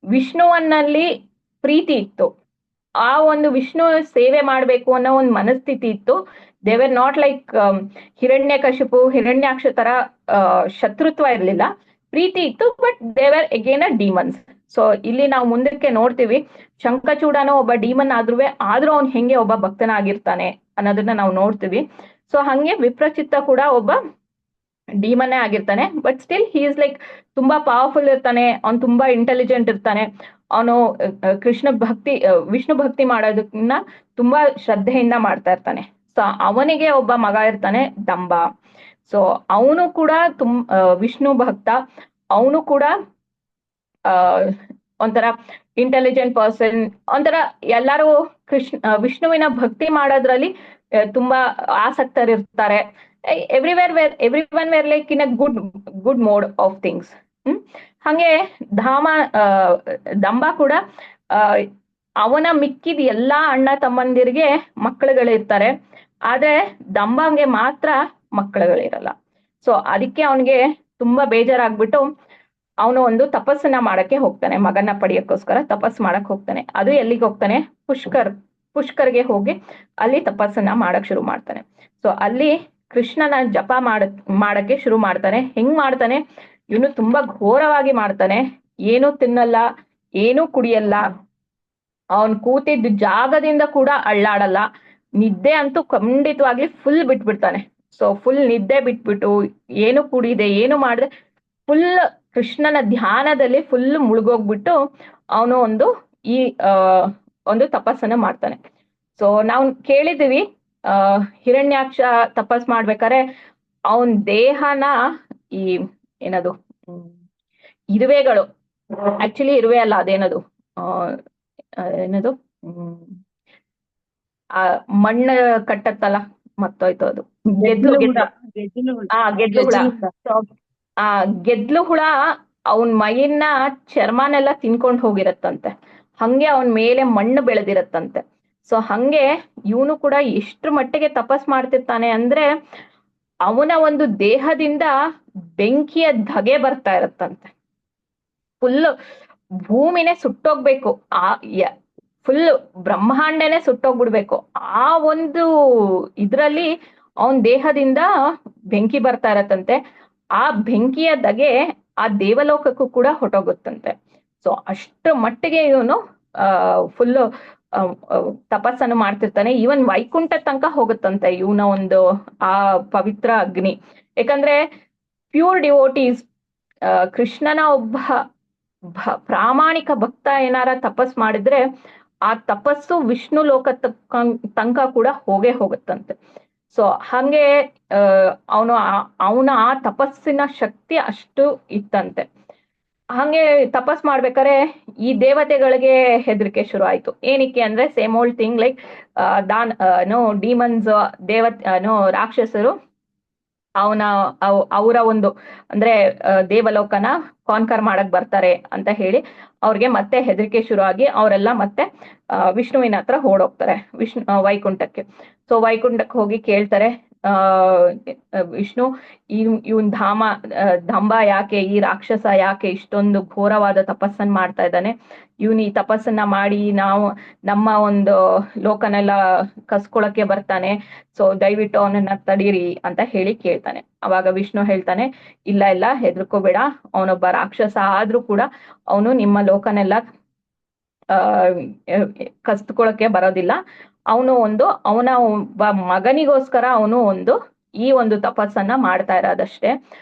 ವಿಷ್ಣುವನ್ನಲ್ಲಿ ಪ್ರೀತಿ ಇತ್ತು. ಆ ಒಂದು ವಿಷ್ಣು ಸೇವೆ ಮಾಡ್ಬೇಕು ಅನ್ನೋ ಒಂದು ಮನಸ್ಥಿತಿ ಇತ್ತು. ದೇವರ್ ನಾಟ್ ಲೈಕ್ ಹಿರಣ್ಯಕಶಿಪು ಹಿರಣ್ಯಾಕ್ಷ ತರ ಶತ್ರುತ್ವ ಇರ್ಲಿಲ್ಲ, ಪ್ರೀತಿ ಇತ್ತು. ಬಟ್ ದೇವರ್ ಅಗೇನ್ ಅ ಡಿಮನ್ಸ್. ಸೊ ಇಲ್ಲಿ ನಾವು ಮುಂದಕ್ಕೆ ನೋಡ್ತೀವಿ, ಶಂಖಚೂಡನೋ ಒಬ್ಬ ಡಿಮನ್ ಆದ್ರೂ ಅವ್ನು ಹೆಂಗೆ ಒಬ್ಬ ಭಕ್ತನಾಗಿರ್ತಾನೆ ಅನ್ನೋದನ್ನ ನಾವು ನೋಡ್ತೀವಿ. ಸೊ ಹಂಗೆ ವಿಪ್ರಚಿತ್ತ ಕೂಡ ಒಬ್ಬ ಡಿಮನ್ನೇ ಆಗಿರ್ತಾನೆ. But still he is like ತುಂಬಾ ಪವರ್ಫುಲ್ ಇರ್ತಾನೆ, ಅವ್ನು ತುಂಬಾ ಇಂಟೆಲಿಜೆಂಟ್ ಇರ್ತಾನೆ. ಅವನು ವಿಷ್ಣು ಭಕ್ತಿ ಮಾಡೋದನ್ನ ತುಂಬಾ ಶ್ರದ್ಧೆಯಿಂದ ಮಾಡ್ತಾ ಇರ್ತಾನೆ. ಸೊ ಅವನಿಗೆ ಒಬ್ಬ ಮಗ ಇರ್ತಾನೆ, ದಂಬ. ಸೊ ಅವನು ಕೂಡ ವಿಷ್ಣು ಭಕ್ತ. ಅವನು ಕೂಡ ಒಂಥರ ಇಂಟೆಲಿಜೆಂಟ್ ಪರ್ಸನ್. ಒಂಥರ ಎಲ್ಲರೂ ವಿಷ್ಣುವಿನ ಭಕ್ತಿ ಮಾಡೋದ್ರಲ್ಲಿ ತುಂಬಾ ಆಸಕ್ತರಿರ್ತಾರೆ. Everyone where like in a good mode of things. ಹಾಗೆ ದಂಬ ಕೂಡ ಅವನ ಮಿಕ್ಕಿದ ಎಲ್ಲಾ ಅಣ್ಣ ತಮ್ಮಂದಿರಿಗೆ ಮಕ್ಕಳುಗಳಿರ್ತಾರೆ, ಆದ್ರೆ ದಂಬಂಗೆ ಮಾತ್ರ ಮಕ್ಕಳುಗಳಿರಲ್ಲ. ಸೊ ಅದಕ್ಕೆ ಅವನಿಗೆ ತುಂಬಾ ಬೇಜಾರಾಗ್ಬಿಟ್ಟು ಅವನು ಒಂದು ತಪಸ್ಸನ್ನ ಮಾಡಕ್ಕೆ ಹೋಗ್ತಾನೆ, ಮಗನ ಪಡೆಯಕ್ಕೋಸ್ಕರ ತಪಸ್ ಮಾಡಕ್ ಹೋಗ್ತಾನೆ. ಅದು ಎಲ್ಲಿಗೆ ಹೋಗ್ತಾನೆ? ಪುಷ್ಕರ್ಗೆ ಹೋಗಿ ಅಲ್ಲಿ ತಪಸ್ಸನ್ನ ಮಾಡಕ್ ಶುರು ಮಾಡ್ತಾನೆ. ಸೊ ಅಲ್ಲಿ ಕೃಷ್ಣನ ಜಪ ಮಾಡಕ್ಕೆ ಶುರು ಮಾಡ್ತಾನೆ. ಹೆಂಗ್ ಮಾಡ್ತಾನೆ? ಇವನು ತುಂಬಾ ಘೋರವಾಗಿ ಮಾಡ್ತಾನೆ. ಏನೂ ತಿನ್ನಲ್ಲ, ಏನೂ ಕುಡಿಯಲ್ಲ, ಅವನ್ ಕೂತಿದ್ದ ಜಾಗದಿಂದ ಕೂಡ ಅಳ್ಳಾಡಲ್ಲ. ನಿದ್ದೆ ಅಂತೂ ಖಂಡಿತವಾಗ್ಲಿ ಫುಲ್ ಬಿಟ್ಬಿಡ್ತಾನೆ. ಸೊ ಫುಲ್ ನಿದ್ದೆ ಬಿಟ್ಬಿಟ್ಟು ಏನು ಕುಡಿದೆ ಏನು ಮಾಡಿದೆ ಫುಲ್ ಕೃಷ್ಣನ ಧ್ಯಾನದಲ್ಲಿ ಫುಲ್ ಮುಳುಗೋಗ್ಬಿಟ್ಟು ಅವನು ಒಂದು ತಪಸ್ಸನ್ನ ಮಾಡ್ತಾನೆ. ಸೊ ನಾವು ಕೇಳಿದೀವಿ ಹಿರಣ್ಯಾಕ್ಷ ತಪಸ್ ಮಾಡ್ಬೇಕಾದ್ರೆ ಅವನ್ ದೇಹನ ಈ ಏನದು ಇರುವೆಗಳು, ಆಕ್ಚುಲಿ ಇರುವೆ ಅಲ್ಲ, ಅದೇನದು ಏನದು ಆ ಮಣ್ಣು ಕಟ್ಟತ್ತಲ್ಲ, ಮತ್ತೋಯ್ತು ಅದು ಗೆದ್ಲು ಹುಳ. ಆ ಗೆದ್ಲು ಹುಳ ಅವನ್ ಮೈಯನ್ನ ಚರ್ಮನೆಲ್ಲ ತಿನ್ಕೊಂಡ್ ಹೋಗಿರತ್ತಂತೆ. ಹಂಗೆ ಅವನ್ ಮೇಲೆ ಮಣ್ಣು ಬೆಳೆದಿರತ್ತಂತೆ. ಸೊ ಹಂಗೆ ಇವನು ಕೂಡ ಎಷ್ಟ್ರ ಮಟ್ಟಿಗೆ ತಪಸ್ ಮಾಡ್ತಿರ್ತಾನೆ ಅಂದ್ರೆ ಅವನ ಒಂದು ದೇಹದಿಂದ ಬೆಂಕಿಯ ಧಗೆ ಬರ್ತಾ ಇರತ್ತಂತೆ. Full ಭೂಮಿನೇ ಸುಟ್ಟೋಗ್ಬೇಕು, full ಬ್ರಹ್ಮಾಂಡನೇ ಸುಟ್ಟೋಗ್ಬಿಡ್ಬೇಕು. ಆ ಒಂದು ಇದ್ರಲ್ಲಿ ಅವನ್ ದೇಹದಿಂದ ಬೆಂಕಿ ಬರ್ತಾ ಇರತ್ತಂತೆ. ಆ ಬೆಂಕಿಯ ಧಗೆ ಆ ದೇವಲೋಕಕ್ಕೂ ಕೂಡ ಹೊಟ್ಟೋಗುತ್ತಂತೆ. ಸೊ ಅಷ್ಟು ಮಟ್ಟಿಗೆ ಇವನು ಫುಲ್ ತಪಸ್ಸನ್ನು ಮಾಡ್ತಿರ್ತಾನೆ. ಈವನ್ ವೈಕುಂಠ ತನಕ ಹೋಗುತ್ತಂತೆ ಇವನ ಒಂದು ಆ ಪವಿತ್ರ ಅಗ್ನಿ. ಯಾಕಂದ್ರೆ ಪ್ಯೂರ್ ಡಿವೋಟೀಸ್, ಕೃಷ್ಣನ ಒಬ್ಬ ಪ್ರಾಮಾಣಿಕ ಭಕ್ತ ಏನಾರ ತಪಸ್ ಮಾಡಿದ್ರೆ ಆ ತಪಸ್ಸು ವಿಷ್ಣು ಲೋಕ ತನಕ ಕೂಡ ಹೋಗುತ್ತಂತೆ. ಸೊ ಹಂಗೆ ಅವನ ಆ ತಪಸ್ಸಿನ ಶಕ್ತಿ ಅಷ್ಟು ಇತ್ತಂತೆ. ಹಂಗೆ ತಪಸ್ ಮಾಡ್ಬೇಕಾರೆ ಈ ದೇವತೆಗಳಿಗೆ ಹೆದರಿಕೆ ಶುರು ಆಯ್ತು. ಏನಕ್ಕೆ ಅಂದ್ರೆ same old thing, like demons ರಾಕ್ಷಸರು ಅವರ ಒಂದು ಅಂದ್ರೆ ದೇವಲೋಕನ ಕಾನ್ಕರ್ ಮಾಡಕ್ ಬರ್ತಾರೆ ಅಂತ ಹೇಳಿ ಅವ್ರಿಗೆ ಮತ್ತೆ ಹೆದರಿಕೆ ಶುರು ಆಗಿ ಅವರೆಲ್ಲ ಮತ್ತೆ ವಿಷ್ಣುವಿನ ಹತ್ರ ಓಡೋಗ್ತಾರೆ, ವೈಕುಂಠಕ್ಕೆ. ಸೊ ವೈಕುಂಠಕ್ಕೆ ಹೋಗಿ ಕೇಳ್ತಾರೆ, ವಿಷ್ಣು ಇವನ್ ದಂಬ ಯಾಕೆ, ಈ ರಾಕ್ಷಸ ಯಾಕೆ ಇಷ್ಟೊಂದು ಘೋರವಾದ ತಪಸ್ಸನ್ನ ಮಾಡ್ತಾ ಇದ್ದಾನೆ? ಇವನ್ ಈ ತಪಸ್ಸನ್ನ ಮಾಡಿ ನಮ್ಮ ಒಂದು ಲೋಕನೆಲ್ಲ ಕಸ್ಕೊಳಕ್ಕೆ ಬರ್ತಾನೆ. ಸೊ ದಯವಿಟ್ಟು ಅವನನ್ನ ತಡೀರಿ ಅಂತ ಹೇಳಿ ಕೇಳ್ತಾನೆ. ಅವಾಗ ವಿಷ್ಣು ಹೇಳ್ತಾನೆ, ಇಲ್ಲ ಹೆದರ್ಕೋಬೇಡ, ಅವನೊಬ್ಬ ರಾಕ್ಷಸ ಆದ್ರೂ ಕೂಡ ಅವನು ನಿಮ್ಮ ಲೋಕನೆಲ್ಲ ಕಸ್ಕೊಳಕ್ಕೆ ಬರೋದಿಲ್ಲ. ಅವನ ಒಬ್ಬ ಮಗನಿಗೋಸ್ಕರ ಅವನು ಈ ಒಂದು ತಪಸ್ಸನ್ನ ಮಾಡ್ತಾ ಇರೋದಷ್ಟೇ.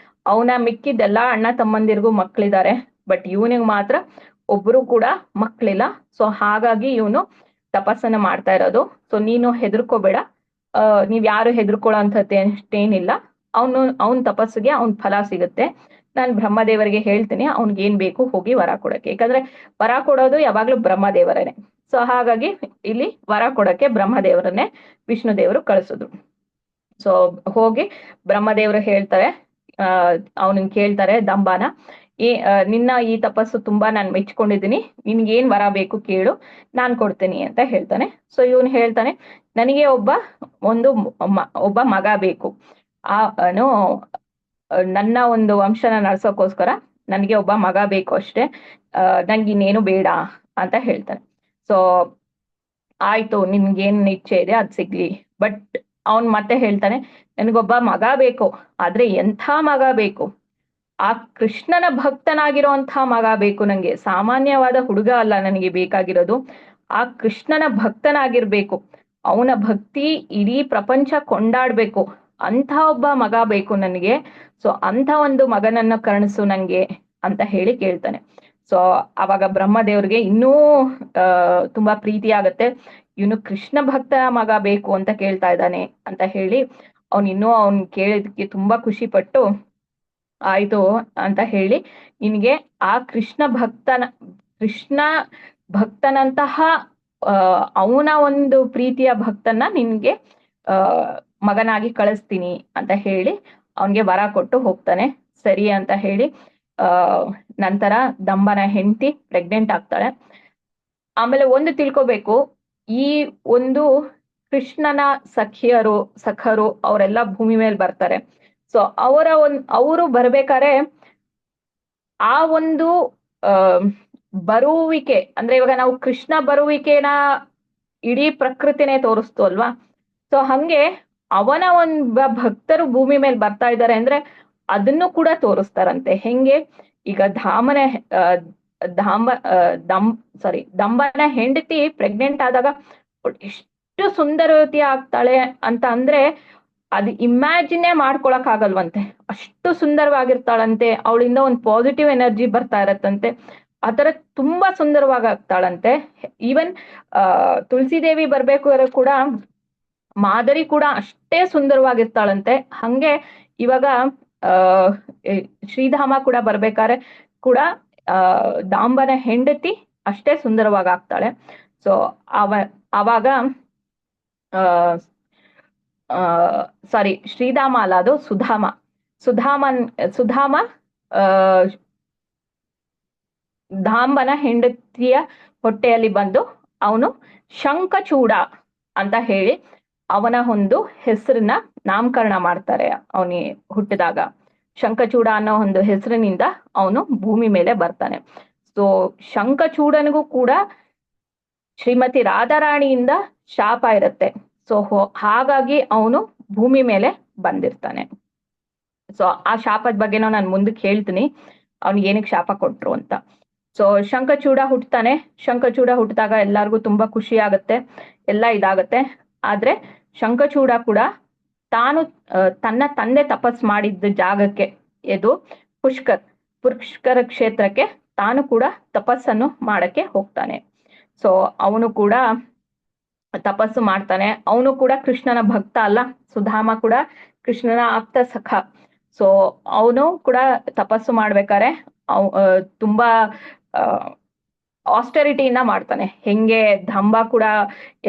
ಅವನ ಮಿಕ್ಕಿದ್ದೆಲ್ಲ ಅಣ್ಣ ತಮ್ಮಂದಿರ್ಗೂ ಮಕ್ಳಿದ್ದಾರೆ, ಬಟ್ ಇವನಿಗೆ ಮಾತ್ರ ಒಬ್ರು ಕೂಡ ಮಕ್ಳಿಲ್ಲ. ಸೊ ಹಾಗಾಗಿ ಇವನು ತಪಸ್ಸನ್ನ ಮಾಡ್ತಾ ಇರೋದು. ಸೊ ನೀನು ಹೆದರ್ಕೋಬೇಡ, ನೀವ್ ಯಾರು ಹೆದರ್ಕೊಳ್ಳೋ ಅಂತೇನಿಲ್ಲ. ಅವನ್ ತಪಸ್ಸಿಗೆ ಅವನ್ ಫಲ ಸಿಗುತ್ತೆ. ನಾನು ಬ್ರಹ್ಮದೇವರಿಗೆ ಹೇಳ್ತೀನಿ ಅವ್ನಿಗೆ ಏನ್ ಬೇಕು ಹೋಗಿ ವರ ಕೊಡಕ್ಕೆ. ಯಾಕಂದ್ರೆ ವರ ಕೊಡೋದು ಯಾವಾಗ್ಲೂ ಬ್ರಹ್ಮದೇವರನೇ. ಸೊ ಹಾಗಾಗಿ ಇಲ್ಲಿ ವರ ಕೊಡಕ್ಕೆ ಬ್ರಹ್ಮದೇವರನ್ನೇ ವಿಷ್ಣು ದೇವರು ಕಳಿಸಿದ್ರು. ಸೊ ಹೋಗಿ ಬ್ರಹ್ಮದೇವರು ಹೇಳ್ತಾರೆ, ಅವನನ್ನ ಕೇಳ್ತಾರೆ ದಂಬಾನ, ನಿನ್ನ ಈ ತಪಸ್ಸು ತುಂಬಾ ನಾನು ಮೆಚ್ಕೊಂಡಿದ್ದೀನಿ, ನಿನ್ಗೇನ್ ವರ ಬೇಕು ಕೇಳು, ನಾನ್ ಕೊಡ್ತೀನಿ ಅಂತ ಹೇಳ್ತಾನೆ. ಸೊ ಇವನು ಹೇಳ್ತಾನೆ, ನನಗೆ ಒಬ್ಬ ಮಗ ಬೇಕು, ನನ್ನ ಒಂದು ವಂಶನ ನಡ್ಸೋಕೋಸ್ಕರ ನನಗೆ ಒಬ್ಬ ಮಗ ಬೇಕು ಅಷ್ಟೇ, ನಂಗೆ ಇನ್ನೇನು ಬೇಡ ಅಂತ ಹೇಳ್ತಾನೆ. ಸೊ ಆಯ್ತು, ನಿನ್ಗೇನ್ ಇಚ್ಛೆ ಇದೆ ಅದ್ ಸಿಗ್ಲಿ. ಬಟ್ ಅವನ್ ಮತ್ತೆ ಹೇಳ್ತಾನೆ, ನನಗೊಬ್ಬ ಮಗ ಬೇಕು, ಆದ್ರೆ ಎಂಥ ಮಗ ಬೇಕು? ಆ ಕೃಷ್ಣನ ಭಕ್ತನಾಗಿರುವಂತಹ ಮಗ ಬೇಕು ನಂಗೆ. ಸಾಮಾನ್ಯವಾದ ಹುಡುಗ ಅಲ್ಲ ನನಗೆ ಬೇಕಾಗಿರೋದು, ಆ ಕೃಷ್ಣನ ಭಕ್ತನಾಗಿರ್ಬೇಕು. ಅವನ ಭಕ್ತಿ ಇಡೀ ಪ್ರಪಂಚ ಕೊಂಡಾಡ್ಬೇಕು, ಅಂಥ ಒಬ್ಬ ಮಗ ಬೇಕು ನನಗೆ. ಸೊ ಅಂಥ ಒಂದು ಮಗನನ್ನ ಕರುಣಿಸು ನಂಗೆ ಅಂತ ಹೇಳಿ ಕೇಳ್ತಾನೆ. ಸೊ ಅವಾಗ ಬ್ರಹ್ಮದೇವ್ರಿಗೆ ಇನ್ನೂ ತುಂಬಾ ಪ್ರೀತಿ ಆಗತ್ತೆ. ಇವನು ಕೃಷ್ಣ ಭಕ್ತ ಮಗ ಬೇಕು ಅಂತ ಕೇಳ್ತಾ ಇದ್ದಾನೆ ಅಂತ ಹೇಳಿ ಅವ್ನ್ ಕೇಳಿದಕ್ಕೆ ತುಂಬಾ ಖುಷಿ ಪಟ್ಟು, ಆಯ್ತು ಅಂತ ಹೇಳಿ ನಿನ್ಗೆ ಆ ಕೃಷ್ಣ ಭಕ್ತನಂತಹ ಅವನ ಒಂದು ಪ್ರೀತಿಯ ಭಕ್ತನ ನಿನ್ಗೆ ಮಗನಾಗಿ ಕಳಿಸ್ತೀನಿ ಅಂತ ಹೇಳಿ ಅವನ್ಗೆ ವರ ಕೊಟ್ಟು ಹೋಗ್ತಾನೆ. ಸರಿ ಅಂತ ಹೇಳಿ ನಂತರ ದಂಬನ ಹೆಂಡತಿ ಪ್ರೆಗ್ನೆಂಟ್ ಆಗ್ತಾಳೆ. ಆಮೇಲೆ ಒಂದು ತಿಳ್ಕೊಬೇಕು, ಈ ಒಂದು ಕೃಷ್ಣನ ಸಖರು ಅವರೆಲ್ಲ ಭೂಮಿ ಮೇಲೆ ಬರ್ತಾರೆ. ಸೊ ಅವರು ಬರ್ಬೇಕಾದ್ರೆ ಆ ಒಂದು ಬರುವಿಕೆ ಅಂದ್ರೆ ಇವಾಗ ನಾವು ಕೃಷ್ಣ ಬರುವಿಕೆನ ಇಡೀ ಪ್ರಕೃತಿನೇ ತೋರಿಸ್ತು ಅಲ್ವಾ. ಸೊ ಹಂಗೆ ಅವನ ಭಕ್ತರು ಭೂಮಿ ಮೇಲೆ ಬರ್ತಾ ಇದ್ದಾರೆ ಅಂದ್ರೆ ಅದನ್ನು ಕೂಡ ತೋರಿಸ್ತಾರಂತೆ. ಹೆಂಗೆ ಈಗ ದಂಬನ ಹೆಂಡತಿ ಪ್ರೆಗ್ನೆಂಟ್ ಆದಾಗ ಎಷ್ಟು ಸುಂದರವತಿ ಆಗ್ತಾಳೆ ಅಂತ ಅಂದ್ರೆ ಅದು ಇಮ್ಯಾಜಿನೇ ಮಾಡ್ಕೊಳಕ್ ಆಗಲ್ವಂತೆ, ಅಷ್ಟು ಸುಂದರವಾಗಿರ್ತಾಳಂತೆ. ಅವಳಿಂದ ಒಂದು ಪಾಸಿಟಿವ್ ಎನರ್ಜಿ ಬರ್ತಾ ಇರತ್ತಂತೆ. ಆತರ ತುಂಬಾ ಸುಂದರವಾಗಿ ಆಗ್ತಾಳಂತೆ. ಈವನ್ ತುಳಸಿದೇವಿ ಬರ್ಬೇಕು ಕೂಡ ಮಾದರಿ ಕೂಡ ಅಷ್ಟೇ ಸುಂದರವಾಗಿರ್ತಾಳಂತೆ. ಹಂಗೆ ಇವಾಗ ಶ್ರೀಧಾಮ ಕೂಡ ಬರ್ಬೇಕಾದ್ರೆ ಕೂಡ ದಾಂಬನ ಹೆಂಡತಿ ಅಷ್ಟೇ ಸುಂದರವಾಗಿ ಆಗ್ತಾಳೆ. ಸೊ ಅವಾಗ ಶ್ರೀಧಾಮ ಅಲ್ಲ, ಅದು ಸುಧಾಮ ದಾಂಬನ ಹೆಂಡತಿಯ ಹೊಟ್ಟೆಯಲ್ಲಿ ಬಂದು ಅವನು ಶಂಖಚೂಡ ಅಂತ ಹೇಳಿ ಅವನ ಒಂದು ಹೆಸರನ್ನ ನಾಮಕರಣ ಮಾಡ್ತಾರೆ. ಅವನಿ ಹುಟ್ಟಿದಾಗ ಶಂಖಚೂಡ ಅನ್ನೋ ಒಂದು ಹೆಸರಿನಿಂದ ಅವನು ಭೂಮಿ ಮೇಲೆ ಬರ್ತಾನೆ. ಸೊ ಶಂಖಚೂಡನಿಗೂ ಕೂಡ ಶ್ರೀಮತಿ ರಾಧಾರಾಣಿಯಿಂದ ಶಾಪ ಇರುತ್ತೆ. ಸೊ ಹಾಗಾಗಿ ಅವನು ಭೂಮಿ ಮೇಲೆ ಬಂದಿರ್ತಾನೆ. ಸೊ ಆ ಶಾಪದ ಬಗ್ಗೆನೂ ನಾನು ಮುಂದಕ್ಕೆ ಹೇಳ್ತೀನಿ, ಅವ್ನಿಗೆ ಏನಕ್ಕೆ ಶಾಪ ಕೊಟ್ರು ಅಂತ. ಸೊ ಶಂಖಚೂಡ ಹುಟ್ಟುತ್ತಾನೆ. ಶಂಖಚೂಡ ಹುಟ್ಟಿದಾಗ ಎಲ್ಲಾರ್ಗು ತುಂಬಾ ಖುಷಿ ಆಗುತ್ತೆ, ಎಲ್ಲ ಇದಾಗತ್ತೆ. ಆದ್ರೆ ಶಂಖಚೂಡ ಕೂಡ ತಾನು ತನ್ನ ತಂದೆ ತಪಸ್ ಮಾಡಿದ್ದ ಜಾಗಕ್ಕೆ, ಇದು ಪುಷ್ಕರ ಕ್ಷೇತ್ರಕ್ಕೆ ತಾನು ಕೂಡ ತಪಸ್ಸನ್ನು ಮಾಡಕ್ಕೆ ಹೋಗ್ತಾನೆ. ಸೊ ಅವನು ಕೂಡ ತಪಸ್ಸು ಮಾಡ್ತಾನೆ. ಅವನು ಕೂಡ ಕೃಷ್ಣನ ಭಕ್ತ ಅಲ್ಲ, ಸುಧಾಮ ಕೂಡ ಕೃಷ್ಣನ ಆಪ್ತ ಸಖ. ಸೊ ಅವನು ಕೂಡ ತಪಸ್ಸು ಮಾಡ್ಬೇಕಾರೆ ತುಂಬಾ ಆಸ್ಟೆರಿಟಿಯಿಂದ ಮಾಡ್ತಾನೆ. ಹೆಂಗೆ ದಂಬ ಕೂಡ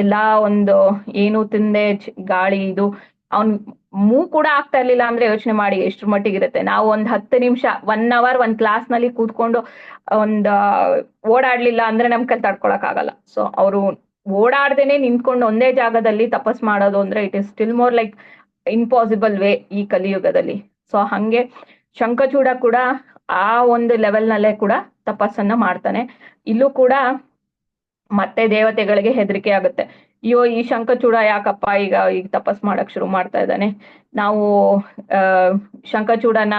ಎಲ್ಲಾ ಒಂದು ಏನು ತಿಂದೆ ಗಾಳಿ ಇದು ಅವನ್ ಮೂವ್ ಕೂಡ ಆಗ್ತಾ ಇರ್ಲಿಲ್ಲ ಅಂದ್ರೆ ಯೋಚನೆ ಮಾಡಿ ಎಷ್ಟ್ರ ಮಟ್ಟಿಗಿರುತ್ತೆ. ನಾವು ಒಂದ್ 10 ನಿಮಿಷ 1 hour ಒಂದ್ ಕ್ಲಾಸ್ ನಲ್ಲಿ ಕೂತ್ಕೊಂಡು ಓಡಾಡ್ಲಿಲ್ಲ ಅಂದ್ರೆ ನಮ್ ಕೈ ತಡ್ಕೊಳಕ್ ಆಗಲ್ಲ. ಸೊ ಅವರು ಓಡಾಡ್ದೇನೆ ನಿಂತ್ಕೊಂಡು ಒಂದೇ ಜಾಗದಲ್ಲಿ ತಪಸ್ ಮಾಡೋದು ಅಂದ್ರೆ it is still more like impossible way ಈ ಕಲಿಯುಗದಲ್ಲಿ. ಸೊ ಹಂಗೆ ಶಂಖಚೂಡ ಕೂಡ ಆ ಒಂದು ಲೆವೆಲ್ ನಲ್ಲೇ ಕೂಡ ತಪಸ್ಸನ್ನ ಮಾಡ್ತಾನೆ. ಇಲ್ಲೂ ಕೂಡ ಮತ್ತೆ ದೇವತೆಗಳಿಗೆ ಹೆದರಿಕೆ ಆಗುತ್ತೆ. ಅಯ್ಯೋ ಈ ಶಂಖಚೂಡ ಯಾಕಪ್ಪ ಈಗ ತಪಸ್ ಮಾಡಕ್ ಶುರು ಮಾಡ್ತಾ ಇದ್ದಾನೆ, ನಾವು ಶಂಖಚೂಡನ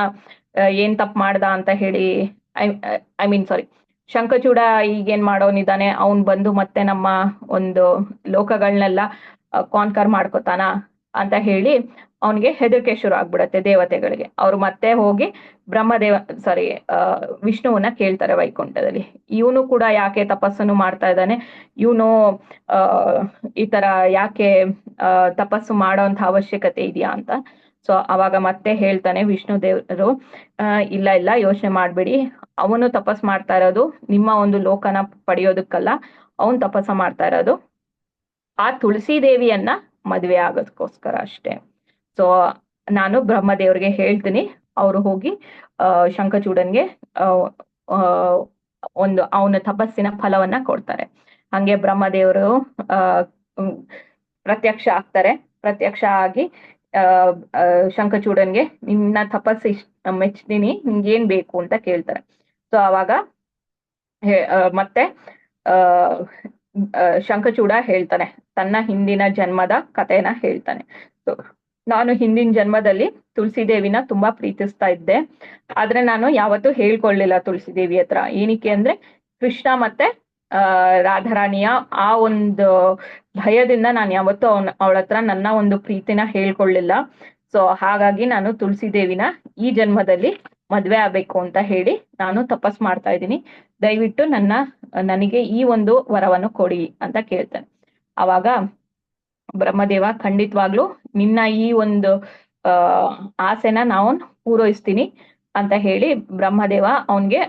ಏನ್ ತಪ್ಪು ಮಾಡ್ದ ಅಂತ ಹೇಳಿ ಶಂಖಚೂಡ ಈಗೇನ್ ಮಾಡೋನಿದ್ದಾನೆ, ಅವನ್ ಬಂದು ಮತ್ತೆ ನಮ್ಮ ಒಂದು ಲೋಕಗಳನ್ನೆಲ್ಲ ಕಾನ್ಕರ್ ಮಾಡ್ಕೋತಾನ ಅಂತ ಹೇಳಿ ಅವನಿಗೆ ಹೆದರಿಕೆ ಶುರು ಆಗ್ಬಿಡತ್ತೆ ದೇವತೆಗಳಿಗೆ. ಅವ್ರು ಮತ್ತೆ ಹೋಗಿ ವಿಷ್ಣುವನ್ನ ಕೇಳ್ತಾರೆ ವೈಕುಂಠದಲ್ಲಿ, ಇವನು ಕೂಡ ಯಾಕೆ ತಪಸ್ಸನ್ನು ಮಾಡ್ತಾ ಇದ್ದಾನೆ, ಇವನು ಈ ತರ ಯಾಕೆ ತಪಸ್ಸು ಮಾಡೋಂಥ ಅವಶ್ಯಕತೆ ಇದೆಯಾ ಅಂತ. ಸೊ ಅವಾಗ ಮತ್ತೆ ಹೇಳ್ತಾನೆ ವಿಷ್ಣು ದೇವರು, ಇಲ್ಲ ಯೋಚನೆ ಮಾಡ್ಬೇಡಿ, ಅವನು ತಪಸ್ ಮಾಡ್ತಾ ಇರೋದು ನಿಮ್ಮ ಒಂದು ಲೋಕನ ಪಡೆಯೋದಕ್ಕಲ್ಲ, ಅವನ್ ತಪಸ್ಸ ಮಾಡ್ತಾ ಇರೋದು ಆ ತುಳಸಿ ದೇವಿಯನ್ನ ಮದುವೆ ಆಗೋದಕ್ಕೋಸ್ಕರ ಅಷ್ಟೇ. ಸೊ ನಾನು ಬ್ರಹ್ಮದೇವ್ರಿಗೆ ಹೇಳ್ತೀನಿ, ಅವರು ಹೋಗಿ ಶಂಖಚೂಡನ್ಗೆ ಒಂದು ಅವನ ತಪಸ್ಸಿನ ಫಲವನ್ನ ಕೊಡ್ತಾರೆ. ಹಂಗೆ ಬ್ರಹ್ಮದೇವರು ಪ್ರತ್ಯಕ್ಷ ಆಗ್ತಾರೆ. ಪ್ರತ್ಯಕ್ಷ ಆಗಿ ಶಂಖಚೂಡನ್ಗೆ ನಿನ್ನ ತಪಸ್ಸು ಮೆಚ್ತೀನಿ, ನಿಂಗೇನ್ ಬೇಕು ಅಂತ ಕೇಳ್ತಾರೆ. ಸೊ ಅವಾಗ ಮತ್ತೆ ಶಂಖಚೂಡ ಹೇಳ್ತಾನೆ, ತನ್ನ ಹಿಂದಿನ ಜನ್ಮದ ಕಥೆನ ಹೇಳ್ತಾನೆ. ಸೊ ನಾನು ಹಿಂದಿನ ಜನ್ಮದಲ್ಲಿ ತುಳಸಿದೇವಿನ ತುಂಬಾ ಪ್ರೀತಿಸ್ತಾ ಇದ್ದೆ, ಆದ್ರೆ ನಾನು ಯಾವತ್ತೂ ಹೇಳ್ಕೊಳ್ಳಿಲ್ಲ ತುಳಸಿದೇವಿ ಹತ್ರ. ಏನಕ್ಕೆ ಅಂದ್ರೆ ಕೃಷ್ಣ ಮತ್ತೆ ರಾಧಾರಾಣಿಯ ಆ ಒಂದು ಭಯದಿಂದ ನಾನು ಯಾವತ್ತೂ ಅವಳ ಹತ್ರ ನನ್ನ ಒಂದು ಪ್ರೀತಿನ ಹೇಳ್ಕೊಳ್ಳಿಲ್ಲ. ಸೊ ಹಾಗಾಗಿ ನಾನು ತುಳಸಿದೇವಿನ ಈ ಜನ್ಮದಲ್ಲಿ ಮದ್ವೆ ಆಗ್ಬೇಕು ಅಂತ ಹೇಳಿ ನಾನು ತಪಸ್ ಮಾಡ್ತಾ ಇದ್ದೀನಿ, ದಯವಿಟ್ಟು ನನಗೆ ಈ ಒಂದು ವರವನ್ನು ಕೊಡಿ ಅಂತ ಕೇಳ್ತಾನೆ. ಅವಾಗ ಬ್ರಹ್ಮದೇವ, ಖಂಡಿತವಾಗ್ಲು ನಿನ್ನ ಈ ಒಂದು ಆಸೆನ ನಾವು ಪೂರೈಸ್ತೀನಿ ಅಂತ ಹೇಳಿ ಬ್ರಹ್ಮದೇವ ಅವನ್ಗೆ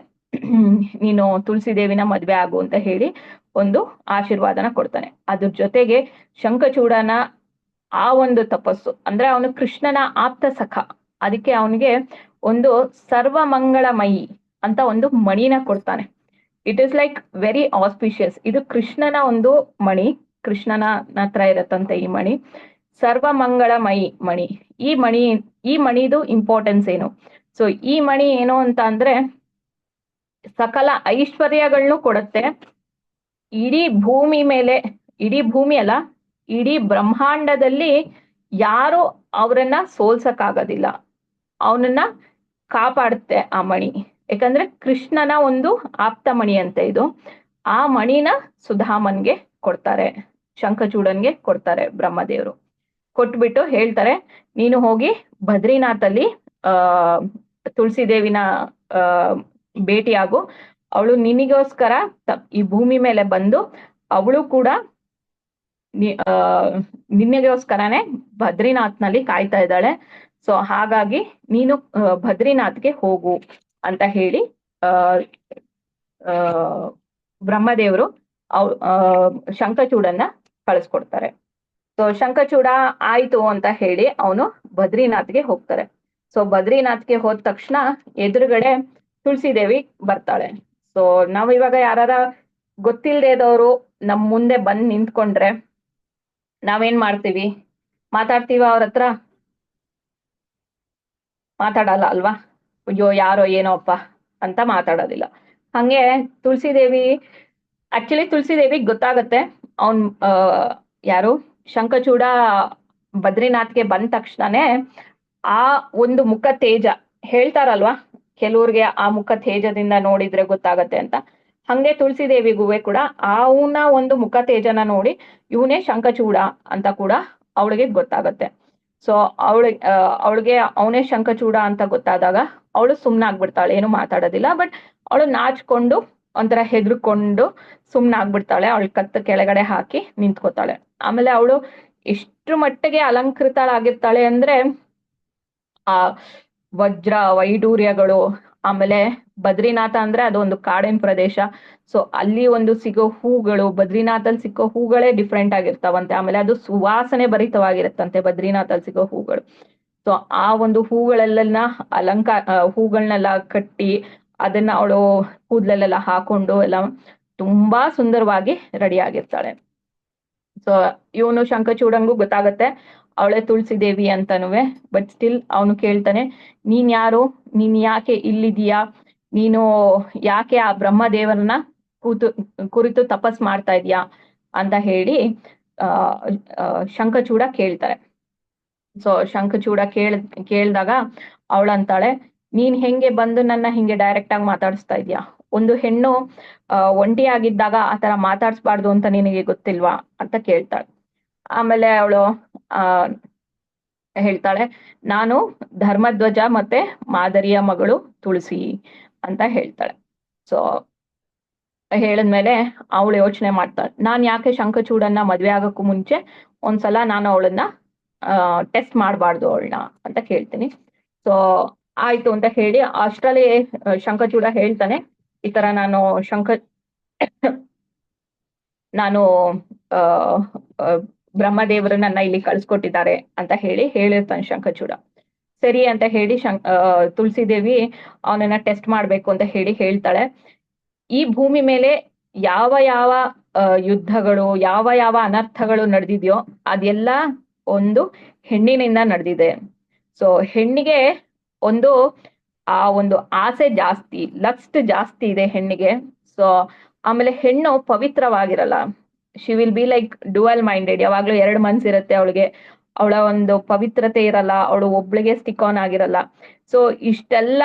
ನೀನು ತುಳಸಿದೇವಿನ ಮದ್ವೆ ಆಗು ಅಂತ ಹೇಳಿ ಒಂದು ಆಶೀರ್ವಾದನ ಕೊಡ್ತಾನೆ. ಅದ್ರ ಜೊತೆಗೆ ಶಂಖಚೂಡನ ಆ ಒಂದು ತಪಸ್ಸು ಅಂದ್ರೆ ಅವನು ಕೃಷ್ಣನ ಆಪ್ತ ಸಖ. ಅದಕ್ಕೆ ಅವನಿಗೆ ಒಂದು ಸರ್ವಮಂಗಳಮಯಿ ಅಂತ ಒಂದು ಮಣಿನ ಕೊಡ್ತಾನೆ. It is like very auspicious. ಇದು ಕೃಷ್ಣನ ಒಂದು ಮಣಿ, ಕೃಷ್ಣನ ಹತ್ರ ಇರತ್ತಂತೆ ಈ ಮಣಿ, ಸರ್ವಮಂಗಳಮಯಿ ಮಣಿ. ಈ ಮಣಿದು ಇಂಪಾರ್ಟೆನ್ಸ್ ಏನು? ಸೊ ಈ ಮಣಿ ಏನು ಅಂತ ಅಂದ್ರೆ ಸಕಲ ಐಶ್ವರ್ಯಗಳನ್ನೂ ಕೊಡುತ್ತೆ. ಇಡೀ ಭೂಮಿ ಮೇಲೆ, ಇಡೀ ಭೂಮಿ ಅಲ್ಲ, ಇಡೀ ಬ್ರಹ್ಮಾಂಡದಲ್ಲಿ ಯಾರು ಅವರನ್ನ ಸೋಲ್ಸಕ್ಕಾಗೋದಿಲ್ಲ, ಅವನನ್ನ ಕಾಪಾಡುತ್ತೆ ಆ ಮಣಿ. ಯಾಕಂದ್ರೆ ಕೃಷ್ಣನ ಒಂದು ಆಪ್ತ ಮಣಿ ಅಂತ ಇದು. ಆ ಮಣಿನ ಸುಧಾಮನ್ಗೆ ಕೊಡ್ತಾರೆ, ಶಂಖಚೂಡನ್ಗೆ ಕೊಡ್ತಾರೆ ಬ್ರಹ್ಮದೇವರು. ಕೊಟ್ಬಿಟ್ಟು ಹೇಳ್ತಾರೆ, ನೀನು ಹೋಗಿ ಬದ್ರಿನಾಥಲ್ಲಿ ತುಳಸಿ ದೇವಿನ ಭೇಟಿಯಾಗು, ಅವಳು ನಿನಗೋಸ್ಕರ ಈ ಭೂಮಿ ಮೇಲೆ ಬಂದು ಅವಳು ಕೂಡ ನಿನಗೋಸ್ಕರನೇ ಬದ್ರಿನಾಥ್ನಲ್ಲಿ ಕಾಯ್ತಾ ಇದ್ದಾಳೆ. ಸೊ ಹಾಗಾಗಿ ನೀನು ಬದ್ರಿನಾಥ್ಗೆ ಹೋಗು ಅಂತ ಹೇಳಿ ಬ್ರಹ್ಮದೇವರು ಶಂಖಚೂಡನ್ನ ಕಳಿಸ್ಕೊಡ್ತಾರೆ. ಸೊ ಶಂಖಚೂಡ ಆಯ್ತು ಅಂತ ಹೇಳಿ ಅವನು ಬದ್ರಿನಾಥ್ಗೆ ಹೋಗ್ತಾರೆ. ಸೊ ಬದ್ರಿನಾಥ್ಗೆ ಹೋದ ತಕ್ಷಣ ಎದುರುಗಡೆ ತುಳಸಿ ದೇವಿ ಬರ್ತಾಳೆ. ಸೊ ನಾವ್ ಇವಾಗ ಯಾರ ಗೊತ್ತಿಲ್ಲದೆ ಇದ್ದವರು ನಮ್ ಮುಂದೆ ಬಂದ್ ನಿಂತ್ಕೊಂಡ್ರೆ ನಾವೇನ್ ಮಾಡ್ತೀವಿ? ಮಾತಾಡ್ತೀವ ಅವ್ರ ಹತ್ರ? ಮಾತಾಡಲ್ಲ ಅಲ್ವಾ? ಅಯ್ಯೋ ಯಾರೋ ಏನೋಪ್ಪ ಅಂತ ಮಾತಾಡೋದಿಲ್ಲ. ಹಂಗೆ ತುಳಸಿ ದೇವಿ, ಆಕ್ಚುಲಿ ತುಳಸಿ ದೇವಿಗೆ ಗೊತ್ತಾಗತ್ತೆ ಅವನ್ ಯಾರು ಶಂಖಚೂಡ ಬದ್ರಿನಾಥ್ಗೆ ಬಂದ ತಕ್ಷಣನೇ ಆ ಒಂದು ಮುಖ ತೇಜ, ಹೇಳ್ತಾರಲ್ವಾ ಕೆಲವ್ರಿಗೆ ಆ ಮುಖ ತೇಜದಿಂದ ನೋಡಿದ್ರೆ ಗೊತ್ತಾಗತ್ತೆ ಅಂತ. ಹಂಗೆ ತುಳಸಿ ದೇವಿಗೂ ಕೂಡ ಅವನ ಒಂದು ಮುಖ ತೇಜನ ನೋಡಿ ಇವನೇ ಶಂಖಚೂಡ ಅಂತ ಕೂಡ ಅವಳಿಗೆ ಗೊತ್ತಾಗತ್ತೆ. ಸೊ ಅವಳಿಗೆ ಅವನೇ ಶಂಖಚೂಡ ಅಂತ ಗೊತ್ತಾದಾಗ ಅವಳು ಸುಮ್ನಾಗ್ಬಿಡ್ತಾಳೆ, ಏನು ಮಾತಾಡೋದಿಲ್ಲ. ಬಟ್ ಅವಳು ನಾಚ್ಕೊಂಡು ಒಂಥರ ಹೆದರ್ಕೊಂಡು ಸುಮ್ನಾಗ್ಬಿಡ್ತಾಳೆ. ಅವಳ ಕತ್ತ ಕೆಳಗಡೆ ಹಾಕಿ ನಿಂತ್ಕೋತಾಳೆ. ಆಮೇಲೆ ಅವಳು ಎಷ್ಟು ಮಟ್ಟಿಗೆ ಅಲಂಕೃತಳಾಗಿರ್ತಾಳೆ ಅಂದ್ರೆ ಆ ವಜ್ರ ವೈಡೂರ್ಯಗಳು, ಆಮೇಲೆ ಬದ್ರಿನಾಥ ಅಂದ್ರೆ ಅದೊಂದು ಕಾಡಿನ ಪ್ರದೇಶ. ಸೊ ಅಲ್ಲಿ ಒಂದು ಸಿಗೋ ಹೂಗಳು, ಬದ್ರಿನಾಥಲ್ಲಿ ಸಿಕ್ಕೋ ಹೂಗಳೇ ಡಿಫ್ರೆಂಟ್ ಆಗಿರ್ತಾವಂತೆ. ಆಮೇಲೆ ಅದು ಸುವಾಸನೆ ಭರಿತವಾಗಿರುತ್ತಂತೆ ಬದ್ರಿನಾಥಲ್ಲಿ ಸಿಗೋ ಹೂಗಳು. ಸೊ ಆ ಒಂದು ಹೂಗಳೆಲ್ಲ ಹೂಗಳನ್ನೆಲ್ಲ ಕಟ್ಟಿ ಅದನ್ನ ಅವಳು ಕೂದಲಲ್ಲೆಲ್ಲ ಹಾಕೊಂಡು ಎಲ್ಲ ತುಂಬಾ ಸುಂದರವಾಗಿ ರೆಡಿ ಆಗಿರ್ತಾಳೆ. ಸೊ ಇವನು ಶಂಖಚೂಡಂಗೂ ಗೊತ್ತಾಗತ್ತೆ ಅವಳೆ ತುಳಸಿ ದೇವಿ ಅಂತನುವೆ. ಬಟ್ ಸ್ಟಿಲ್ ಅವನು ಕೇಳ್ತಾನೆ, ನೀನ್ ಯಾರು? ನೀನ್ ಯಾಕೆ ಇಲ್ಲಿದೀಯಾ? ನೀನು ಯಾಕೆ ಆ ಬ್ರಹ್ಮದೇವರನ್ನ ಕುರಿತು ತಪಸ್ ಮಾಡ್ತಾ ಇದೀಯಾ ಅಂತ ಹೇಳಿ ಶಂಖಚೂಡ ಕೇಳ್ತಾರೆ. ಸೊ ಶಂಖಚೂಡ ಕೇಳ್ದಾಗ ಅವಳಂತಾಳೆ, ನೀನ್ ಹೆಂಗೆ ಬಂದು ನನ್ನ ಹಿಂಗೆ ಡೈರೆಕ್ಟ್ ಆಗಿ ಮಾತಾಡಿಸ್ತಾ ಇದ್ಯಾ? ಒಂದು ಹೆಣ್ಣು ಒಂಟಿಯಾಗಿದ್ದಾಗ ಆತರ ಮಾತಾಡ್ಸ್ಬಾರ್ದು ಅಂತ ನಿನಗೆ ಗೊತ್ತಿಲ್ವಾ ಅಂತ ಕೇಳ್ತಾಳೆ. ಆಮೇಲೆ ಅವಳು ಹೇಳ್ತಾಳೆ, ನಾನು ಧರ್ಮಧ್ವಜ ಮತ್ತೆ ಮಾದರಿಯ ಮಗಳು ತುಳಸಿ ಅಂತ ಹೇಳ್ತಾಳೆ. ಸೊ ಹೇಳಿದ್ಮೇಲೆ ಅವಳು ಯೋಚನೆ ಮಾಡ್ತಾಳೆ, ನಾನ್ ಯಾಕೆ ಶಂಖಚೂಡನ್ನ ಮದ್ವೆ ಆಗಕ್ಕೂ ಮುಂಚೆ ಒಂದ್ಸಲ ನಾನು ಅವಳನ್ನ ಟೆಸ್ಟ್ ಮಾಡಬಾರ್ದು ಅವಳನ್ನ ಅಂತ ಕೇಳ್ತೀನಿ. ಸೊ ಆಯ್ತು ಅಂತ ಹೇಳಿ ಅಷ್ಟರಲ್ಲಿ ಶಂಖಚೂಡ ಹೇಳ್ತಾನೆ, ಈ ತರ ನಾನು ಬ್ರಹ್ಮದೇವರು ನನ್ನ ಇಲ್ಲಿ ಕಳ್ಸ್ಕೊಟ್ಟಿದ್ದಾರೆ ಅಂತ ಹೇಳಿರ್ತಾನೆ ಶಂಖಚೂಡ. ಸರಿ ಅಂತ ಹೇಳಿ ತುಳಸಿ ದೇವಿ ಅವನನ್ನ ಟೆಸ್ಟ್ ಮಾಡ್ಬೇಕು ಅಂತ ಹೇಳ್ತಾಳೆ. ಈ ಭೂಮಿ ಮೇಲೆ ಯಾವ ಯಾವ ಯುದ್ಧಗಳು, ಯಾವ ಯಾವ ಅನರ್ಥಗಳು ನಡೆದಿದೆಯೋ ಅದೆಲ್ಲ ಒಂದು ಹೆಣ್ಣಿನಿಂದ ನಡೆದಿದೆ. ಸೊ ಹೆಣ್ಣಿಗೆ ಆ ಒಂದು ಆಸೆ ಜಾಸ್ತಿ, ಲಸ್ಟ್ ಜಾಸ್ತಿ ಇದೆ ಹೆಣ್ಣಿಗೆ. ಸೊ ಆಮೇಲೆ ಹೆಣ್ಣು ಪವಿತ್ರವಾಗಿರಲ್ಲ. She will be like dual minded. ಯಾವಾಗ್ಲೂ 2 ಮನ್ಸಿರುತ್ತೆ ಅವಳಿಗೆ. ಅವಳ ಒಂದು ಪವಿತ್ರತೆ ಇರಲ್ಲ, ಅವಳು ಒಬ್ಳಿಗೆ ಸ್ಟಿಕ್ ಆನ್ ಆಗಿರಲ್ಲ. ಸೊ ಇಷ್ಟೆಲ್ಲ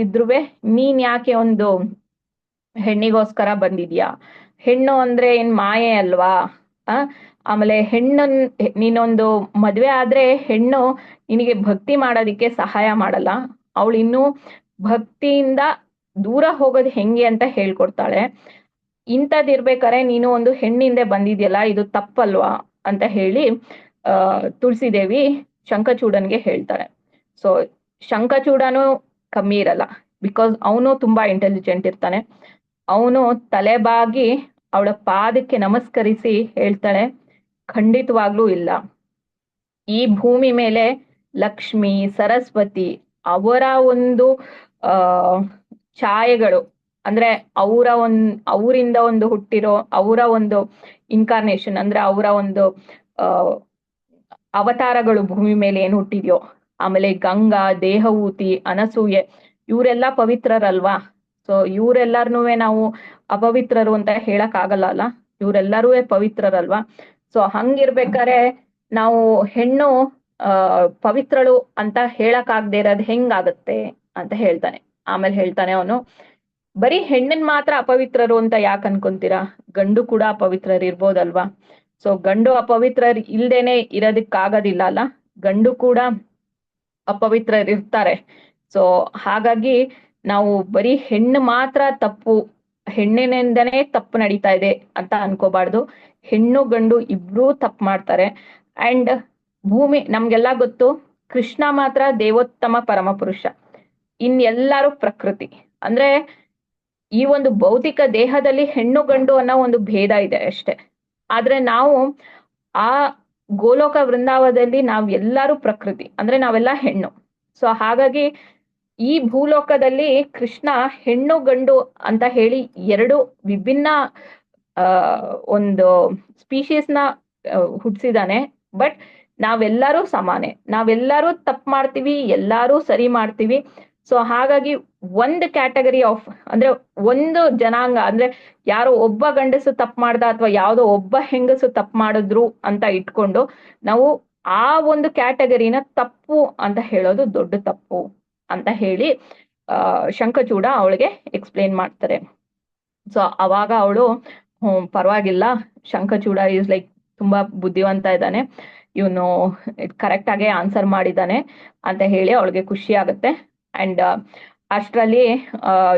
ಇದ್ರುವೆ ನೀನ್ ಯಾಕೆ ಒಂದು ಹೆಣ್ಣಿಗೋಸ್ಕರ ಬಂದಿದ್ಯಾ? ಹೆಣ್ಣು ಅಂದ್ರೆ ಏನ್ ಮಾಯೆ ಅಲ್ವಾ? ಆಮೇಲೆ ನೀನೊಂದು ಮದ್ವೆ ಆದ್ರೆ ಹೆಣ್ಣು ನಿನಗೆ ಭಕ್ತಿ ಮಾಡೋದಿಕ್ಕೆ ಸಹಾಯ ಮಾಡಲ್ಲ. ಅವಳು ಇನ್ನೂ ಭಕ್ತಿಯಿಂದ ದೂರ ಹೋಗೋದು ಹೆಂಗೆ ಅಂತ ಹೇಳ್ಕೊಡ್ತಾಳೆ. ಇಂಥದ್ದಿರ್ಬೇಕಾರೆ ನೀನು ಒಂದು ಹೆಣ್ಣಿಂದ ಬಂದಿದ್ಯಲ್ಲ, ಇದು ತಪ್ಪಲ್ವಾ ಅಂತ ಹೇಳಿ ತುಳಸಿ ದೇವಿ ಶಂಖಚೂಡನ್ಗೆ ಹೇಳ್ತಾಳೆ. ಸೊ ಶಂಖಚೂಡನು ಕಮ್ಮಿ ಇರಲ್ಲ, ಬಿಕಾಸ್ ಅವನು ತುಂಬಾ ಇಂಟೆಲಿಜೆಂಟ್ ಇರ್ತಾನೆ. ಅವನು ತಲೆಬಾಗಿ ಅವಳ ಪಾದಕ್ಕೆ ನಮಸ್ಕರಿಸಿ ಹೇಳ್ತಾಳೆ, ಖಂಡಿತವಾಗ್ಲೂ ಇಲ್ಲ, ಈ ಭೂಮಿ ಮೇಲೆ ಲಕ್ಷ್ಮಿ ಸರಸ್ವತಿ ಅವರ ಒಂದು ಆ ಛಾಯೆಗಳು, ಅಂದ್ರೆ ಅವರಿಂದ ಒಂದು ಹುಟ್ಟಿರೋ ಅವರ ಒಂದು ಇನ್ಕಾರ್ನೇಷನ್, ಅಂದ್ರೆ ಅವರ ಒಂದು ಆ ಅವತಾರಗಳು ಭೂಮಿ ಮೇಲೆ ಏನ್ ಹುಟ್ಟಿದ್ಯೋ, ಆಮೇಲೆ ಗಂಗಾ, ದೇಹವೂತಿ, ಅನಸೂಯೆ ಇವರೆಲ್ಲ ಪವಿತ್ರರಲ್ವಾ. ಸೊ ಇವರೆಲ್ಲರನ್ನೂ ನಾವು ಅಪವಿತ್ರರು ಅಂತ ಹೇಳಕ್ ಆಗಲ್ಲ ಅಲ್ಲ, ಇವರೆಲ್ಲರೂ ಪವಿತ್ರರಲ್ವಾ. ಸೊ ಹಂಗಿರ್ಬೇಕಾದ್ರೆ ನಾವು ಹೆಣ್ಣು ಪವಿತ್ರಳು ಅಂತ ಹೇಳಕ್ ಆಗದೆ ಇರೋದು ಹೆಂಗಾಗತ್ತೆ ಅಂತ ಹೇಳ್ತಾನೆ. ಆಮೇಲೆ ಹೇಳ್ತಾನೆ ಅವನು, ಬರೀ ಹೆಣ್ಣನ್ ಮಾತ್ರ ಅಪವಿತ್ರರು ಅಂತ ಯಾಕೆ ಅನ್ಕೊಂತೀರಾ, ಗಂಡು ಕೂಡ ಅಪವಿತ್ರರು ಇರ್ಬೋದಲ್ವಾ. ಸೊ ಗಂಡು ಅಪವಿತ್ರರು ಇಲ್ದೇನೆ ಇರೋದಕ್ಕಾಗೋದಿಲ್ಲ ಅಲ್ಲ, ಗಂಡು ಕೂಡ ಅಪವಿತ್ರರು ಇರ್ತಾರೆ. ಸೊ ಹಾಗಾಗಿ ನಾವು ಬರೀ ಹೆಣ್ಣು ಮಾತ್ರ ತಪ್ಪು, ಹೆಣ್ಣಿನಿಂದನೇ ತಪ್ಪು ನಡೀತಾ ಇದೆ ಅಂತ ಅನ್ಕೋಬಾರ್ದು. ಹೆಣ್ಣು ಗಂಡು ಇಬ್ರೂ ತಪ್ಪು ಮಾಡ್ತಾರೆ. ಅಂಡ್ ಭೂಮಿ ನಮ್ಗೆಲ್ಲ ಗೊತ್ತು, ಕೃಷ್ಣ ಮಾತ್ರ ದೇವೋತ್ತಮ ಪರಮ ಪುರುಷ, ಎಲ್ಲರೂ ಪ್ರಕೃತಿ. ಅಂದ್ರೆ ಈ ಒಂದು ಭೌತಿಕ ದೇಹದಲ್ಲಿ ಹೆಣ್ಣು ಗಂಡು ಅನ್ನೋ ಒಂದು ಭೇದ ಇದೆ ಅಷ್ಟೇ. ಆದ್ರೆ ನಾವು ಆ ಗೋಲೋಕ ವೃಂದಾವದಲ್ಲಿ ನಾವ್ ಎಲ್ಲರೂ ಪ್ರಕೃತಿ, ಅಂದ್ರೆ ನಾವೆಲ್ಲ ಹೆಣ್ಣು. ಸೊ ಹಾಗಾಗಿ ಈ ಭೂಲೋಕದಲ್ಲಿ ಕೃಷ್ಣ ಹೆಣ್ಣು ಗಂಡು ಅಂತ ಹೇಳಿ ಎರಡು ವಿಭಿನ್ನ ಒಂದು ಸ್ಪೀಶೀಸ್ನ ಹುಟ್ಟಿಸಿದಾನೆ. ಬಟ್ ನಾವೆಲ್ಲರೂ ಸಮಾನೆ, ನಾವೆಲ್ಲರೂ ತಪ್ಪು ಮಾಡ್ತೀವಿ, ಎಲ್ಲರೂ ಸರಿ ಮಾಡ್ತೀವಿ. ಸೊ ಹಾಗಾಗಿ ಒಂದು ಕ್ಯಾಟಗರಿ ಆಫ್, ಅಂದ್ರೆ ಒಂದು ಜನಾಂಗ, ಅಂದ್ರೆ ಯಾರೋ ಒಬ್ಬ ಗಂಡಸು ತಪ್ಪು ಮಾಡ್ದ ಅಥವಾ ಯಾವ್ದೋ ಒಬ್ಬ ಹೆಂಗಸು ತಪ್ಪು ಮಾಡಿದ್ರು ಅಂತ ಇಟ್ಕೊಂಡು ನಾವು ಆ ಒಂದು ಕ್ಯಾಟಗರಿನ ತಪ್ಪು ಅಂತ ಹೇಳೋದು ದೊಡ್ಡ ತಪ್ಪು ಅಂತ ಹೇಳಿ ಶಂಖಚೂಡ ಅವಳಿಗೆ ಎಕ್ಸ್ಪ್ಲೇನ್ ಮಾಡ್ತಾರೆ. ಸೊ ಅವಾಗ ಅವಳು ಪರವಾಗಿಲ್ಲ, ಶಂಖಚೂಡ ಈಸ್ ಲೈಕ್ ತುಂಬಾ ಬುದ್ಧಿವಂತ ಇದ್ದಾನೆ, ಇವನು ಕರೆಕ್ಟ್ ಆಗಿ ಆನ್ಸರ್ ಮಾಡಿದ್ದಾನೆ ಅಂತ ಹೇಳಿ ಅವಳಿಗೆ ಖುಷಿ ಆಗುತ್ತೆ. ಅಂಡ್ ಅಷ್ಟರಲ್ಲಿ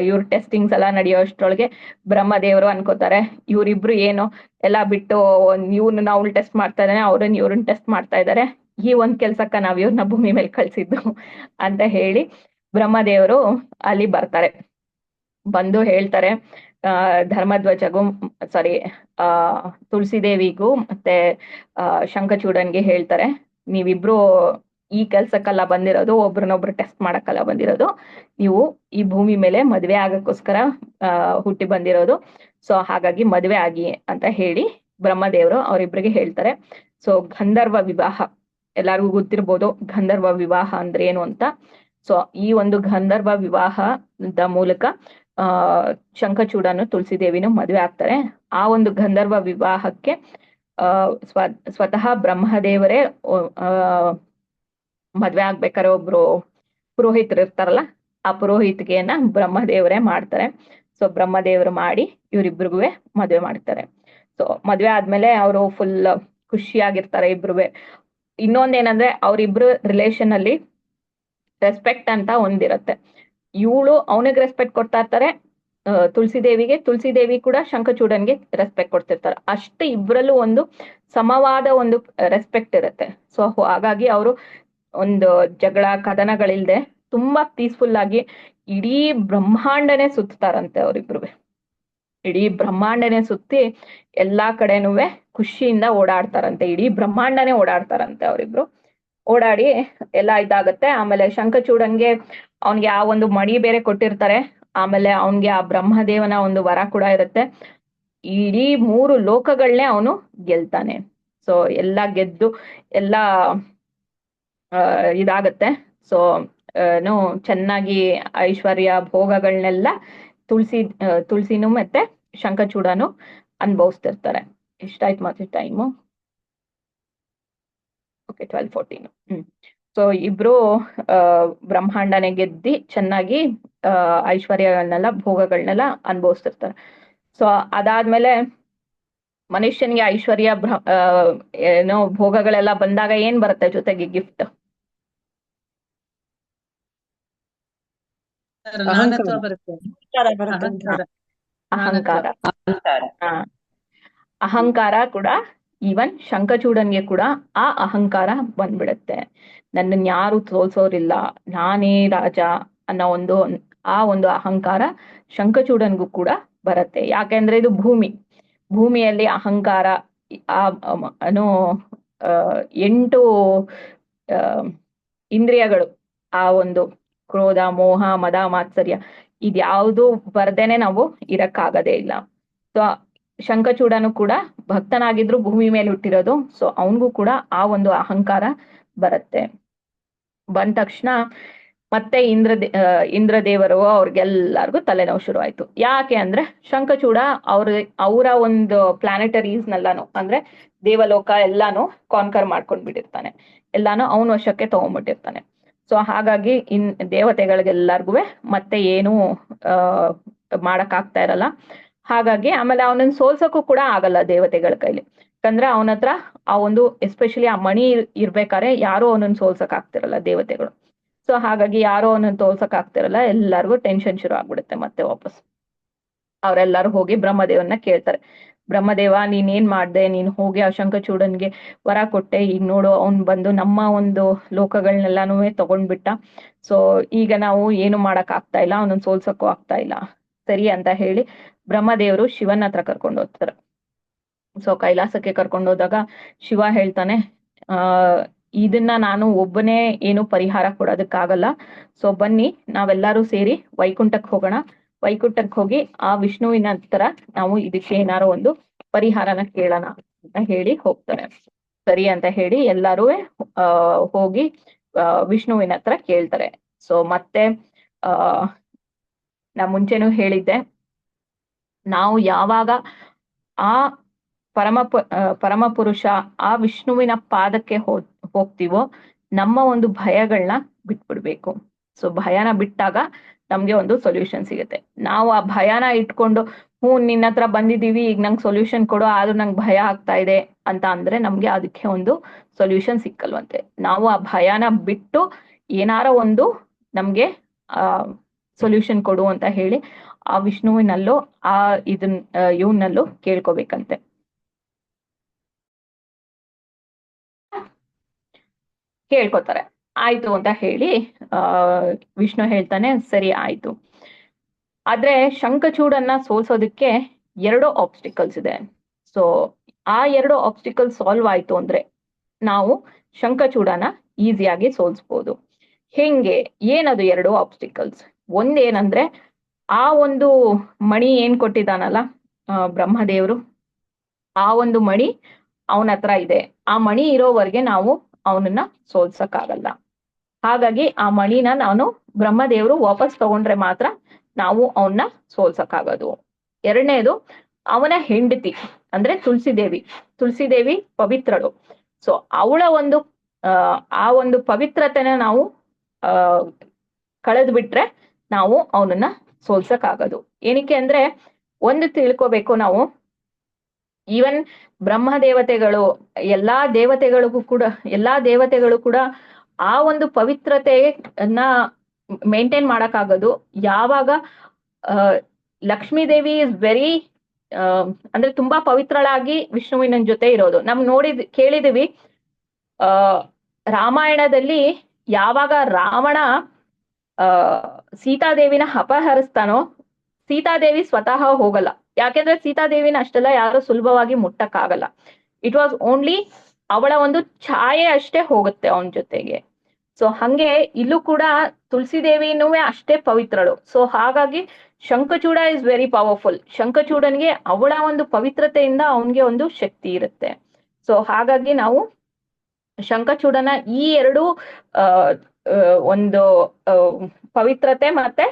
ಇವ್ರ ಟೆಸ್ಟಿಂಗ್ಸ್ ಎಲ್ಲ ನಡೆಯೋ ಅಷ್ಟ್ರೊಳಗೆ ಬ್ರಹ್ಮದೇವರು ಅನ್ಕೋತಾರೆ, ಇವ್ರಿಬ್ರು ಏನು ಎಲ್ಲ ಬಿಟ್ಟು ಇವ್ರನ್ನ ಅವಳು ಟೆಸ್ಟ್ ಮಾಡ್ತಾ ಇದ್ದಾನೆ, ಇವ್ರನ್ನ ಟೆಸ್ಟ್ ಮಾಡ್ತಾ ಇದ್ದಾರೆ, ಈ ಒಂದ್ ಕೆಲ್ಸಕ್ಕ ನಾವ್ ಇವ್ರನ್ನ ಭೂಮಿ ಮೇಲೆ ಕಳ್ಸಿದ್ದು ಅಂತ ಹೇಳಿ ಬ್ರಹ್ಮದೇವರು ಅಲ್ಲಿ ಬರ್ತಾರೆ. ಬಂದು ಹೇಳ್ತಾರೆ ಧರ್ಮಧ್ವಜಗೂ ತುಳಸಿದೇವಿಗೂ ಮತ್ತೆ ಶಂಖಚೂಡನ್ಗೆ ಹೇಳ್ತಾರೆ, ನೀವಿಬ್ರು ಈ ಕೆಲ್ಸಕ್ಕೆಲ್ಲ ಬಂದಿರೋದು, ಒಬ್ರನ್ನೊಬ್ರು ಟೆಸ್ಟ್ ಮಾಡಕ್ಕೆಲ್ಲ ಬಂದಿರೋದು, ನೀವು ಈ ಭೂಮಿ ಮೇಲೆ ಮದ್ವೆ ಆಗಕ್ಕೋಸ್ಕರ ಹುಟ್ಟಿ ಬಂದಿರೋದು. ಸೊ ಹಾಗಾಗಿ ಮದ್ವೆ ಆಗಿ ಅಂತ ಹೇಳಿ ಬ್ರಹ್ಮದೇವರು ಅವರಿಬ್ರಿಗೆ ಹೇಳ್ತಾರೆ. ಸೊ ಗಂಧರ್ವ ವಿವಾಹ ಎಲ್ಲರಿಗೂ ಗೊತ್ತಿರ್ಬೋದು, ಗಂಧರ್ವ ವಿವಾಹ ಅಂದ್ರೆ ಏನು ಅಂತ. ಸೊ ಈ ಒಂದು ಗಂಧರ್ವ ವಿವಾಹದ ಮೂಲಕ ಶಂಖಚೂಡನು ತುಳಸಿದೇವಿನೂ ಮದುವೆ ಆಗ್ತಾರೆ. ಆ ಒಂದು ಗಂಧರ್ವ ವಿವಾಹಕ್ಕೆ ಸ್ವತಃ ಬ್ರಹ್ಮದೇವರೇ ಮದ್ವೆ ಆಗ್ಬೇಕಾದ್ರೆ ಒಬ್ರು ಪುರೋಹಿತರು ಇರ್ತಾರಲ್ಲ, ಆ ಪುರೋಹಿತಿಗೆಯನ್ನ ಬ್ರಹ್ಮದೇವರೇ ಮಾಡ್ತಾರೆ. ಸೊ ಬ್ರಹ್ಮದೇವರು ಮಾಡಿ ಇವ್ರಿಬ್ರಿಗೂ ಮದ್ವೆ ಮಾಡ್ತಾರೆ. ಸೊ ಮದ್ವೆ ಆದ್ಮೇಲೆ ಅವರು ಫುಲ್ ಖುಷಿಯಾಗಿರ್ತಾರೆ ಇಬ್ರುವೆ. ಇನ್ನೊಂದೇನಂದ್ರೆ ಅವ್ರಿಬ್ರು ರಿಲೇಷನ್ ಅಲ್ಲಿ ರೆಸ್ಪೆಕ್ಟ್ ಅಂತ ಒಂದಿರತ್ತೆ. ಇವಳು ಅವನಿಗೆ ರೆಸ್ಪೆಕ್ಟ್ ಕೊಡ್ತಾ ಇರ್ತಾರೆ ತುಳಸಿದೇವಿಗೆ, ತುಳಸಿದೇವಿ ಕೂಡ ಶಂಖಚೂಡನ್ಗೆ ರೆಸ್ಪೆಕ್ಟ್ ಕೊಡ್ತಿರ್ತಾರೆ. ಅಷ್ಟು ಇಬ್ರಲ್ಲೂ ಒಂದು ಸಮವಾದ ಒಂದು ರೆಸ್ಪೆಕ್ಟ್ ಇರುತ್ತೆ. ಸೊ ಹಾಗಾಗಿ ಅವರು ಒಂದು ಜಗಳ ಕದನಗಳಿಲ್ದೆ ತುಂಬಾ ಪೀಸ್ಫುಲ್ ಆಗಿ ಇಡೀ ಬ್ರಹ್ಮಾಂಡನೇ ಸುತ್ತಾರಂತೆ ಅವರಿಬ್ರು. ಇಡೀ ಬ್ರಹ್ಮಾಂಡನೇ ಸುತ್ತಿ ಎಲ್ಲಾ ಕಡೆನೂ ಖುಷಿಯಿಂದ ಓಡಾಡ್ತಾರಂತೆ, ಇಡೀ ಬ್ರಹ್ಮಾಂಡನೇ ಓಡಾಡ್ತಾರಂತೆ ಅವರಿಬ್ರು. ಓಡಾಡಿ ಎಲ್ಲ ಇದಾಗತ್ತೆ. ಆಮೇಲೆ ಶಂಖಚೂಡನ್ಗೆ ಅವನ್ಗೆ ಆ ಒಂದು ಮಣಿ ಬೇರೆ ಕೊಟ್ಟಿರ್ತಾರೆ. ಆಮೇಲೆ ಅವನ್ಗೆ ಆ ಬ್ರಹ್ಮದೇವನ ಒಂದು ವರ ಕೂಡ ಇರುತ್ತೆ, ಇಡೀ 3 ಲೋಕಗಳನ್ನೇ ಅವನು ಗೆಲ್ತಾನೆ. ಸೊ ಎಲ್ಲ ಗೆದ್ದು ಎಲ್ಲ ಇದಾಗತ್ತೆ. ಸೊ ಚೆನ್ನಾಗಿ ಐಶ್ವರ್ಯ ಭೋಗಗಳನ್ನೆಲ್ಲ ತುಳಸಿನೂ ಮತ್ತೆ ಶಂಖಚೂಡನು ಅನುಭವಿಸ್ತಿರ್ತಾರೆ. ಎಷ್ಟಾಯ್ತು ಮತ್ತೆ ಟೈಮು? ಓಕೆ, 12:14. ಸೊ ಇಬ್ರು ಬ್ರಹ್ಮಾಂಡನೆ ಗೆದ್ದಿ ಚೆನ್ನಾಗಿ ಐಶ್ವರ್ಯಗಳನ್ನೆಲ್ಲ ಭೋಗಗಳನ್ನೆಲ್ಲ ಅನುಭವಿಸ್ತಿರ್ತಾರೆ. ಸೊ ಅದಾದ್ಮೇಲೆ ಮನುಷ್ಯನಿಗೆ ಐಶ್ವರ್ಯ ಏನೋ ಭೋಗಗಳೆಲ್ಲ ಬಂದಾಗ ಏನ್ ಬರುತ್ತೆ ಜೊತೆಗೆ ಗಿಫ್ಟ್? ಅಹಂಕಾರ. ಅಹಂಕಾರ ಕೂಡ ಈವನ್ ಶಂಖಚೂಡನ್ಗೆ ಕೂಡ ಆ ಅಹಂಕಾರ ಬಂದ್ಬಿಡುತ್ತೆ. ನನ್ನನ್ನು ಯಾರು ಸೋಲ್ಸೋರಿಲ್ಲ, ನಾನೇ ರಾಜ ಅನ್ನೋ ಆ ಒಂದು ಅಹಂಕಾರ ಶಂಖಚೂಡನ್ಗೂ ಕೂಡ ಬರುತ್ತೆ. ಯಾಕೆಂದ್ರೆ ಇದು ಭೂಮಿಯಲ್ಲಿ ಅಹಂಕಾರ 8 ಆ, ಇಂದ್ರಿಯಗಳು, ಆ ಒಂದು ಕ್ರೋಧ, ಮೋಹ, ಮದ, ಮಾತ್ಸರ್ಯ, ಇದ್ಯಾವುದು ಬರ್ದೇನೆ ನಾವು ಇರಕ್ಕಾಗದೇ ಇಲ್ಲ. ಸೊ ಶಂಖಚೂಡನು ಕೂಡ ಭಕ್ತನಾಗಿದ್ರು ಭೂಮಿ ಮೇಲೆ ಹುಟ್ಟಿರೋದು. ಸೊ ಅವನಿಗೂ ಕೂಡ ಆ ಒಂದು ಅಹಂಕಾರ ಬರುತ್ತೆ. ಬಂದ ತಕ್ಷಣ ಮತ್ತೆ ಇಂದ್ರದೇವರು ಅವ್ರಿಗೆಲ್ಲರಿಗೂ ತಲೆನೋವು ಶುರು ಆಯ್ತು. ಯಾಕೆ ಅಂದ್ರೆ ಶಂಖಚೂಡ ಅವರ ಒಂದು ಪ್ಲಾನೆಟರೀಸ್ ನೆಲ್ಲಾನು, ಅಂದ್ರೆ ದೇವಲೋಕ ಎಲ್ಲಾನು ಕಾನ್ಕರ್ ಮಾಡ್ಕೊಂಡ್ ಬಿಟ್ಟಿರ್ತಾನೆ, ಎಲ್ಲಾನು ಅವನ ವಶಕ್ಕೆ ತಗೊಂಡ್ಬಿಟ್ಟಿರ್ತಾನೆ. ಸೊ ಹಾಗಾಗಿ ದೇವತೆಗಳಿಗೆಲ್ಲರಿಗೂ ಮತ್ತೆ ಏನು ಮಾಡಕ್ ಆಗ್ತಾ ಇರಲ್ಲ. ಹಾಗಾಗಿ ಆಮೇಲೆ ಅವನನ್ನ ಸೋಲ್ಸಕ್ಕೂ ಕೂಡ ಆಗಲ್ಲ ದೇವತೆಗಳ ಕೈಲಿ. ಯಾಕಂದ್ರೆ ಅವನ ಹತ್ರ ಆ ಒಂದು ಎಸ್ಪೆಷಲಿ ಆ ಮಣಿ ಇರ್ಬೇಕಾದ್ರೆ ಯಾರು ಅವನನ್ನ ಸೋಲ್ಸಕ್ ಆಗ್ತಿರಲ್ಲ ದೇವತೆಗಳು. ಸೊ ಹಾಗಾಗಿ ಯಾರೋ ಅವನನ್ನ ತೋಲ್ಸಕ್ ಆಗ್ತಿರಲ್ಲ, ಎಲ್ಲರಿಗೂ ಟೆನ್ಷನ್ ಶುರು ಆಗ್ಬಿಡುತ್ತೆ. ಮತ್ತೆ ವಾಪಸ್ ಅವರೆಲ್ಲರೂ ಹೋಗಿ ಬ್ರಹ್ಮದೇವನ್ನ ಕೇಳ್ತಾರೆ, ಬ್ರಹ್ಮದೇವ ನೀನೇನ್ ಮಾಡ್ದೆ, ನೀನ್ ಹೋಗಿ ಆ ಶಂಖಚೂಡನ್ಗೆ ವರ ಕೊಟ್ಟೆ, ಈಗ ನೋಡು ಅವ್ನ್ ಬಂದು ನಮ್ಮ ಒಂದು ಲೋಕಗಳನ್ನೆಲ್ಲಾನು ತಗೊಂಡ್ಬಿಟ್ಟ. ಸೊ ಈಗ ನಾವು ಏನು ಮಾಡಕ್ ಆಗ್ತಾ ಇಲ್ಲ, ಅವನನ್ನ ಸೋಲ್ಸಕ್ಕೂ ಆಗ್ತಾ ಇಲ್ಲ, ಸರಿ ಅಂತ ಹೇಳಿ ಬ್ರಹ್ಮದೇವರು ಶಿವನ ಹತ್ರ ಕರ್ಕೊಂಡು ಹೋಗ್ತಾರೆ. ಸೊ ಕೈಲಾಸಕ್ಕೆ ಕರ್ಕೊಂಡು ಹೋದಾಗ ಶಿವ ಹೇಳ್ತಾನೆ, ಇದನ್ನ ನಾನು ಒಬ್ಬನೇ ಏನು ಪರಿಹಾರ ಕೊಡೋದಕ್ಕಾಗಲ್ಲ. ಸೊ ಬನ್ನಿ ನಾವೆಲ್ಲರೂ ಸೇರಿ ವೈಕುಂಠಕ್ಕೆ ಹೋಗೋಣ, ವೈಕುಂಠಕ್ಕೆ ಹೋಗಿ ಆ ವಿಷ್ಣುವಿನ ಹತ್ರ ನಾವು ಇದಕ್ಕೆ ಏನಾರೋ ಒಂದು ಪರಿಹಾರನ ಕೇಳೋಣ ಅಂತ ಹೇಳಿ ಹೋಗ್ತಾರೆ. ಸರಿ ಅಂತ ಹೇಳಿ ಎಲ್ಲರೂ ಹೋಗಿ ವಿಷ್ಣುವಿನ ಹತ್ರ ಕೇಳ್ತಾರೆ. ಸೊ ಮತ್ತೆ ನಾ ಮುಂಚೆನೂ ಹೇಳಿದ್ದೆ, ನಾವು ಯಾವಾಗ ಆ ಪರಮ ಪುರುಷ ಆ ವಿಷ್ಣುವಿನ ಪಾದಕ್ಕೆ ಹೋಗ್ತೀವೋ ನಮ್ಮ ಒಂದು ಭಯಗಳನ್ನ ಬಿಟ್ಬಿಡ್ಬೇಕು. ಸೊ ಭಯನ ಬಿಟ್ಟಾಗ ನಮ್ಗೆ ಒಂದು ಸೊಲ್ಯೂಷನ್ ಸಿಗುತ್ತೆ. ನಾವು ಆ ಭಯನ ಇಟ್ಕೊಂಡು ನಿನ್ನ ಹತ್ರ ಬಂದಿದೀವಿ, ಈಗ ನಂಗೆ ಸೊಲ್ಯೂಷನ್ ಕೊಡು, ಆದ್ರೂ ನಂಗೆ ಭಯ ಆಗ್ತಾ ಇದೆ ಅಂತ ಅಂದ್ರೆ ನಮ್ಗೆ ಅದಕ್ಕೆ ಒಂದು ಸೊಲ್ಯೂಷನ್ ಸಿಕ್ಕಲ್ವಂತೆ. ನಾವು ಆ ಭಯನ ಬಿಟ್ಟು ಏನಾರ ಒಂದು ನಮ್ಗೆ ಸೊಲ್ಯೂಷನ್ ಕೊಡು ಅಂತ ಹೇಳಿ ಆ ವಿಷ್ಣುವಿನಲ್ಲೂ ಇವನಲ್ಲೂ ಕೇಳ್ಕೊಬೇಕಂತೆ. ಕೇಳ್ಕೊತಾರೆ. ಆಯ್ತು ಅಂತ ಹೇಳಿ ವಿಷ್ಣು ಹೇಳ್ತಾನೆ, ಸರಿ ಆಯ್ತು. ಆದ್ರೆ ಶಂಖಚೂಡನ್ನ ಸೋಲ್ಸೋದಕ್ಕೆ 2 ಆಬ್ಸ್ಟಿಕಲ್ಸ್ ಇದೆ. ಸೊ ಆ 2 ಆಬ್ಸ್ಟಿಕಲ್ ಸಾಲ್ವ್ ಆಯ್ತು ಅಂದ್ರೆ ನಾವು ಶಂಖಚೂಡನ ಈಸಿಯಾಗಿ ಸೋಲ್ಸ್ಬೋದು. ಹೆಂಗೆ, ಏನದು 2 ಆಬ್ಸ್ಟಿಕಲ್ಸ್? ಒಂದೇನಂದ್ರೆ ಆ ಒಂದು ಮಣಿ ಏನ್ ಕೊಟ್ಟಿದ್ದಾನಲ್ಲ ಬ್ರಹ್ಮದೇವರು, ಆ ಒಂದು ಮಣಿ ಅವನ ಹತ್ರ ಇದೆ. ಆ ಮಣಿ ಇರೋವರೆಗೆ ನಾವು ಅವನನ್ನ ಸೋಲ್ಸಕ್ಕಾಗಲ್ಲ. ಹಾಗಾಗಿ ಆ ಮಣಿನ ನಾನು ಬ್ರಹ್ಮದೇವರು ವಾಪಸ್ ತಗೊಂಡ್ರೆ ಮಾತ್ರ ನಾವು ಅವನ್ನ ಸೋಲ್ಸಕ್ಕಾಗೋದು. ಎರಡನೇದು ಅವನ ಹೆಂಡತಿ ಅಂದ್ರೆ ತುಳಸಿದೇವಿ ಪವಿತ್ರಳು. ಸೊ ಅವಳ ಒಂದು ಆ ಒಂದು ಪವಿತ್ರತೆನ ನಾವು ಕಳೆದು ಬಿಟ್ರೆ ನಾವು ಅವನನ್ನ ಸೋಲ್ಸಕ್ಕಾಗೋದು. ಏನಕ್ಕೆ ಅಂದ್ರೆ ಒಂದು ತಿಳ್ಕೋಬೇಕು ನಾವು, ಈವನ್ ಬ್ರಹ್ಮ ದೇವತೆಗಳು ಎಲ್ಲಾ ದೇವತೆಗಳು ಕೂಡ ಆ ಒಂದು ಪವಿತ್ರತೆಯನ್ನ ಮೇಂಟೈನ್ ಮಾಡಕ್ಕಾಗೋದು ಯಾವಾಗ ಲಕ್ಷ್ಮೀ ದೇವಿ ಇಸ್ ವೆರಿ ಅಂದ್ರೆ ತುಂಬಾ ಪವಿತ್ರಳಾಗಿ ವಿಷ್ಣುವಿನ ಜೊತೆ ಇರೋದು. ಕೇಳಿದೀವಿ ರಾಮಾಯಣದಲ್ಲಿ ಯಾವಾಗ ರಾವಣ ಸೀತಾದೇವಿನ ಅಪಹರಿಸ್ತಾನೋ ಸೀತಾದೇವಿ ಸ್ವತಃ ಹೋಗಲ್ಲ. ಯಾಕೆಂದ್ರೆ ಸೀತಾದೇವಿನ ಅಷ್ಟೆಲ್ಲ ಯಾರು ಸುಲಭವಾಗಿ ಮುಟ್ಟಕ್ಕಾಗಲ್ಲ. ಇಟ್ ವಾಸ್ ಓನ್ಲಿ ಅವಳ ಒಂದು ಛಾಯೆ ಅಷ್ಟೇ ಹೋಗುತ್ತೆ ಅವನ ಜೊತೆಗೆ. ಸೊ ಹಂಗೆ ಇಲ್ಲೂ ಕೂಡ ತುಳಸಿದೇವಿನೂ ಅಷ್ಟೇ ಪವಿತ್ರಳು. ಸೊ ಹಾಗಾಗಿ ಶಂಖಚೂಡ ಇಸ್ ವೆರಿ ಪವರ್ಫುಲ್. ಶಂಖಚೂಡನ್ಗೆ ಅವಳ ಒಂದು ಪವಿತ್ರತೆಯಿಂದ ಅವನ್ಗೆ ಒಂದು ಶಕ್ತಿ ಇರುತ್ತೆ. ಸೊ ಹಾಗಾಗಿ ನಾವು ಶಂಖಚೂಡನ ಈ 2 ಒಂದು ಪವಿತ್ರತೆ ಮತ್ತೆ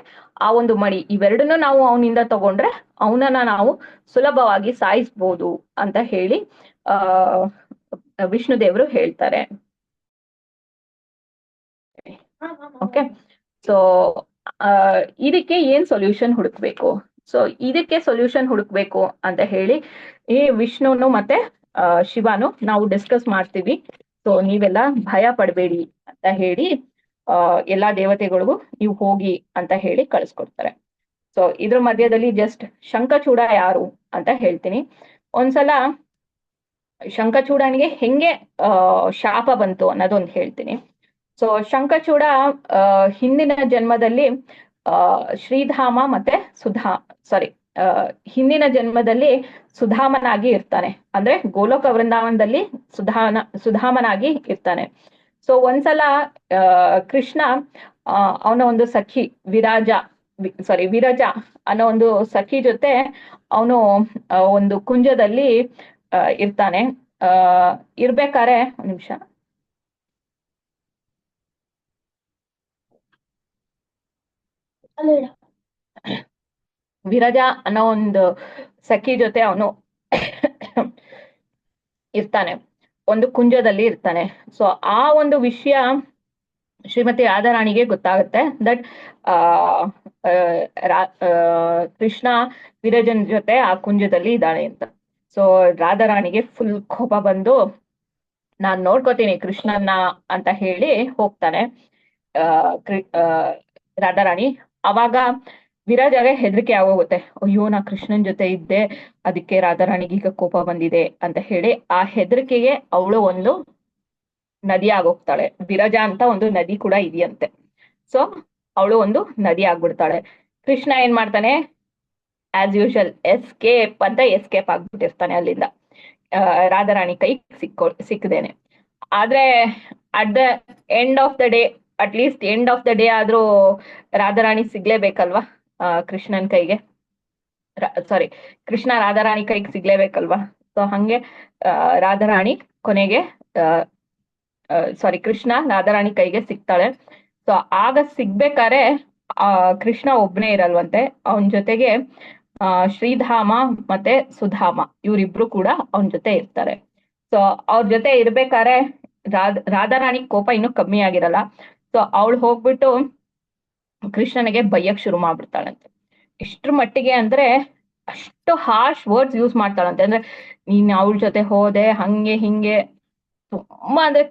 ಆ ಒಂದು ಮಣಿ ಇವೆರಡನ್ನು ನಾವು ಅವನಿಂದ ತಗೊಂಡ್ರೆ ಅವನನ್ನ ನಾವು ಸುಲಭವಾಗಿ ಸಾಯಿಸ್ಬೋದು ಅಂತ ಹೇಳಿ ವಿಷ್ಣುದೇವರು ಹೇಳ್ತಾರೆ. ಓಕೆ, ಸೊ ಇದಕ್ಕೆ ಏನ್ ಸೊಲ್ಯೂಷನ್ ಹುಡುಕ್ಬೇಕು? ಸೊ ಇದಕ್ಕೆ ಸೊಲ್ಯೂಷನ್ ಹುಡುಕ್ಬೇಕು ಅಂತ ಹೇಳಿ ಈ ವಿಷ್ಣುನು ಮತ್ತೆ ಶಿವನು ನಾವು ಡಿಸ್ಕಸ್ ಮಾಡ್ತೀವಿ. ಸೊ ನೀವೆಲ್ಲ ಭಯ ಪಡಬೇಡಿ ಅಂತ ಹೇಳಿ ಎಲ್ಲಾ ದೇವತೆಗಳಿಗೂ ನೀವು ಹೋಗಿ ಅಂತ ಹೇಳಿ ಕಳಿಸ್ಕೊಡ್ತಾರೆ. ಸೊ ಇದ್ರ ಮಧ್ಯದಲ್ಲಿ ಜಸ್ಟ್ ಶಂಖಚೂಡ ಯಾರು ಅಂತ ಹೇಳ್ತೀನಿ. ಒಂದ್ಸಲ ಶಂಖಚೂಡನಿಗೆ ಹೆಂಗೆ ಶಾಪ ಬಂತು ಅನ್ನೋದೊಂದು ಹೇಳ್ತೀನಿ. ಸೊ ಶಂಖಚೂಡ ಹಿಂದಿನ ಜನ್ಮದಲ್ಲಿ ಶ್ರೀಧಾಮ ಮತ್ತೆ ಹಿಂದಿನ ಜನ್ಮದಲ್ಲಿ ಸುಧಾಮನಾಗಿ ಇರ್ತಾನೆ. ಅಂದ್ರೆ ಗೋಲೋಕ ವೃಂದಾವನದಲ್ಲಿ ಸುಧಾಮನಾಗಿ ಇರ್ತಾನೆ. ಸೊ ಒಂದ್ಸಲ ಕೃಷ್ಣ ಅವನ ಒಂದು ಸಖಿ ವಿರಜ ಅನ್ನೋ ಒಂದು ಸಖಿ ಜೊತೆ ಅವನು ಒಂದು ಕುಂಜದಲ್ಲಿ ಇರ್ತಾನೆ. ಇರ್ಬೇಕಾರೆ ಒಂದ್ ನಿಮಿಷ, ವಿರಜ ಅನ್ನೋ ಒಂದು ಸಖಿ ಜೊತೆ ಅವನು ಇರ್ತಾನೆ, ಒಂದು ಕುಂಜದಲ್ಲಿ ಇರ್ತಾನೆ. ಸೊ ಆ ಒಂದು ವಿಷಯ ಶ್ರೀಮತಿ ರಾಧಾರಾಣಿಗೆ ಗೊತ್ತಾಗುತ್ತೆ ದಟ್ ಕೃಷ್ಣ ವಿರಜನ್ ಜೊತೆ ಆ ಕುಂಜದಲ್ಲಿ ಇದ್ದಾಳೆ ಅಂತ. ಸೊ ರಾಧಾರಾಣಿಗೆ ಫುಲ್ ಕೋಪ ಬಂದು ನಾನ್ ನೋಡ್ಕೋತೀನಿ ಕೃಷ್ಣನ್ನ ಅಂತ ಹೇಳಿ ಹೋಗ್ತಾನೆ ರಾಧಾರಾಣಿ. ಅವಾಗ ವಿರಾಜಾಗೆ ಹೆದರಿಕೆ ಆಗೋಗುತ್ತೆ, ಅಯ್ಯೋ ನಾ ಕೃಷ್ಣನ್ ಜೊತೆ ಇದ್ದೆ, ಅದಕ್ಕೆ ರಾಧಾರಾಣಿಗೆ ಈಗ ಕೋಪ ಬಂದಿದೆ ಅಂತ ಹೇಳಿ ಆ ಹೆದರಿಕೆಗೆ ಅವಳು ಒಂದು ನದಿ ಆಗೋಗ್ತಾಳೆ. ವಿರಜಾ ಅಂತ ಒಂದು ನದಿ ಕೂಡ ಇದೆಯಂತೆ. ಸೊ ಅವಳು ಒಂದು ನದಿ ಆಗ್ಬಿಡ್ತಾಳೆ. ಕೃಷ್ಣ ಏನ್ ಮಾಡ್ತಾನೆ, ಆಸ್ ಯೂಶಲ್ ಎಸ್ಕೇಪ್ ಆಗ್ಬಿಟ್ಟಿರ್ತಾನೆ ಅಲ್ಲಿಂದ, ರಾಧಾರಾಣಿ ಕೈ ಸಿಕ್ಕದೇನೆ. ಆದ್ರೆ at the end of the day, at least end of the day ಆದ್ರೂ ರಾಧಾರಾಣಿ ಸಿಗ್ಲೇಬೇಕಲ್ವಾ ಕೃಷ್ಣನ್ ಕೈಗೆ, ಕೃಷ್ಣ ರಾಧಾರಾಣಿ ಕೈಗೆ ಸಿಗ್ಲೇಬೇಕಲ್ವಾ. ಸೊ ಹಂಗೆ ರಾಧಾರಾಣಿ ಕೊನೆಗೆ ಕೃಷ್ಣ ರಾಧಾರಾಣಿ ಕೈಗೆ ಸಿಗ್ತಾಳೆ. ಸೊ ಆಗ ಸಿಗ್ಬೇಕಾರೆ ಕೃಷ್ಣ ಒಬ್ನೇ ಇರಲ್ವಂತೆ, ಅವನ ಜೊತೆಗೆ ಶ್ರೀಧಾಮ ಮತ್ತೆ ಸುಧಾಮ ಇವರಿಬ್ರು ಕೂಡ ಅವನ ಜೊತೆ ಇರ್ತಾರೆ. ಸೊ ಅವ್ರ ಜೊತೆ ಇರ್ಬೇಕಾರೆ ರಾಧಾರಾಣಿ ಕೋಪ ಇನ್ನೂ ಕಮ್ಮಿ ಆಗಿರಲ್ಲ. ಸೊ ಅವಳು ಹೋಗ್ಬಿಟ್ಟು ಕೃಷ್ಣನಿಗೆ ಬೈಯಕ್ ಶುರು ಮಾಡ್ಬಿಡ್ತಾಳಂತೆ. ಇಷ್ಟ್ರ ಮಟ್ಟಿಗೆ ಅಂದ್ರೆ ಅಷ್ಟು ಹಾರ್ಶ್ ವರ್ಡ್ಸ್ ಯೂಸ್ ಮಾಡ್ತಾಳಂತೆ. ಅಂದ್ರೆ ನೀನ್ ಅವಳ ಜೊತೆ ಹೋದೆ ಹಂಗೆ ಹಿಂಗೆ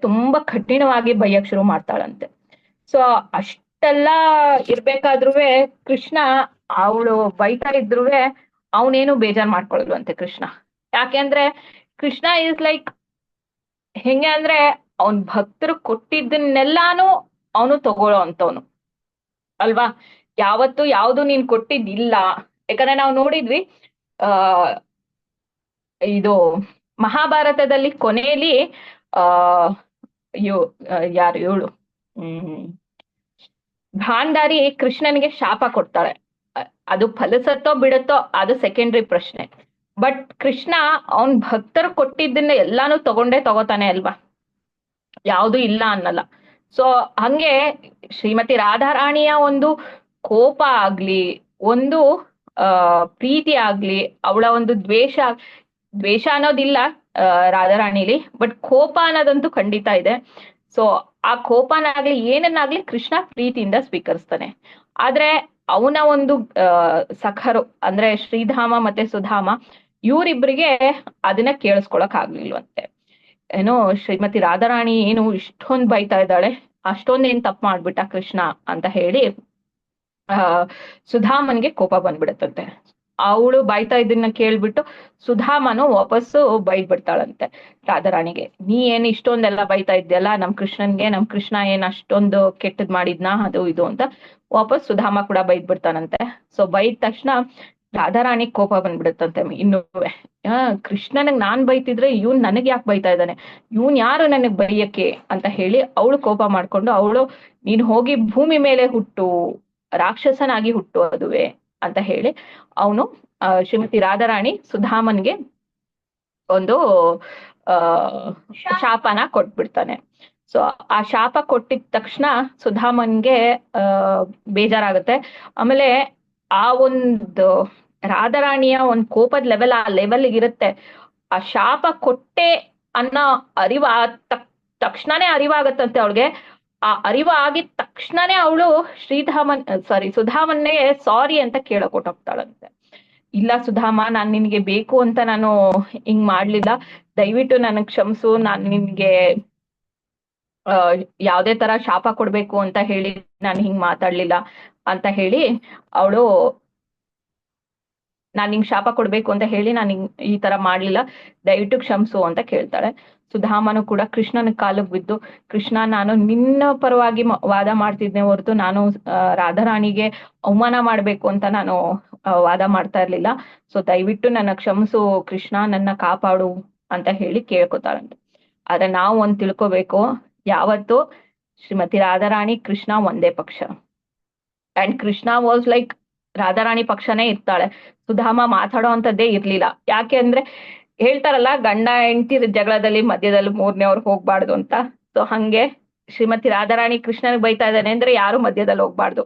ತುಂಬಾ ಕಠಿಣವಾಗಿ ಬೈಯಕ್ ಶುರು ಮಾಡ್ತಾಳಂತೆ. ಸೊ ಅಷ್ಟೆಲ್ಲ ಇರ್ಬೇಕಾದ್ರೂ ಕೃಷ್ಣ ಅವಳು ಬೈತಾ ಇದ್ರು ಅವನೇನು ಬೇಜಾರ್ ಮಾಡ್ಕೊಳಲ್ವಂತೆ ಕೃಷ್ಣ. ಯಾಕೆಂದ್ರೆ ಕೃಷ್ಣ ಇಸ್ ಲೈಕ್ ಹೆಂಗೆ ಅಂದ್ರೆ ಅವನ್ ಭಕ್ತರು ಕೊಟ್ಟಿದ್ದನ್ನೆಲ್ಲಾನು ಅವನು ತಗೊಳ್ಳೋ ಅಂತವನು ಅಲ್ವಾ. ಯಾವತ್ತು ಯಾವ್ದು ನೀನ್ ಕೊಟ್ಟಿದ್ದಿಲ್ಲ. ಯಾಕಂದ್ರೆ ನಾವು ನೋಡಿದ್ವಿ ಇದು ಮಹಾಭಾರತದಲ್ಲಿ ಕೊನೆಯಲ್ಲಿ ಯಾರು ಇವಳು ಗಾಂಧಾರಿ ಕೃಷ್ಣನಿಗೆ ಶಾಪ ಕೊಡ್ತಾಳೆ. ಅದು ಫಲಿಸತ್ತೋ ಬಿಡುತ್ತೋ ಅದು ಸೆಕೆಂಡ್ರಿ ಪ್ರಶ್ನೆ. ಬಟ್ ಕೃಷ್ಣ ಅವನ್ ಭಕ್ತರು ಕೊಟ್ಟಿದ್ದನ್ನ ಎಲ್ಲಾನು ತಗೋತಾನೆ ಅಲ್ವಾ, ಯಾವುದು ಇಲ್ಲ ಅನ್ನಲ್ಲ. ಸೊ ಹಂಗೆ ಶ್ರೀಮತಿ ರಾಧಾರಾಣಿಯ ಒಂದು ಕೋಪ ಆಗ್ಲಿ, ಒಂದು ಪ್ರೀತಿ ಆಗ್ಲಿ, ಅವಳ ಒಂದು ದ್ವೇಷ ಅನ್ನೋದಿಲ್ಲ ರಾಧಾರಾಣಿಲಿ, ಬಟ್ ಕೋಪ ಅನ್ನೋದಂತೂ ಖಂಡಿತ ಇದೆ. ಸೊ ಆ ಕೋಪನಾಗ್ಲಿ ಏನನ್ನಾಗ್ಲಿ ಕೃಷ್ಣ ಪ್ರೀತಿಯಿಂದ ಸ್ವೀಕರಿಸ್ತಾನೆ. ಆದ್ರೆ ಅವನ ಒಂದು ಸಖರು ಅಂದ್ರೆ ಶ್ರೀಧಾಮ ಮತ್ತೆ ಸುಧಾಮ ಇವರಿಬ್ರಿಗೆ ಅದನ್ನ ಕೇಳಿಸ್ಕೊಳಕ್ ಆಗ್ಲಿಲ್ವಂತೆ. ಏನೋ ಶ್ರೀಮತಿ ರಾಧಾರಾಣಿ ಏನು ಇಷ್ಟೊಂದ್ ಬೈತಾ ಇದ್ದಾಳೆ, ಅಷ್ಟೊಂದೇನ್ ತಪ್ಪು ಮಾಡ್ಬಿಟ್ಟ ಕೃಷ್ಣ ಅಂತ ಹೇಳಿ ಸುಧಾಮನ್ಗೆ ಕೋಪ ಬಂದ್ಬಿಡತ್ತಂತೆ. ಅವಳು ಬೈತಾ ಇದನ್ನ ಕೇಳ್ಬಿಟ್ಟು ಸುಧಾಮನು ವಾಪಸ್ಸು ಬೈದ್ ಬಿಡ್ತಾಳಂತೆ ರಾಧಾರಾಣಿಗೆ. ನೀ ಏನ್ ಇಷ್ಟೊಂದೆಲ್ಲ ಬೈತಾ ಇದ್ಯಲ್ಲ ನಮ್ ಕೃಷ್ಣನ್ಗೆ, ನಮ್ ಕೃಷ್ಣ ಏನ್ ಅಷ್ಟೊಂದು ಕೆಟ್ಟದ್ ಮಾಡಿದ್ನಾ ಅದು ಇದು ಅಂತ ವಾಪಸ್ ಸುಧಾಮ ಕೂಡ ಬೈದ್ ಬಿಡ್ತಾನಂತೆ. ಸೊ ಬೈದ ತಕ್ಷಣ ರಾಧಾರಾಣಿ ಕೋಪ ಬಂದ್ಬಿಡುತ್ತಂತೆ ಇನ್ನೂ. ಕೃಷ್ಣನಿಗೆ ನಾನ್ ಬೈತಿದ್ರೆ ಇವ್ನ್ ನನಗ್ ಯಾಕೆ ಬೈತಾ ಇದ್ದಾನೆ, ಇವ್ನ್ ಯಾರು ನನಗ್ ಬೈಯಕ್ಕೆ ಅಂತ ಹೇಳಿ ಅವಳು ಕೋಪ ಮಾಡ್ಕೊಂಡು ಅವಳು ನೀನ್ ಹೋಗಿ ಭೂಮಿ ಮೇಲೆ ಹುಟ್ಟು, ರಾಕ್ಷಸನಾಗಿ ಹುಟ್ಟು ಅದುವೆ ಅಂತ ಹೇಳಿ ಅವನು ಶ್ರೀಮತಿ ರಾಧಾರಾಣಿ ಸುಧಾಮನ್ಗೆ ಒಂದು ಶಾಪನ ಕೊಟ್ಬಿಡ್ತಾನೆ. ಸೊ ಆ ಶಾಪ ಕೊಟ್ಟಿದ ತಕ್ಷಣ ಸುಧಾಮನ್ಗೆ ಬೇಜಾರಾಗುತ್ತೆ. ಆಮೇಲೆ ಆ ಒಂದು ರಾಧಾರಾಣಿಯ ಒಂದ್ ಕೋಪದ ಲೆವೆಲ್ ಆ ಲೆವೆಲ್ ಇರುತ್ತೆ. ಆ ಶಾಪ ಕೊಟ್ಟೆ ಅನ್ನೋ ತಕ್ಷಣನೇ ಅರಿವಾಗತ್ತಂತೆ ಅವಳಿಗೆ. ಆ ಅರಿವು ಆಗಿದ ತಕ್ಷಣನೇ ಅವಳು ಸುಧಾಮನ್ನೇ ಸಾರಿ ಅಂತ ಕೇಳಕ್ ಹೊಟ್ಟೋಗ್ತಾಳಂತೆ. ಇಲ್ಲ ಸುಧಾಮ, ನಾನ್ ನಿನ್ಗೆ ಬೇಕು ಅಂತ ನಾನು ಹಿಂಗ್ ಮಾಡ್ಲಿಲ್ಲ, ದಯವಿಟ್ಟು ನನಗ್ ಕ್ಷಮಿಸು, ನಾನ್ ನಿನ್ಗೆ ಯಾವ್ದೇ ತರ ಶಾಪ ಕೊಡ್ಬೇಕು ಅಂತ ಹೇಳಿ ನಾನು ಹಿಂಗ್ ಮಾತಾಡ್ಲಿಲ್ಲ ಅಂತ ಹೇಳಿ ಅವಳು, ನಾನ್ ನಿಂಗ್ ಶಾಪ ಕೊಡ್ಬೇಕು ಅಂತ ಹೇಳಿ ನಾನು ಈ ತರ ಮಾಡ್ಲಿಲ್ಲ, ದಯವಿಟ್ಟು ಕ್ಷಮಿಸು ಅಂತ ಕೇಳ್ತಾಳೆ. ಸುಧಾಮನು ಕೂಡ ಕೃಷ್ಣನ ಕಾಲಿಗೆ ಬಿದ್ದು, ಕೃಷ್ಣ ನಾನು ನಿನ್ನ ಪರವಾಗಿ ವಾದ ಮಾಡ್ತಿದ್ನೆ ಹೊರತು ನಾನು ರಾಧಾರಾಣಿಗೆ ಅವಮಾನ ಮಾಡ್ಬೇಕು ಅಂತ ನಾನು ವಾದ ಮಾಡ್ತಾ ಇರ್ಲಿಲ್ಲ. ಸೊ ದಯವಿಟ್ಟು ನನ್ನ ಕ್ಷಮಿಸು ಕೃಷ್ಣ, ನನ್ನ ಕಾಪಾಡು ಅಂತ ಹೇಳಿ ಕೇಳ್ಕೊತಾಳಂತೆ. ಆದ್ರೆ ನಾವು ಒಂದ್ ತಿಳ್ಕೊಬೇಕು, ಯಾವತ್ತು ಶ್ರೀಮತಿ ರಾಧಾರಾಣಿ ಕೃಷ್ಣ ಒಂದೇ ಪಕ್ಷ. And Krishna was like Radharani ಪಕ್ಷನೇ ಇರ್ತಾಳೆ. ಸುಧಾಮ ಮಾತಾಡೋ ಅಂತದ್ದೇ ಇರ್ಲಿಲ್ಲ. ಯಾಕೆ ಅಂದ್ರೆ ಹೇಳ್ತಾರಲ್ಲ, ಗಂಡ ಹೆಂಡತಿ ಜಗಳದಲ್ಲಿ ಮಧ್ಯದಲ್ಲಿ ಮೂರನೇವ್ರು ಹೋಗ್ಬಾರ್ದು ಅಂತ. ಸೊ ಹಂಗೆ ಶ್ರೀಮತಿ ರಾಧಾರಾಣಿ ಕೃಷ್ಣನಿಗೆ ಬೈತಾ ಇದ್ದಾನೆ ಅಂದ್ರೆ ಯಾರು ಮಧ್ಯದಲ್ಲಿ ಹೋಗ್ಬಾರ್ದು.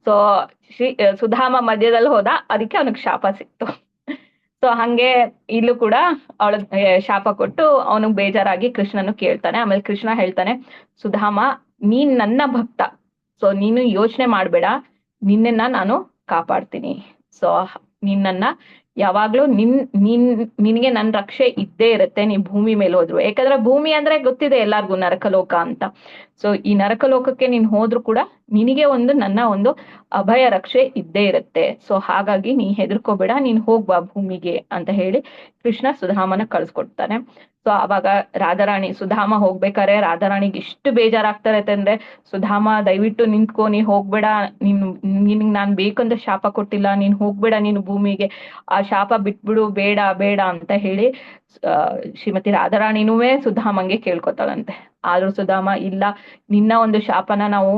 ಸೊ ಸುಧಾಮ ಮಧ್ಯದಲ್ಲಿ ಹೋದ, ಅದಕ್ಕೆ ಅವನಿಗೆ ಶಾಪ ಸಿಕ್ತು. ಸೊ ಹಂಗೆ ಇಲ್ಲೂ ಕೂಡ ಅವಳ ಶಾಪ ಕೊಟ್ಟು ಅವನಿಗೆ ಬೇಜಾರಾಗಿ ಕೃಷ್ಣನು ಕೇಳ್ತಾನೆ. ಆಮೇಲೆ ಕೃಷ್ಣ ಹೇಳ್ತಾನೆ, ಸುಧಾಮ ನೀನ್ ನನ್ನ ಭಕ್ತ, ಸೊ ನೀನು ಯೋಚನೆ ಮಾಡ್ಬೇಡ, ನಿನ್ನನ್ನ ನಾನು ಕಾಪಾಡ್ತೀನಿ. ಸೊ ನಿನ್ನನ್ನ ಯಾವಾಗ್ಲೂ ನಿನ್ಗೆ ನನ್ ರಕ್ಷೆ ಇದ್ದೇ ಇರುತ್ತೆ, ನೀ ಭೂಮಿ ಮೇಲೆ ಹೋದ್ರು. ಯಾಕಂದ್ರೆ ಭೂಮಿ ಅಂದ್ರೆ ಗೊತ್ತಿದೆ ಎಲ್ಲಾರ್ಗು, ನರಕಲೋಕ ಅಂತ. ಸೊ ಈ ನರಕಲೋಕಕ್ಕೆ ನೀನ್ ಹೋದ್ರು ಕೂಡ ನಿನಗೆ ನನ್ನ ಒಂದು ಅಭಯ ರಕ್ಷೆ ಇದ್ದೇ ಇರುತ್ತೆ. ಸೊ ಹಾಗಾಗಿ ನೀ ಹೆದರ್ಕೋಬೇಡ, ನೀನ್ ಹೋಗ್ಬಾ ಭೂಮಿಗೆ ಅಂತ ಹೇಳಿ ಕೃಷ್ಣ ಸುಧಾಮನ ಕಳ್ಸ್ಕೊಡ್ತಾನೆ. ಸೊ ಅವಾಗ ರಾಧಾರಾಣಿ, ಸುಧಾಮ ಹೋಗ್ಬೇಕಾರೆ ರಾಧಾರಾಣಿಗೆ ಇಷ್ಟು ಬೇಜಾರಾಗ್ತಾ ಇರತ್ತೆ ಅಂದ್ರೆ, ಸುಧಾಮ ದಯವಿಟ್ಟು ನಿಂತ್ಕೋ, ನೀ ಹೋಗ್ಬೇಡ, ನಿನ್ಗ್ ನಾನ್ ಬೇಕಂತ ಶಾಪ ಕೊಟ್ಟಿಲ್ಲ, ನೀನ್ ಹೋಗ್ಬೇಡ ನೀನು ಭೂಮಿಗೆ, ಆ ಶಾಪ ಬಿಟ್ಬಿಡು, ಬೇಡ ಬೇಡ ಅಂತ ಹೇಳಿ ಶ್ರೀಮತಿ ರಾಧಾರಾಣಿನೂವೇ ಸುಧಾಮಂಗೆ ಕೇಳ್ಕೊತಾಳಂತೆ. ಆದ್ರೂ ಸುಧಾಮ, ಇಲ್ಲ, ನಿನ್ನ ಒಂದು ಶಾಪನ ನಾವು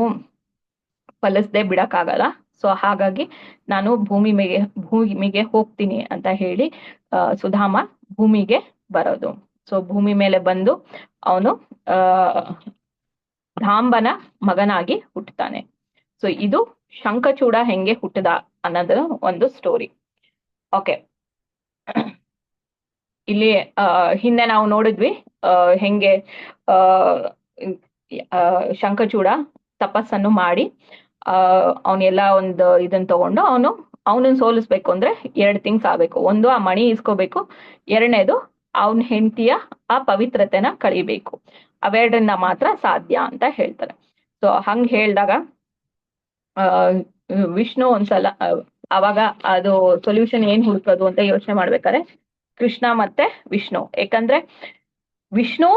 ಫಲಿಸದೆ ಬಿಡಕ್ಕಾಗಲ್ಲ, ಸೊ ಹಾಗಾಗಿ ನಾನು ಭೂಮಿಗೆ ಹೋಗ್ತೀನಿ ಅಂತ ಹೇಳಿ ಸುಧಾಮ ಭೂಮಿಗೆ ಬರೋದು. ಸೊ ಭೂಮಿ ಮೇಲೆ ಬಂದು ಅವನು ಧಾಂಬನ ಮಗನಾಗಿ ಹುಟ್ಟುತ್ತಾನೆ. ಸೊ ಇದು ಶಂಖಚೂಡ ಹೆಂಗೆ ಹುಟ್ಟದ ಅನ್ನೋದು ಒಂದು ಸ್ಟೋರಿ. ಓಕೆ, ಇಲ್ಲಿ ಹಿಂದೆ ನಾವು ನೋಡಿದ್ವಿ ಹೆಂಗೆ ಶಂಖಚೂಡ ತಪಸ್ಸನ್ನು ಮಾಡಿ ಅವನೆಲ್ಲ ಒಂದು ಇದನ್ನ ತಗೊಂಡು ಅವನನ್ನ ಸೋಲಿಸ್ಬೇಕು ಅಂದ್ರೆ 2 ಥಿಂಗ್ಸ್ ಆಗ್ಬೇಕು. ಒಂದು, ಆ ಮಣಿ ಇಸ್ಕೋಬೇಕು. 2ನೇದು, ಅವನ ಹೆಂಡತಿಯ ಆ ಪವಿತ್ರತೆನ ಕಳಿಬೇಕು. ಅವೆರಡರಿಂದ ಮಾತ್ರ ಸಾಧ್ಯ ಅಂತ ಹೇಳ್ತಾರೆ. ಸೊ ಹಂಗ್ ಹೇಳ್ದಾಗ ವಿಷ್ಣು ಒಂದ್ಸಲ ಅವಾಗ ಅದು ಸೊಲ್ಯೂಷನ್ ಏನ್ ಹುಡುಕೋದು ಅಂತ ಯೋಚನೆ ಮಾಡ್ಬೇಕಾದ್ರೆ ಕೃಷ್ಣ ಮತ್ತೆ ವಿಷ್ಣು, ಯಾಕಂದ್ರೆ ವಿಷ್ಣು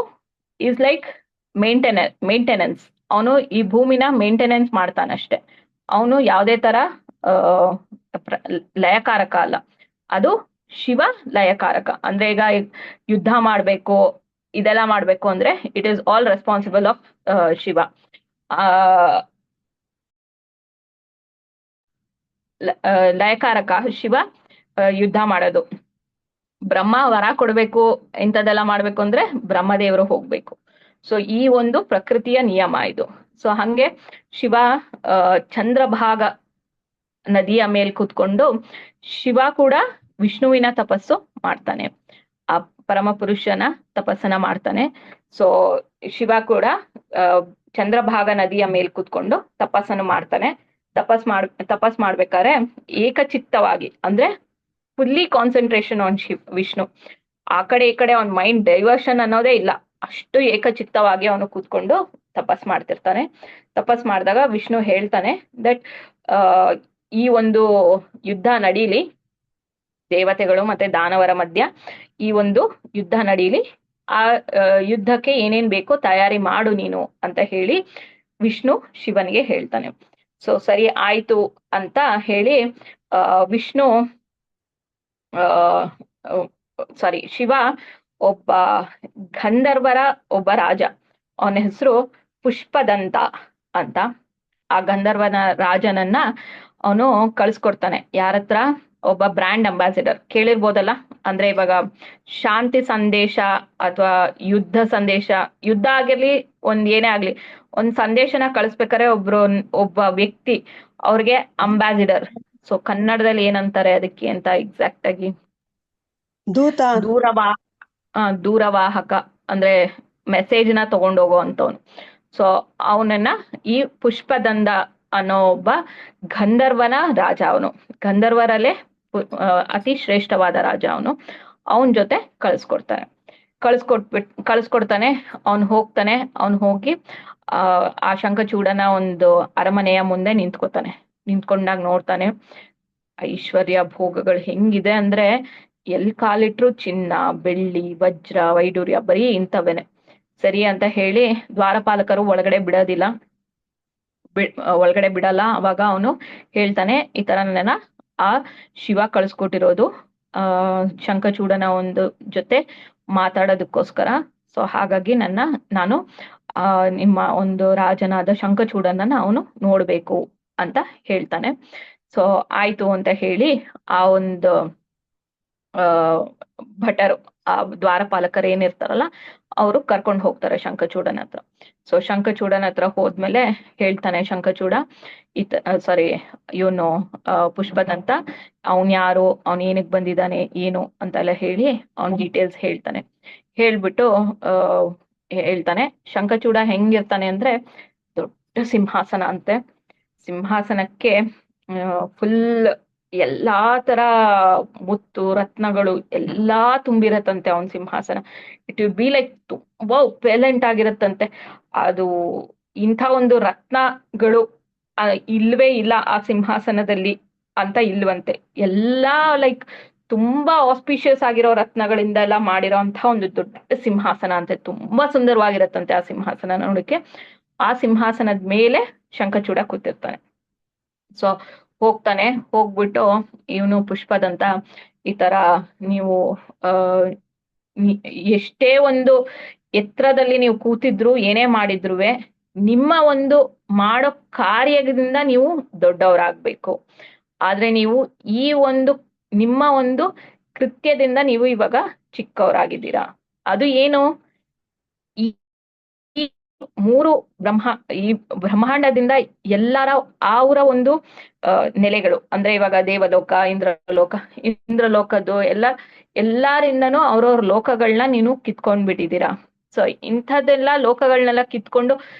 ಈಸ್ ಲೈಕ್ ಮೇಂಟೆನೆನ್ಸ್. ಅವನು ಈ ಭೂಮಿನ ಮೇಂಟೆನೆನ್ಸ್ ಮಾಡ್ತಾನಷ್ಟೆ. ಅವನು ಯಾವುದೇ ತರ ಲಯಕಾರಕ ಅಲ್ಲ. ಅದು ಶಿವ ಲಯಕಾರಕ. ಅಂದ್ರೆ ಈಗ ಯುದ್ಧ ಮಾಡ್ಬೇಕು, ಇದೆಲ್ಲ ಮಾಡ್ಬೇಕು ಅಂದ್ರೆ it is all responsible of Shiva. ಲಯಕಾರಕ ಶಿವ, ಯುದ್ಧ ಮಾಡೋದು. ಬ್ರಹ್ಮ ವರ ಕೊಡ್ಬೇಕು, ಇಂಥದ್ದೆಲ್ಲ ಮಾಡ್ಬೇಕು ಅಂದ್ರೆ ಬ್ರಹ್ಮದೇವರು ಹೋಗ್ಬೇಕು. ಸೊ ಈ ಒಂದು ಪ್ರಕೃತಿಯ ನಿಯಮ ಇದು. ಸೊ ಹಂಗೆ ಶಿವ ಚಂದ್ರಭಾಗ ನದಿಯ ಮೇಲ್ ಕೂತ್ಕೊಂಡು ಶಿವ ಕೂಡ ವಿಷ್ಣುವಿನ ತಪಸ್ಸು ಮಾಡ್ತಾನೆ, ಆ ಪರಮ ಪುರುಷನ ತಪಸ್ಸನ್ನ ಮಾಡ್ತಾನೆ. ಸೊ ಶಿವ ಕೂಡ ಚಂದ್ರಭಾಗ ನದಿಯ ಮೇಲ್ ಕೂತ್ಕೊಂಡು ತಪಸ್ಸನ್ನು ಮಾಡ್ತಾನೆ. ತಪಸ್ ಮಾಡ್ಬೇಕಾದ್ರೆ ಏಕಚಿತ್ತವಾಗಿ, ಅಂದ್ರೆ ಫುಲ್ಲಿ ಕಾನ್ಸಂಟ್ರೇಷನ್ ಆನ್ ವಿಷ್ಣು. ಆ ಕಡೆ ಈ ಕಡೆ ಅವನ್ ಮೈಂಡ್ ಡೈವರ್ಷನ್ ಅನ್ನೋದೇ ಇಲ್ಲ, ಅಷ್ಟು ಏಕಚಿತ್ತವಾಗಿ ಅವನು ಕೂತ್ಕೊಂಡು ತಪಸ್ ಮಾಡ್ತಿರ್ತಾನೆ. ತಪಸ್ ಮಾಡಿದಾಗ ವಿಷ್ಣು ಹೇಳ್ತಾನೆ ದಟ್ ಈ ಒಂದು ಯುದ್ಧ ನಡೀಲಿ, ದೇವತೆಗಳು ಮತ್ತೆ ದಾನವರ ಮಧ್ಯ ಈ ಒಂದು ಯುದ್ಧ ನಡೀಲಿ, ಆ ಯುದ್ಧಕ್ಕೆ ಏನೇನ್ ಬೇಕೋ ತಯಾರಿ ಮಾಡು ನೀನು ಅಂತ ಹೇಳಿ ವಿಷ್ಣು ಶಿವನಿಗೆ ಹೇಳ್ತಾನೆ. ಸೊ ಸರಿ ಆಯ್ತು ಅಂತ ಹೇಳಿ ಶಿವ ಒಬ್ಬ ಗಂಧರ್ವರ ಒಬ್ಬ ರಾಜ, ಅವನ ಹೆಸರು ಪುಷ್ಪದಂತ ಅಂತ. ಆ ಗಂಧರ್ವನ ರಾಜನನ್ನ ಅವನು ಕಳ್ಸ್ಕೊಡ್ತಾನೆ. ಯಾರತ್ರ? ಒಬ್ಬ ಬ್ರ್ಯಾಂಡ್ ಅಂಬಾಸಿಡರ್. ಕೇಳಿರ್ಬೋದಲ್ಲ, ಅಂದ್ರೆ ಇವಾಗ ಶಾಂತಿ ಸಂದೇಶ ಅಥವಾ ಯುದ್ಧ ಸಂದೇಶ, ಯುದ್ಧ ಆಗಿರ್ಲಿ ಏನೇ ಆಗ್ಲಿ, ಒಂದ್ ಸಂದೇಶನ ಕಳಿಸ್ಬೇಕಾದ್ರೆ ಒಬ್ಬ ವ್ಯಕ್ತಿ ಅವ್ರಿಗೆ ಅಂಬಾಸಿಡರ್. ಸೊ ಕನ್ನಡದಲ್ಲಿ ಏನಂತಾರೆ ಅದಕ್ಕೆ ಅಂತ ಎಕ್ಸಾಕ್ಟ್ ಆಗಿ? ದೂರವಾಹಕ, ಅಂದ್ರೆ ಮೆಸೇಜ್ ನ ತಗೊಂಡೋಗೋ ಅಂತವನು. ಸೊ ಅವನನ್ನ ಈ ಪುಷ್ಪದಂದ ಅನ್ನೋ ಒಬ್ಬ ಗಂಧರ್ವನ ರಾಜ, ಅವನು ಗಂಧರ್ವರಲ್ಲೇ ಅತಿ ಶ್ರೇಷ್ಠವಾದ ರಾಜ ಅವನು. ಅವನ ಜೊತೆ ಕಳಿಸ್ಕೊಡ್ತಾನೆ. ಅವನು ಹೋಗಿ ಆ ಶಂಖಚೂಡನ ಒಂದು ಅರಮನೆಯ ಮುಂದೆ ನಿಂತ್ಕೊಂಡಾಗ ನೋಡ್ತಾನೆ, ಐಶ್ವರ್ಯ ಭೋಗಗಳು ಹೆಂಗಿದೆ ಅಂದ್ರೆ ಎಲ್ಲಿ ಕಾಲಿಟ್ರು ಚಿನ್ನ, ಬೆಳ್ಳಿ, ವಜ್ರ, ವೈಡೂರ್ಯ, ಬರೀ ಇಂಥವೇನೆ. ಸರಿ ಅಂತ ಹೇಳಿ ದ್ವಾರಪಾಲಕರು ಒಳಗಡೆ ಬಿಡಲ್ಲ. ಅವಾಗ ಅವನು ಹೇಳ್ತಾನೆ, ಈ ತರ ನನ್ನ ಆ ಶಿವ ಕಳಿಸ್ಕೊಟ್ಟಿರೋದು ಶಂಖಚೂಡನ ಒಂದು ಜೊತೆ ಮಾತಾಡೋದಕ್ಕೋಸ್ಕರ. ಸೊ ಹಾಗಾಗಿ ನಾನು ನಿಮ್ಮ ಒಂದು ರಾಜನಾದ ಶಂಖಚೂಡನ ಅವನು ನೋಡ್ಬೇಕು ಅಂತ ಹೇಳ್ತಾನೆ. ಸೊ ಆಯ್ತು ಅಂತ ಹೇಳಿ ಆ ಒಂದು ಭಟರು, ಆ ದ್ವಾರಪಾಲಕರು ಏನಿರ್ತಾರಲ್ಲ ಅವರು ಕರ್ಕೊಂಡು ಹೋಗ್ತಾರೆ ಶಂಖಚೂಡನ ಹತ್ರ. ಸೊ ಶಂಖಚೂಡನ ಹತ್ರ ಹೋದ್ಮೇಲೆ ಹೇಳ್ತಾನೆ ಶಂಖಚೂಡ, ಇವನು ಪುಷ್ಪದಂತ, ಅವನ್ ಯಾರು, ಅವನ್ ಏನಕ್ ಬಂದಿದ್ದಾನೆ, ಏನು ಅಂತೆಲ್ಲ ಹೇಳಿ ಅವನ್ ಡೀಟೇಲ್ಸ್ ಹೇಳ್ತಾನೆ. ಹೇಳ್ಬಿಟ್ಟು ಹೇಳ್ತಾನೆ ಶಂಖಚೂಡ ಹೆಂಗಿರ್ತಾನೆ ಅಂದ್ರೆ ದೊಡ್ಡ ಸಿಂಹಾಸನ ಅಂತೆ. ಸಿಂಹಾಸನಕ್ಕೆ ಫುಲ್ ಎಲ್ಲಾ ತರ ಮುತ್ತು ರತ್ನಗಳು ಎಲ್ಲಾ ತುಂಬಿರತ್ತಂತೆ ಅವನ್ ಸಿಂಹಾಸನ. ಇಟ್ ವಿಲ್ ಬಿ ಲೈಕ್ ತುಂಬಾ ಉಪೆಲೆಂಟ್ ಆಗಿರತ್ತಂತೆ. ಅದು ಇಂಥ ಒಂದು ರತ್ನಗಳು ಇಲ್ವೇ ಇಲ್ಲ ಆ ಸಿಂಹಾಸನದಲ್ಲಿ ಅಂತ ಇಲ್ವಂತೆ. ಎಲ್ಲಾ ಲೈಕ್ ತುಂಬಾ ಆಸ್ಪಿಷಿಯಸ್ ಆಗಿರೋ ರತ್ನಗಳಿಂದ ಎಲ್ಲ ಮಾಡಿರೋ ಅಂತ ಒಂದು ದೊಡ್ಡ ಸಿಂಹಾಸನ ಅಂತೆ. ತುಂಬಾ ಸುಂದರವಾಗಿರತ್ತಂತೆ ಆ ಸಿಂಹಾಸನ ನೋಡಕ್ಕೆ. ಆ ಸಿಂಹಾಸನದ ಮೇಲೆ ಶಂಖಚೂಡ ಕೂತಿರ್ತಾನೆ. ಸೊ ಹೋಗ್ತಾನೆ, ಹೋಗ್ಬಿಟ್ಟು ಇವನು ಪುಷ್ಪದಂತ ಈ ತರ ನೀವು ಎಷ್ಟೇ ಒಂದು ಎತ್ತರದಲ್ಲಿ ನೀವು ಕೂತಿದ್ರು ಏನೇ ಮಾಡಿದ್ರುವೆ ನಿಮ್ಮ ಒಂದು ಮಾಡೋ ಕಾರ್ಯದಿಂದ ನೀವು ದೊಡ್ಡವರಾಗ್ಬೇಕು. ಆದ್ರೆ ನೀವು ಈ ಒಂದು ನಿಮ್ಮ ಒಂದು ಕೃತ್ಯದಿಂದ ನೀವು ಇವಾಗ ಚಿಕ್ಕವರಾಗಿದ್ದೀರಾ. ಅದು ಏನು, ಈ ಈ ಬ್ರಹ್ಮಾಂಡದಿಂದ ಎಲ್ಲರ ಅವರ ಒಂದು ನೆಲೆಗಳು ಅಂದ್ರೆ ಇವಾಗ ದೇವಲೋಕ, ಇಂದ್ರಲೋಕದ್ದು ಎಲ್ಲಾರಿಂದನೂ ಅವ್ರವ್ರ ಲೋಕಗಳನ್ನ ನೀನು ಕಿತ್ಕೊಂಡ್ಬಿಟ್ಟಿದ್ದೀರಾ. ಸೊ ಇಂಥದ್ದೆಲ್ಲ ಲೋಕಗಳನ್ನೆಲ್ಲ ಕಿತ್ಕೊಂಡು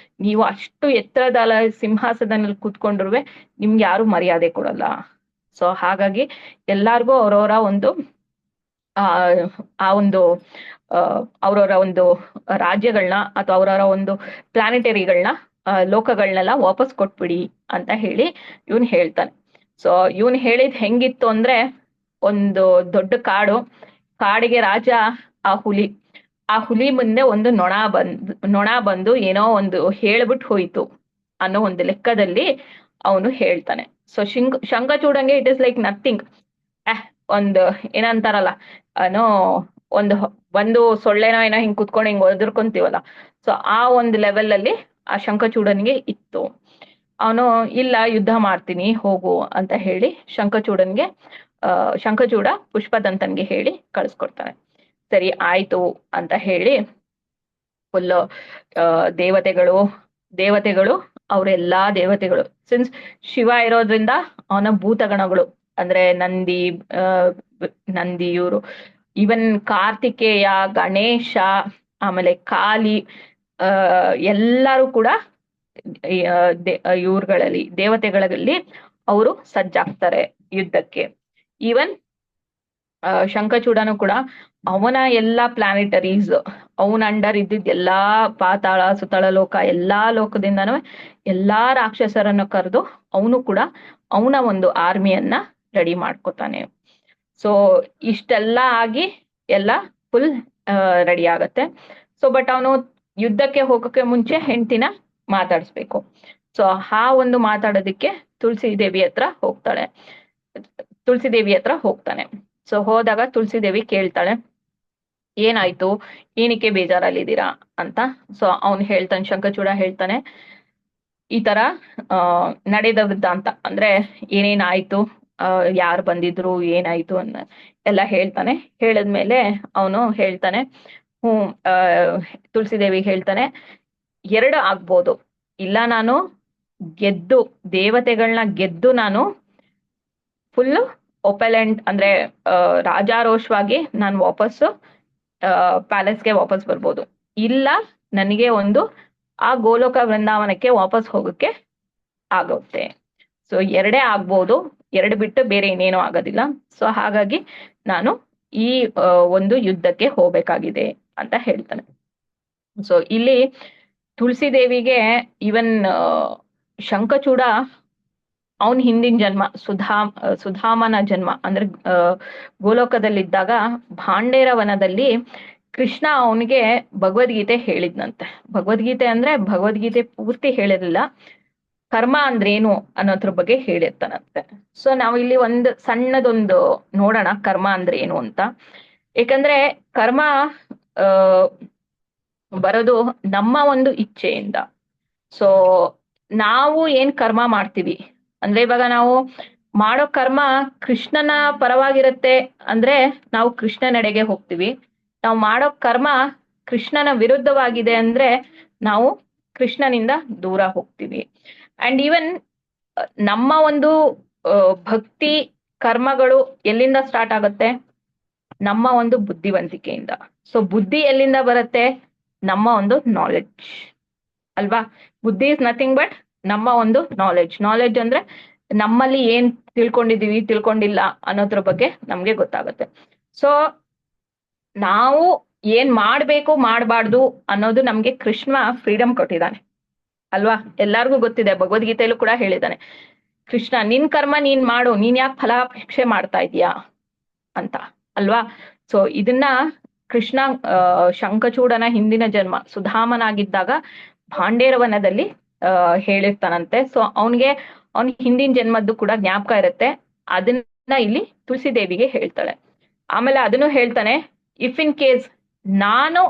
ನೀವು ಅಷ್ಟು ಎತ್ತರದ ಸಿಂಹಾಸನದಲ್ಲಿ ಕೂತ್ಕೊಂಡ್ರುವೆ ನಿಮ್ಗೆ ಯಾರು ಮರ್ಯಾದೆ ಕೊಡಲ್ಲ. ಸೊ ಹಾಗಾಗಿ ಎಲ್ಲಾರ್ಗೂ ಅವ್ರವರ ಒಂದು ಅವ್ರವರ ಒಂದು ರಾಜ್ಯಗಳನ್ನ ಅಥವಾ ಅವ್ರವರ ಒಂದು ಪ್ಲಾನೆಟರಿಗಳನ್ನ ಲೋಕಗಳನ್ನೆಲ್ಲ ವಾಪಸ್ ಕೊಟ್ಬಿಡಿ ಅಂತ ಹೇಳಿ ಇವನ್ ಹೇಳ್ತಾನೆ. ಸೊ ಇವನ್ ಹೇಳಿದ್ ಹೆಂಗಿತ್ತು ಅಂದ್ರೆ, ಒಂದು ದೊಡ್ಡ ಕಾಡಿಗೆ ರಾಜ ಆ ಹುಲಿ ಮುಂದೆ ಒಂದು ನೊಣ ಬಂದು ಏನೋ ಒಂದು ಹೇಳ್ಬಿಟ್ಟು ಹೋಯ್ತು ಅನ್ನೋ ಒಂದು ಲೆಕ್ಕದಲ್ಲಿ ಅವನು ಹೇಳ್ತಾನೆ. ಸೊ ಶಂಖಚೂಡಂಗೆ ಇಟ್ ಇಸ್ ಲೈಕ್ ನಥಿಂಗ್. ಒಂದು ಏನಂತಾರಲ್ಲ, ಒಂದು ಸೊಳ್ಳೆನೋ ಏನೋ ಹಿಂಗ್ ಕುತ್ಕೊಂಡು ಹಿಂಗ್ ಒದರ್ಕೊಂತೀವಲ್ಲ, ಸೊ ಆ ಒಂದು ಲೆವೆಲ್ ಅಲ್ಲಿ ಆ ಶಂಖಚೂಡನ್ಗೆ ಇತ್ತು. ಅವನು ಇಲ್ಲ ಯುದ್ಧ ಮಾಡ್ತೀನಿ ಹೋಗು ಅಂತ ಹೇಳಿ ಶಂಖಚೂಡ ಪುಷ್ಪದಂತನ್ಗೆ ಹೇಳಿ ಕಳಿಸ್ಕೊಡ್ತಾನೆ. ಸರಿ ಆಯ್ತು ಅಂತ ಹೇಳಿ ಫುಲ್ ದೇವತೆಗಳು ಅವರೆಲ್ಲಾ ದೇವತೆಗಳು, ಸಿನ್ಸ್ ಶಿವ ಇರೋದ್ರಿಂದ ಅವನ ಭೂತಗಣಗಳು ಅಂದ್ರೆ ನಂದಿ ಇವರು, ಈವನ್ ಕಾರ್ತಿಕೇಯ, ಗಣೇಶ, ಆಮೇಲೆ ಕಾಲಿ, ಎಲ್ಲರೂ ಕೂಡ ದೇವತೆಗಳಲ್ಲಿ ಅವರು ಸಜ್ಜಾಗ್ತಾರೆ ಯುದ್ಧಕ್ಕೆ. ಈವನ್ ಶಂಖಚೂಡನು ಕೂಡ ಅವನ ಎಲ್ಲಾ ಪ್ಲಾನೆಟರೀಸ್, ಅವನ ಅಂಡರ್ ಇದ್ದಿದ್ ಎಲ್ಲಾ ಪಾತಾಳ ಸುತಳ ಲೋಕ ಎಲ್ಲಾ ಲೋಕದಿಂದನೂ ಎಲ್ಲಾ ರಾಕ್ಷಸರನ್ನು ಕರೆದು ಅವನು ಕೂಡ ಅವನ ಒಂದು ಆರ್ಮಿಯನ್ನ ರೆಡಿ ಮಾಡ್ಕೊತಾನೆ. ಸೊ ಇಷ್ಟೆಲ್ಲ ಆಗಿ ಎಲ್ಲ ಫುಲ್ ರೆಡಿ ಆಗತ್ತೆ. ಸೊ ಬಟ್ ಅವನು ಯುದ್ಧಕ್ಕೆ ಹೋಗೋಕೆ ಮುಂಚೆ ಹೆಂಡತಿನ ಮಾತಾಡಿಸ್ಬೇಕು. ಸೊ ಆ ಒಂದು ಮಾತಾಡೋದಕ್ಕೆ ತುಳಸಿ ದೇವಿ ಹತ್ರ ಹೋಗ್ತಾನೆ. ಸೊ ಹೋದಾಗ ತುಳಸಿ ದೇವಿ ಕೇಳ್ತಾಳೆ, ಏನಾಯ್ತು, ಏನಕ್ಕೆ ಬೇಜಾರಲ್ಲಿದ್ದೀರಾ ಅಂತ. ಸೊ ಅವನು ಹೇಳ್ತಾನೆ, ಶಂಖಚೂಡ ಹೇಳ್ತಾನೆ, ಈ ತರ ನಡೆದ ವೃತ್ತಾಂತ ಅಂದ್ರೆ ಏನೇನಾಯ್ತು, ಯಾರು ಬಂದಿದ್ರು, ಏನಾಯ್ತು ಎಲ್ಲ ಹೇಳ್ತಾನೆ. ಹೇಳಿದ್ಮೇಲೆ ಅವನು ಹೇಳ್ತಾನೆ, ತುಳಸಿ ದೇವಿ ಹೇಳ್ತಾನೆ, 2 ಆಗ್ಬೋದು, ಇಲ್ಲ ನಾನು ದೇವತೆಗಳನ್ನ ಗೆದ್ದು ನಾನು ಫುಲ್ ಒಪೆಲೆಂಟ್ ಅಂದ್ರೆ ರಾಜಾರೋಷವಾಗಿ ನಾನು ವಾಪಸ್ಸು ಪ್ಯಾಲೇಸ್ಗೆ ವಾಪಸ್ ಬರ್ಬೋದು, ಇಲ್ಲ ನನಗೆ ಆ ಗೋಲೋಕ ವೃಂದಾವನಕ್ಕೆ ವಾಪಸ್ ಹೋಗಕ್ಕೆ ಆಗುತ್ತೆ. ಸೊ 2 ಆಗ್ಬೋದು, 2 ಬಿಟ್ಟು ಬೇರೆ ಇನ್ನೇನೂ ಆಗೋದಿಲ್ಲ. ಸೊ ಹಾಗಾಗಿ ನಾನು ಈ ಒಂದು ಯುದ್ಧಕ್ಕೆ ಹೋಗ್ಬೇಕಾಗಿದೆ ಅಂತ ಹೇಳ್ತಾನೆ. ಸೊ ಇಲ್ಲಿ ತುಳಸಿ ದೇವಿಗೆ ಇವನ್ ಶಂಖಚೂಡ ಅವನ್ ಹಿಂದಿನ ಜನ್ಮ ಸುಧಾಮನ ಜನ್ಮ ಅಂದ್ರೆ ಗೋಲೋಕದಲ್ಲಿದ್ದಾಗ ಭಾಂಡೇರ ವನದಲ್ಲಿ ಕೃಷ್ಣ ಅವನಿಗೆ ಭಗವದ್ಗೀತೆ ಹೇಳಿದ್ನಂತೆ. ಭಗವದ್ಗೀತೆ ಅಂದ್ರೆ ಭಗವದ್ಗೀತೆ ಪೂರ್ತಿ ಹೇಳಿರಲಿಲ್ಲ, ಕರ್ಮ ಅಂದ್ರೆ ಏನು ಅನ್ನೋದ್ರ ಬಗ್ಗೆ ಹೇಳಿರ್ತಾನಂತೆ. ಸೊ ನಾವು ಇಲ್ಲಿ ಒಂದು ಸಣ್ಣದೊಂದು ನೋಡೋಣ ಕರ್ಮ ಅಂದ್ರೆ ಏನು ಅಂತ. ಯಾಕಂದ್ರೆ ಕರ್ಮ ಆ ಬರೋದು ನಮ್ಮ ಒಂದು ಇಚ್ಛೆಯಿಂದ. ಸೊ ನಾವು ಏನ್ ಕರ್ಮ ಮಾಡ್ತೀವಿ ಅಂದ್ರೆ ಇವಾಗ ನಾವು ಮಾಡೋ ಕರ್ಮ ಕೃಷ್ಣನ ಪರವಾಗಿರುತ್ತೆ ಅಂದ್ರೆ ನಾವು ಕೃಷ್ಣನೆಡೆಗೆ ಹೋಗ್ತೀವಿ. ನಾವು ಮಾಡೋ ಕರ್ಮ ಕೃಷ್ಣನ ವಿರುದ್ಧವಾಗಿದೆ ಅಂದ್ರೆ ನಾವು ಕೃಷ್ಣನಿಂದ ದೂರ ಹೋಗ್ತೀವಿ. ಅಂಡ್ ಈವನ್ ನಮ್ಮ ಒಂದು ಭಕ್ತಿ ಕರ್ಮಗಳು ಎಲ್ಲಿಂದ ಸ್ಟಾರ್ಟ್ ಆಗುತ್ತೆ? ನಮ್ಮ ಒಂದು ಬುದ್ಧಿವಂತಿಕೆಯಿಂದ. ಸೊ ಬುದ್ಧಿ ಎಲ್ಲಿಂದ ಬರುತ್ತೆ? ನಮ್ಮ ಒಂದು ನಾಲೆಡ್ಜ್ ಅಲ್ವಾ? ಬುದ್ಧಿ ಇಸ್ ನಥಿಂಗ್ ಬಟ್ ನಮ್ಮ ಒಂದು ನಾಲೆಡ್ಜ್ ಅಂದ್ರೆ ನಮ್ಮಲ್ಲಿ ಏನ್ ತಿಳ್ಕೊಂಡಿದೀವಿ ತಿಳ್ಕೊಂಡಿಲ್ಲ ಅನ್ನೋದ್ರ ಬಗ್ಗೆ ನಮ್ಗೆ ಗೊತ್ತಾಗುತ್ತೆ. ಸೊ ನಾವು ಏನ್ ಮಾಡ್ಬೇಕು ಮಾಡ್ಬಾರ್ದು ಅನ್ನೋದು ನಮ್ಗೆ ಕೃಷ್ಣ ಫ್ರೀಡಮ್ ಕೊಟ್ಟಿದ್ದಾನೆ ಅಲ್ವಾ? ಎಲ್ಲಾರ್ಗೂ ಗೊತ್ತಿದೆ, ಭಗವದ್ಗೀತೆಯಲ್ಲೂ ಕೂಡ ಹೇಳಿದ್ದಾನೆ, ಕೃಷ್ಣ ನಿನ್ ಕರ್ಮ ನೀನ್ ಮಾಡು, ನೀನ್ ಯಾಕೆ ಫಲಾಪೇಕ್ಷೆ ಮಾಡ್ತಾ ಇದೀಯಾ ಅಂತ ಅಲ್ವಾ? ಸೊ ಇದನ್ನ ಕೃಷ್ಣ ಶಂಖಚೂಡನ ಹಿಂದಿನ ಜನ್ಮ ಸುಧಾಮನಾಗಿದ್ದಾಗ ಭಾಂಡೇರವನದಲ್ಲಿ ಹೇಳಿರ್ತಾನಂತೆ. ಸೊ ಅವನಿಗೆ ಹಿಂದಿನ ಜನ್ಮದ್ದು ಕೂಡ ಜ್ಞಾಪಕ ಇರುತ್ತೆ. ಅದನ್ನ ಇಲ್ಲಿ ತುಳಸಿ ದೇವಿಗೆ ಹೇಳ್ತಾಳೆ. ಆಮೇಲೆ ಅದನ್ನು ಹೇಳ್ತಾನೆ, ಇಫ್ ಇನ್ ಕೇಸ್ ನಾನು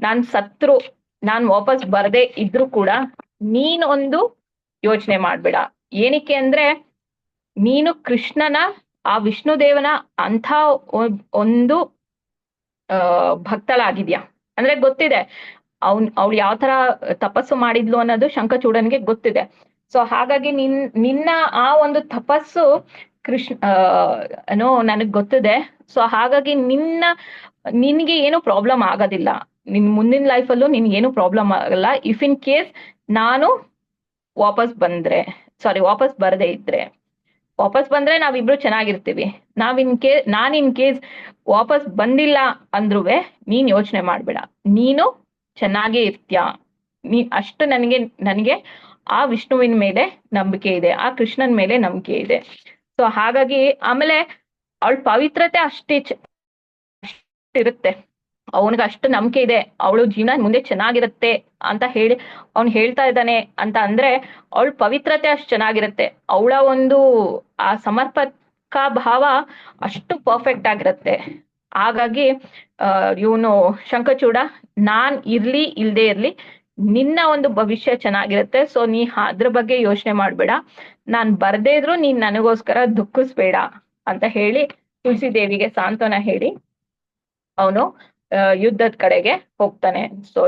ನಾನ್ ಸತ್ರು, ನಾನ್ ವಾಪಸ್ ಬರದೇ ಇದ್ರು ಕೂಡ ನೀನ್ ಒಂದು ಯೋಚನೆ ಮಾಡ್ಬೇಡ. ಏನಕ್ಕೆ ಅಂದ್ರೆ ನೀನು ಕೃಷ್ಣನ ಆ ವಿಷ್ಣುದೇವನ ಅಂಥ ಒಂದು ಭಕ್ತಳಾಗಿದ್ಯಾ. ಅಂದ್ರೆ ಗೊತ್ತಿದೆ ಅವಳು ಯಾವ ತರ ತಪಸ್ಸು ಮಾಡಿದ್ಲು ಅನ್ನೋದು ಶಂಖಚೂಡನ್ಗೆ ಗೊತ್ತಿದೆ. ಸೊ ಹಾಗಾಗಿ ನಿನ್ನ ಆ ಒಂದು ತಪಸ್ಸು ನನಗ್ ಗೊತ್ತಿದೆ. ಸೊ ಹಾಗಾಗಿ ನಿನ್ಗೆ ಏನು ಪ್ರಾಬ್ಲಮ್ ಆಗೋದಿಲ್ಲ, ನಿನ್ ಮುಂದಿನ ಲೈಫಲ್ಲೂ ನಿನ್ಗೇನು ಪ್ರಾಬ್ಲಮ್ ಆಗಲ್ಲ. ಇಫ್ ಇನ್ ಕೇಸ್ ನಾನು ವಾಪಸ್ ಬರದೇ ಇದ್ರೆ, ವಾಪಸ್ ಬಂದ್ರೆ ನಾವಿಬ್ರು ಚೆನ್ನಾಗಿರ್ತೀವಿ. ನಾನ್ ಇನ್ ಕೇಸ್ ವಾಪಸ್ ಬಂದಿಲ್ಲ ಅಂದ್ರುವೆ ನೀನ್ ಯೋಚನೆ ಮಾಡ್ಬೇಡ, ನೀನು ಚೆನ್ನಾಗೇ ಇರ್ತೀಯ. ಅಷ್ಟು ನನಗೆ ಆ ವಿಷ್ಣುವಿನ ಮೇಲೆ ನಂಬಿಕೆ ಇದೆ, ಆ ಕೃಷ್ಣನ್ ಮೇಲೆ ನಂಬಿಕೆ ಇದೆ. ಸೊ ಹಾಗಾಗಿ ಆಮೇಲೆ ಅವಳ ಪವಿತ್ರತೆ ಅಷ್ಟಿರುತ್ತೆ, ಅವನಿಗೆ ಅಷ್ಟು ನಂಬಿಕೆ ಇದೆ, ಅವಳು ಜೀವನ ಮುಂದೆ ಚೆನ್ನಾಗಿರುತ್ತೆ ಅಂತ ಹೇಳಿ ಅವ್ನು ಹೇಳ್ತಾ ಇದ್ದಾನೆ ಅಂತ ಅಂದ್ರೆ ಅವಳ ಪವಿತ್ರತೆ ಅಷ್ಟು ಚೆನ್ನಾಗಿರುತ್ತೆ, ಅವಳ ಒಂದು ಆ ಸಮರ್ಪಕ ಭಾವ ಅಷ್ಟು ಪರ್ಫೆಕ್ಟ್ ಆಗಿರುತ್ತೆ. ಹಾಗಾಗಿ ಇವನು ಶಂಖಚೂಡ, ನಾನ್ ಇರ್ಲಿ ಇಲ್ದೇ ಇರ್ಲಿ ನಿನ್ನ ಒಂದು ಭವಿಷ್ಯ ಚೆನ್ನಾಗಿರುತ್ತೆ. ಸೊ ನೀ ಅದ್ರ ಬಗ್ಗೆ ಯೋಚನೆ ಮಾಡ್ಬೇಡ, ನಾನ್ ಬರ್ದೇ ಇದ್ರು ನೀನ್ ನನಗೋಸ್ಕರ ದುಃಖಿಸ್ಬೇಡ ಅಂತ ಹೇಳಿ ತುಳಸಿ ದೇವಿಗೆ ಸಾಂತ್ವನ ಹೇಳಿ ಅವನು ಯುದ್ಧದ ಕಡೆಗೆ ಹೋಗ್ತಾನೆ. ಸೊ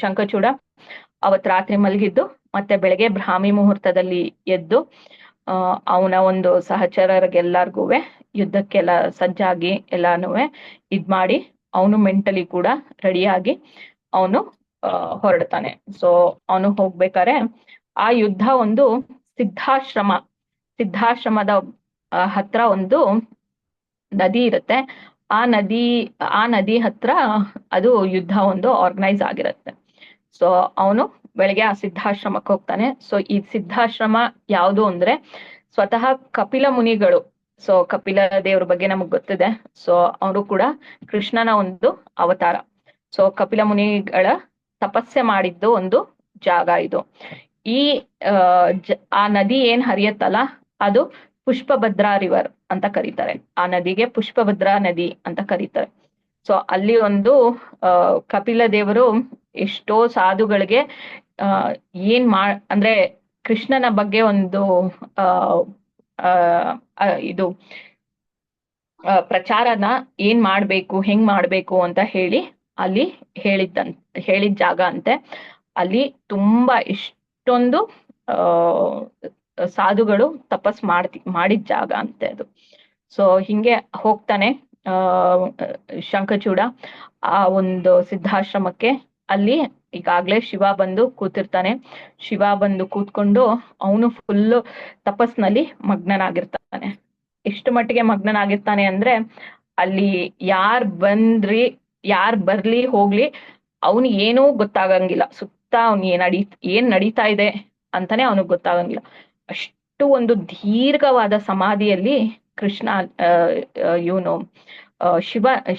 ಶಂಖಚೂಡ ಅವತ್ ರಾತ್ರಿ ಮಲಗಿದ್ದು ಮತ್ತೆ ಬೆಳಗ್ಗೆ ಬ್ರಾಹ್ಮಿ ಮುಹೂರ್ತದಲ್ಲಿ ಎದ್ದು ಅವನ ಒಂದು ಸಹಚರರಿಗೆಲ್ಲಾರ್ಗೂ ಯುದ್ಧಕ್ಕೆಲ್ಲ ಸಜ್ಜಾಗಿ ಎಲ್ಲಾನು ಇದ್ ಮಾಡಿ ಅವನು ಮೆಂಟಲಿ ಕೂಡ ರೆಡಿಯಾಗಿ ಅವನು ಹೊರಡ್ತಾನೆ. ಸೊ ಅವನು ಹೋಗ್ಬೇಕಾರೆ ಆ ಯುದ್ಧ ಒಂದು ಸಿದ್ಧಾಶ್ರಮದ ಹತ್ರ ಒಂದು ನದಿ ಇರುತ್ತೆ. ಆ ನದಿ ಹತ್ರ ಅದು ಯುದ್ಧ ಒಂದು ಆರ್ಗನೈಸ್ ಆಗಿರುತ್ತೆ. ಸೊ ಅವನು ಬೆಳಗ್ಗೆ ಆ ಸಿದ್ಧಾಶ್ರಮಕ್ಕೆ ಹೋಗ್ತಾನೆ. ಸೊ ಈ ಸಿದ್ಧಾಶ್ರಮ ಯಾವುದು ಅಂದ್ರೆ ಸ್ವತಃ ಕಪಿಲ ಮುನಿಗಳು, ಸೊ ಕಪಿಲ ದೇವ್ರ ಬಗ್ಗೆ ನಮಗ್ ಗೊತ್ತಿದೆ. ಸೊ ಅವರು ಕೂಡ ಕೃಷ್ಣನ ಒಂದು ಅವತಾರ. ಸೊ ಕಪಿಲ ಮುನಿಗಳ ತಪಸ್ಸೆ ಮಾಡಿದ್ದು ಒಂದು ಜಾಗ ಇದು. ಈ ಆ ನದಿ ಏನ್ ಹರಿಯತ್ತಲ್ಲ ಅದು ಪುಷ್ಪಭದ್ರಾ ರಿವರ್ ಅಂತ ಕರೀತಾರೆ. ಆ ನದಿಗೆ ಪುಷ್ಪಭದ್ರಾ ನದಿ ಅಂತ ಕರೀತಾರೆ. ಸೊ ಅಲ್ಲಿ ಒಂದು ಕಪಿಲ ದೇವರು ಎಷ್ಟೋ ಸಾಧುಗಳಿಗೆ ಅಂದ್ರೆ ಕೃಷ್ಣನ ಬಗ್ಗೆ ಒಂದು ಇದು ಪ್ರಚಾರನ ಏನ್ ಮಾಡ್ಬೇಕು, ಹೆಂಗ್ ಮಾಡ್ಬೇಕು ಅಂತ ಹೇಳಿ ಅಲ್ಲಿ ಹೇಳಿದ ಜಾಗ ಅಂತೆ. ಅಲ್ಲಿ ತುಂಬಾ ಇಷ್ಟೊಂದು ಸಾಧುಗಳು ತಪಸ್ ಮಾಡಿದ ಜಾಗ ಅಂತೆ ಅದು. ಸೊ ಹಿಂಗೆ ಹೋಗ್ತಾನೆ ಶಂಖಚೂಡ ಆ ಒಂದು ಸಿದ್ಧಾಶ್ರಮಕ್ಕೆ. ಅಲ್ಲಿ ಈಗಾಗ್ಲೇ ಶಿವ ಬಂದು ಕೂತಿರ್ತಾನೆ. ಶಿವ ಬಂದು ಕೂತ್ಕೊಂಡು ಅವನು ಫುಲ್ಲು ತಪಸ್ನಲ್ಲಿ ಮಗ್ನನಾಗಿರ್ತಾನೆ. ಎಷ್ಟು ಮಟ್ಟಿಗೆ ಮಗ್ನನಾಗಿರ್ತಾನೆ ಅಂದ್ರೆ ಅಲ್ಲಿ ಯಾರ್ ಬರ್ಲಿ ಹೋಗ್ಲಿ ಅವನಿಗೆ ಏನೂ ಗೊತ್ತಾಗಂಗಿಲ್ಲ. ಸುತ್ತ ಏನ್ ನಡೀತಾ ಇದೆ ಅಂತಾನೆ ಅವನಿಗೆ ಗೊತ್ತಾಗಂಗಿಲ್ಲ. ಅಷ್ಟು ಒಂದು ದೀರ್ಘವಾದ ಸಮಾಧಿಯಲ್ಲಿ ಕೃಷ್ಣ ಇವನು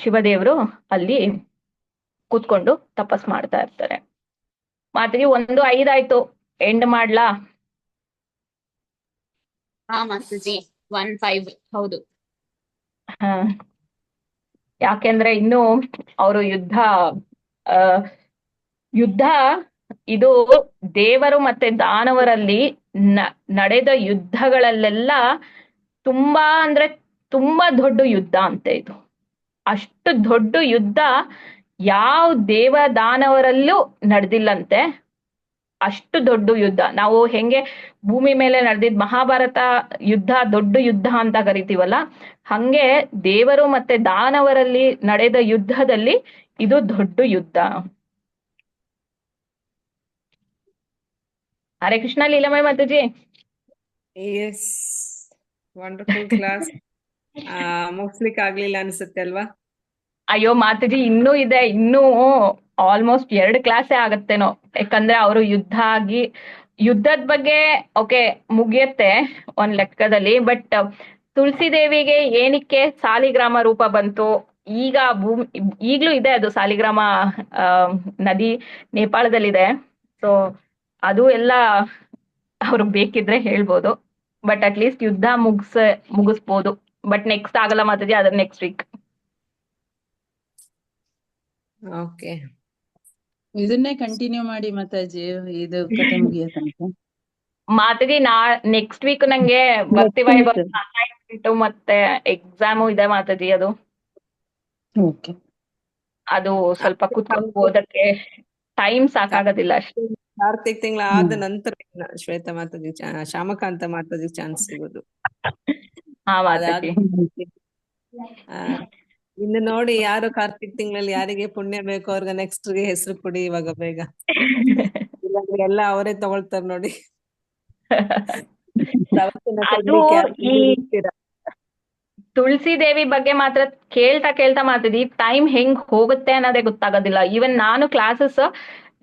ಶಿವದೇವರು ಅಲ್ಲಿ ಕೂತ್ಕೊಂಡು ತಪಸ್ ಮಾಡ್ತಾ ಇರ್ತಾರೆ. ಮಾತಿಗೆ 1:05 ಆಯ್ತು. ಎಂಡ್ ಮಾಡ್ಲಾ? ಹಾ ಮಾತಾಜಿ 1-5 ಹೌದು. ಹ, ಯಾಕೆಂದ್ರೆ ಇನ್ನು ಅವರು ಆ, ಯುದ್ಧ ಇದು ದೇವರು ಮತ್ತೆ ದಾನವರಲ್ಲಿ ನಡೆದ ಯುದ್ಧಗಳಲ್ಲೆಲ್ಲ ತುಂಬಾ ಅಂದ್ರೆ ತುಂಬಾ ದೊಡ್ಡ ಯುದ್ಧ ಅಂತೆ ಇದು. ಅಷ್ಟು ದೊಡ್ಡ ಯುದ್ಧ ಯಾವ ದೇವ ದಾನವರಲ್ಲೂ ನಡೆದಿಲ್ಲಂತೆ. ಅಷ್ಟು ದೊಡ್ಡ ಯುದ್ಧ. ನಾವು ಹೆಂಗೆ ಭೂಮಿ ಮೇಲೆ ನಡೆದಿದ್ ಮಹಾಭಾರತ ಯುದ್ಧ ದೊಡ್ಡ ಯುದ್ಧ ಅಂತ ಕರಿತೀವಲ್ಲ, ಹಂಗೆ ದೇವರು ಮತ್ತೆ ದಾನವರಲ್ಲಿ ನಡೆದ ಯುದ್ಧದಲ್ಲಿ ಇದು ದೊಡ್ಡ ಯುದ್ಧ. ಹರೇ ಕೃಷ್ಣ ಲೀಲಾಮಯ ಮಾತಾಜಿ. Yes, wonderful class. ಮುಗಿಸ್ಲಿಕ್ಕೆ ಆಗ್ಲಿಲ್ಲ ಅನ್ಸುತ್ತೆ ಅಲ್ವಾ? ಅಯ್ಯೋ ಮಾತಾಜಿ, ಇನ್ನೂ ಇದೆ, ಇನ್ನೂ ಆಲ್ಮೋಸ್ಟ್ 2 ಕ್ಲಾಸೇ ಆಗತ್ತೇನೋ. ಯಾಕಂದ್ರೆ ಅವರು ಯುದ್ಧದ ಬಗ್ಗೆ ಓಕೆ ಮುಗಿಯತ್ತೆ ಒಂದ್ ಲೆಕ್ಕದಲ್ಲಿ. ಬಟ್ ತುಳಸಿ ದೇವಿಗೆ ಏನಕ್ಕೆ ಸಾಲಿಗ್ರಾಮ ರೂಪ ಬಂತು, ಈಗ ಈಗ್ಲೂ ಇದೆ ಅದು ಸಾಲಿಗ್ರಾಮ ನದಿ ನೇಪಾಳದಲ್ಲಿದೆ. ಸೊ ಅದು ಎಲ್ಲ ಅವ್ರಿಗೆ ಬೇಕಿದ್ರೆ ಹೇಳ್ಬೋದು. ಬಟ್ ಅಟ್ಲೀಸ್ಟ್ ಯುದ್ಧ ಮುಗಿಸ್ಬೋದು. ಬಟ್ ನೆಕ್ಸ್ಟ್ ಆಗಲ್ಲ ಮಾತಾಜಿ, ಅದ್ರ ನೆಕ್ಸ್ಟ್ ವೀಕ್. ಓಕೆ, ಇದನ್ನೇ ಕಂಟಿನ್ಯೂ ಮಾಡಿ ಮಾತಾಜಿ, ಇದು ಕತೆ ಮುಗಿಯೋ ತನಕ. ಮಾತಾಜಿ ನೆಕ್ಸ್ಟ್ ವೀಕ್ ನಂಗೆ ಭಕ್ತಿ ವೈಭವ ಅಸೈನ್ಮೆಂಟ್ ಮತ್ತೆ ಎಕ್ಸಾಮು ಇದೆ ಮಾತಾಜಿ. ಓಕೆ, ಅದು ಸ್ವಲ್ಪ ಕುತ್ಕೊಂಡು ಓದಕ್ಕೆ ಟೈಮ್ ಸಾಕಾಗೋದಿಲ್ಲ ಅಷ್ಟೇ. ಕಾರ್ತಿಕ್ ತಿಂಗಳ ಆದ ನಂತರ ಶ್ವೇತಾ ಮಾತಾಜಿ, ಶಾಮಕಾಂತ ಮಾತಾಜಿ ಚಾನ್ಸ್ ಸಿಗೋದು. ಹಾ ಮಾತಾಜಿ. ಇನ್ನು ನೋಡಿ, ಯಾರು ಕಾರ್ತಿಕ್ ತಿಂಗಳಲ್ಲಿ ಯಾರಿಗೆ ಪುಣ್ಯ ಬೇಕೋ ಅವ್ರಿಗೆ ನೆಕ್ಸ್ಟ್ ಗೆ ಹೆಸರು ಕೊಡಿ ಇವಾಗ ಬೇಗ. ಇಲ್ಲಾಂದ್ರೆ ಎಲ್ಲ ಅವರೇ ತಗೊಳ್ತಾರ ನೋಡಿ. ಅದು ಈ ತುಳಸಿ ದೇವಿ ಬಗ್ಗೆ ಮಾತ್ರ ಕೇಳ್ತಾ ಮಾತಾಜಿ ಟೈಮ್ ಹೆಂಗ್ ಹೋಗುತ್ತೆ ಅನ್ನೋದೇ ಗೊತ್ತಾಗೋದಿಲ್ಲ. ಈವನ್ ನಾನು ಕ್ಲಾಸಸ್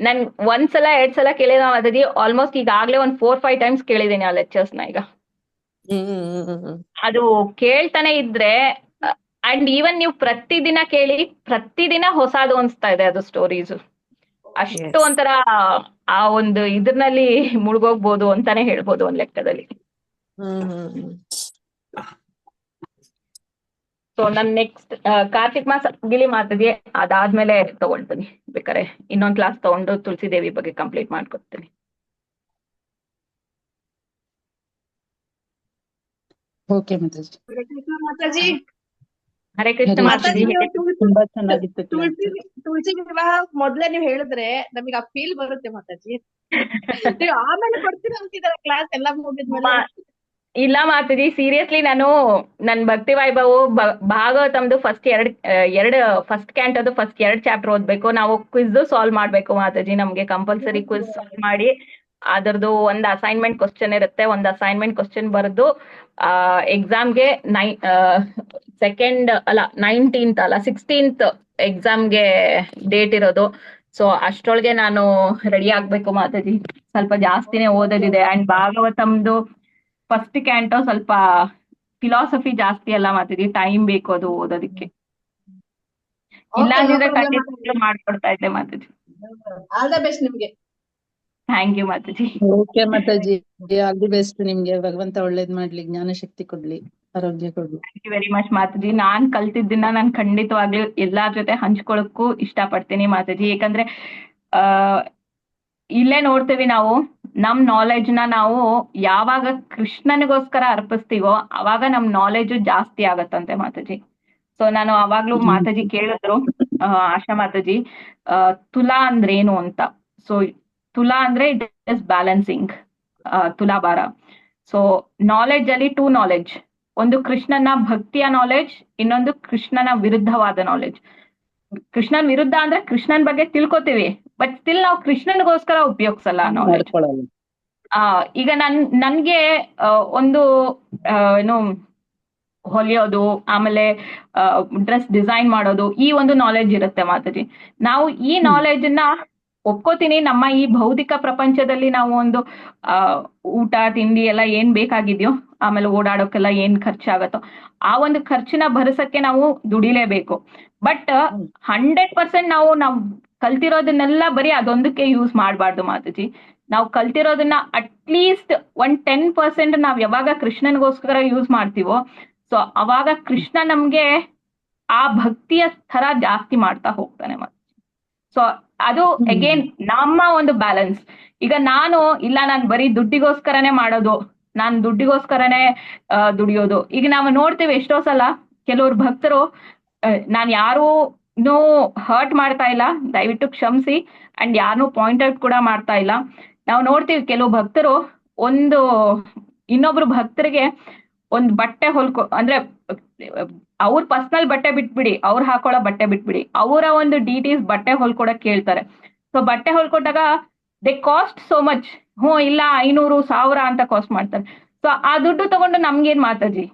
ನನ್ 1 ಸಲ 2 ಸಲ ಕೇಳಿದ ಮಾತಾಜಿ, ಆಲ್ಮೋಸ್ಟ್ ಈಗಾಗ್ಲೇ 4-5 ಟೈಮ್ಸ್ ಕೇಳಿದೀನಿ ಆ ಲೆಕ್ಚರ್ಸ್ ನ. ಈಗ ಅದು ಕೇಳ್ತಾನೆ ಇದ್ರೆ ಅಂಡ್ ಈವನ್ ನೀವು ಪ್ರತಿದಿನ ಕೇಳಿ ಪ್ರತಿದಿನ ಹೊಸದು ಅನ್ಸ್ತಾ ಇದೆ ಅದು ಸ್ಟೋರೀಸ್. ಅಷ್ಟು ಒಂಥರ ಆ ಒಂದು ಇದ್ರಲ್ಲಿ ಮುಳುಗೋಗ್ಬೋದು ಅಂತಾನೆ ಹೇಳ್ಬೋದು ಒಂದ್ ಲೆಕ್ಕದಲ್ಲಿ. ಸೊ ನನ್ ನೆಕ್ಸ್ಟ್ ಕಾರ್ತಿಕ್ ಮಾಸ ಗಿಲಿ ಮಾತಾಜಿ ಅದಾದ್ಮೇಲೆ ತಗೊಳ್ತೀನಿ. ಬೇಕಾರೆ ಇನ್ನೊಂದ್ ಕ್ಲಾಸ್ ತಗೊಂಡು ತುಳಸಿ ದೇವಿ ಬಗ್ಗೆ ಕಂಪ್ಲೀಟ್ ಮಾಡ್ಕೊಡ್ತೀನಿ. ಓಕೆ ಮಾತಾಜಿ. ಮಾತಾಜಿ, ಹರೇ ಕೃಷ್ಣ ಮಾತಾಜಿ. ತುಂಬಾ ಚೆನ್ನಾಗಿತ್ತು ಕ್ಲಾಸ್. ತುಳಸಿ ವಿವಾಹ ಮೊದ್ಲೇ ನೀವ್ ಹೇಳಿದ್ರೆ ನಮಗೆ ಆ ಫೀಲ್ ಬರುತ್ತೆ ಮಾತಾಜಿ. ನೀವ್ ಆಮೇಲೆ ಕೊಡ್ತೀರಾ ಅಂತಿದಾರೆ ಕ್ಲಾಸ್ ಎಲ್ಲ ಮುಗಿದ್ಮೇಲೆ. ಇಲ್ಲ ಮಾತಾಜಿ, ಸೀರಿಯಸ್ಲಿ ನಾನು ನನ್ ಭಕ್ತಿ ವೈಭವ ಭಾಗವತಮ್ದು ಫಸ್ಟ್ ಕ್ಯಾಂಟದು ಫಸ್ಟ್ 2 ಚಾಪ್ಟರ್ ಓದ್ಬೇಕು. ನಾವು ಕ್ವಿಜ್ ಸಾಲ್ವ್ ಮಾಡ್ಬೇಕು ಮಾತಾಜಿ. ನಮ್ಗೆ ಕಂಪಲ್ಸರಿ ಕ್ವಿಜ್ ಸಾಲ್ವ್ ಮಾಡಿ ಅದರದ್ದು ಒಂದು ಅಸೈನ್ಮೆಂಟ್ ಕ್ವಶನ್ ಇರುತ್ತೆ. ಒಂದು ಅಸೈನ್ಮೆಂಟ್ ಕ್ವಶನ್ ಬರೆದು ಎಕ್ಸಾಮ್ಗೆ 16th ಎಕ್ಸಾಮ್ಗೆ ಡೇಟ್ ಇರೋದು. ಸೊ ಅಷ್ಟೊಳಗೆ ನಾನು ರೆಡಿ ಆಗ್ಬೇಕು ಮಾತಾಜಿ. ಸ್ವಲ್ಪ ಜಾಸ್ತಿನೇ ಓದೋದಿದೆ. ಅಂಡ್ ಭಾಗವತಮ್ದು ಫಸ್ಟ್ ಕ್ಯಾಂಟೋ ಸ್ವಲ್ಪ ಫಿಲಾಸಫಿ ಜಾಸ್ತಿ ಅಲ್ಲ ಮಾತಾಜಿ, ಟೈಮ್ ಬೇಕು ಅದು ಓದೋದಕ್ಕೆ. ಇಲ್ಲಾಂದ್ರೆ ಖಂಡಿತ ಮಾಡ್ಕೊಡ್ತಾ ಇದ್ದೆ ಮಾತಾಜಿ. ಆಲ್ ದ ಬೆಸ್ಟ್ ನಿಮ್ಗೆ. Thank you mataji. Okay mataji, all the best ನಿಮ್ಗೆ. ಭಗವಂತ ಒಳ್ಳೇದ್ ಮಾಡ್ಲಿ, ಜ್ಞಾನ ಶಕ್ತಿ ಕೊಡ್ಲಿ, ಆರೋಗ್ಯ ಕೊಡ್ಲಿ. Thank you very much mataji. ನಾನ್ ಕಲ್ತಿದ್ದನ್ನ ನಾನು ಖಂಡಿತವಾಗ್ಲೂ ಎಲ್ಲಾರ ಜೊತೆ ಹಂಚ್ಕೊಳಕ್ಕೂ ಇಷ್ಟಪಡ್ತೀನಿ ಮಾತಾಜಿ. ಯಾಕಂದ್ರೆ ಇಲ್ಲೇ ನೋಡ್ತೀವಿ ನಾವು ನಮ್ ನಾಲೆಡ್ಜ್ ನ ನಾವು ಯಾವಾಗ ಕೃಷ್ಣನಿಗೋಸ್ಕರ ಅರ್ಪಿಸ್ತೀವೋ ಅವಾಗ ನಮ್ ನಾಲೆಡ್ಜ್ ಜಾಸ್ತಿ ಆಗತ್ತಂತೆ ಮಾತಾಜಿ. ಸೊ ನಾನು ಅವಾಗ್ಲೂ ಮಾತಾಜಿ ಕೇಳಿದ್ರು ಆಶಾ ಮಾತಾಜಿ, ತುಲಾ ಅಂದ್ರೇನು ಅಂತ. ಸೊ ತುಲಾ ಅಂದ್ರೆ ಇಟ್ ಇಸ್ ಬ್ಯಾಲೆನ್ಸಿಂಗ್, ತುಲಾಭಾರ. ಸೊ ನಾಲೆಡ್ಜ್ ಅಲ್ಲಿ 2 ನಾಲೆಡ್ಜ್, ಒಂದು ಕೃಷ್ಣನ ಭಕ್ತಿಯ ನಾಲೆಡ್ಜ್, ಇನ್ನೊಂದು ಕೃಷ್ಣನ ವಿರುದ್ಧವಾದ ನಾಲೆಡ್ಜ್. ಕೃಷ್ಣನ್ ವಿರುದ್ಧ ಅಂದ್ರೆ ಕೃಷ್ಣನ್ ಬಗ್ಗೆ ತಿಳ್ಕೊತೀವಿ, ಬಟ್ ಸ್ಟಿಲ್ ನಾವು ಕೃಷ್ಣನ್ಗೋಸ್ಕರ ಉಪಯೋಗಿಸಲ್ಲ ನಾಲೆಡ್ಜ್. ಈಗ ನನ್ಗೆ ಒಂದು ಏನು ಹೊಲಿಯೋದು, ಆಮೇಲೆ ಡ್ರೆಸ್ ಡಿಸೈನ್ ಮಾಡೋದು, ಈ ಒಂದು ನಾಲೆಡ್ಜ್ ಇರುತ್ತೆ ಮಾತಾಜಿ. ನಾವು ಈ ನಾಲೆಡ್ಜ್ ನ ಒಪ್ಕೋತೀನಿ. ನಮ್ಮ ಈ ಭೌತಿಕ ಪ್ರಪಂಚದಲ್ಲಿ ನಾವು ಒಂದು ಊಟ ತಿಂಡಿ ಎಲ್ಲ ಏನ್ ಬೇಕಾಗಿದ್ಯೋ, ಆಮೇಲೆ ಓಡಾಡೋಕೆಲ್ಲ ಏನ್ ಖರ್ಚಾಗತ್ತೋ ಆ ಒಂದು ಖರ್ಚಿನ ಭರಿಸಕ್ಕೆ ನಾವು ದುಡಿಲೇಬೇಕು. ಬಟ್ 100% ನಾವು ಕಲ್ತಿರೋದನ್ನೆಲ್ಲ ಬರೀ ಅದೊಂದಕ್ಕೆ ಯೂಸ್ ಮಾಡಬಾರ್ದು ಮಾತಾಜಿ. ನಾವು ಕಲ್ತಿರೋದನ್ನ ಅಟ್ಲೀಸ್ಟ್ 10% ನಾವ್ ಯಾವಾಗ ಕೃಷ್ಣನ್ಗೋಸ್ಕರ ಯೂಸ್ ಮಾಡ್ತೀವೋ ಸೊ ಅವಾಗ ಕೃಷ್ಣ ನಮ್ಗೆ ಆ ಭಕ್ತಿಯ ಸ್ಥರ ಜಾಸ್ತಿ ಮಾಡ್ತಾ ಹೋಗ್ತಾನೆ ಮತ್ತೆ. ಸೊ ಅದು ಅಗೇನ್ ನಮ್ಮ ಒಂದು ಬ್ಯಾಲೆನ್ಸ್. ಈಗ ನಾನು ಬರೀ ದುಡ್ಡಿಗೋಸ್ಕರನೇ ಮಾಡೋದು, ನಾನ್ ದುಡ್ಡಿಗೋಸ್ಕರನೇ ದುಡಿಯೋದು. ಈಗ ನಾವು ನೋಡ್ತೇವೆ ಎಷ್ಟೋ ಸಲ ಕೆಲವ್ರು ಭಕ್ತರು ನಾನ್ ಯಾರೂ ಹರ್ಟ್ ಮಾಡ್ತಾ ಇಲ್ಲ, ದಯವಿಟ್ಟು ಕ್ಷಮಿಸಿ, ಅಂಡ್ ಯಾರನ್ನೂ ಪಾಯಿಂಟ್ ಔಟ್ ಕೂಡ ಮಾಡ್ತಾ ಇಲ್ಲ. ನಾವು ನೋಡ್ತೀವಿ ಕೆಲವು ಭಕ್ತರು ಇನ್ನೊಬ್ರು ಭಕ್ತರಿಗೆ ಒಂದ್ ಬಟ್ಟೆ ಅಂದ್ರೆ ಅವ್ರ ಪರ್ಸನಲ್ ಬಟ್ಟೆ ಬಿಟ್ಬಿಡಿ, ಅವ್ರು ಹಾಕೊಳ್ಳೋ ಬಟ್ಟೆ ಬಿಟ್ಬಿಡಿ, ಅವರ ಒಂದು ಡೀಟೇಲ್ಸ್ ಬಟ್ಟೆ ಹೊಲ್ಕೊಡಕ್ ಕೇಳ್ತಾರೆ. ಸೊ ಬಟ್ಟೆ ಹೊಲ್ಕೊಟ್ಟಾಗ ದೇ ಕಾಸ್ಟ್ ಸೋ ಮಚ್, 500-1000 ಅಂತ ಕಾಸ್ಟ್ ಮಾಡ್ತಾರೆ. ಸೊ ಆ ದುಡ್ಡು ತಗೊಂಡು ನಮ್ಗೇನ್ ಮಾತಾಜಿ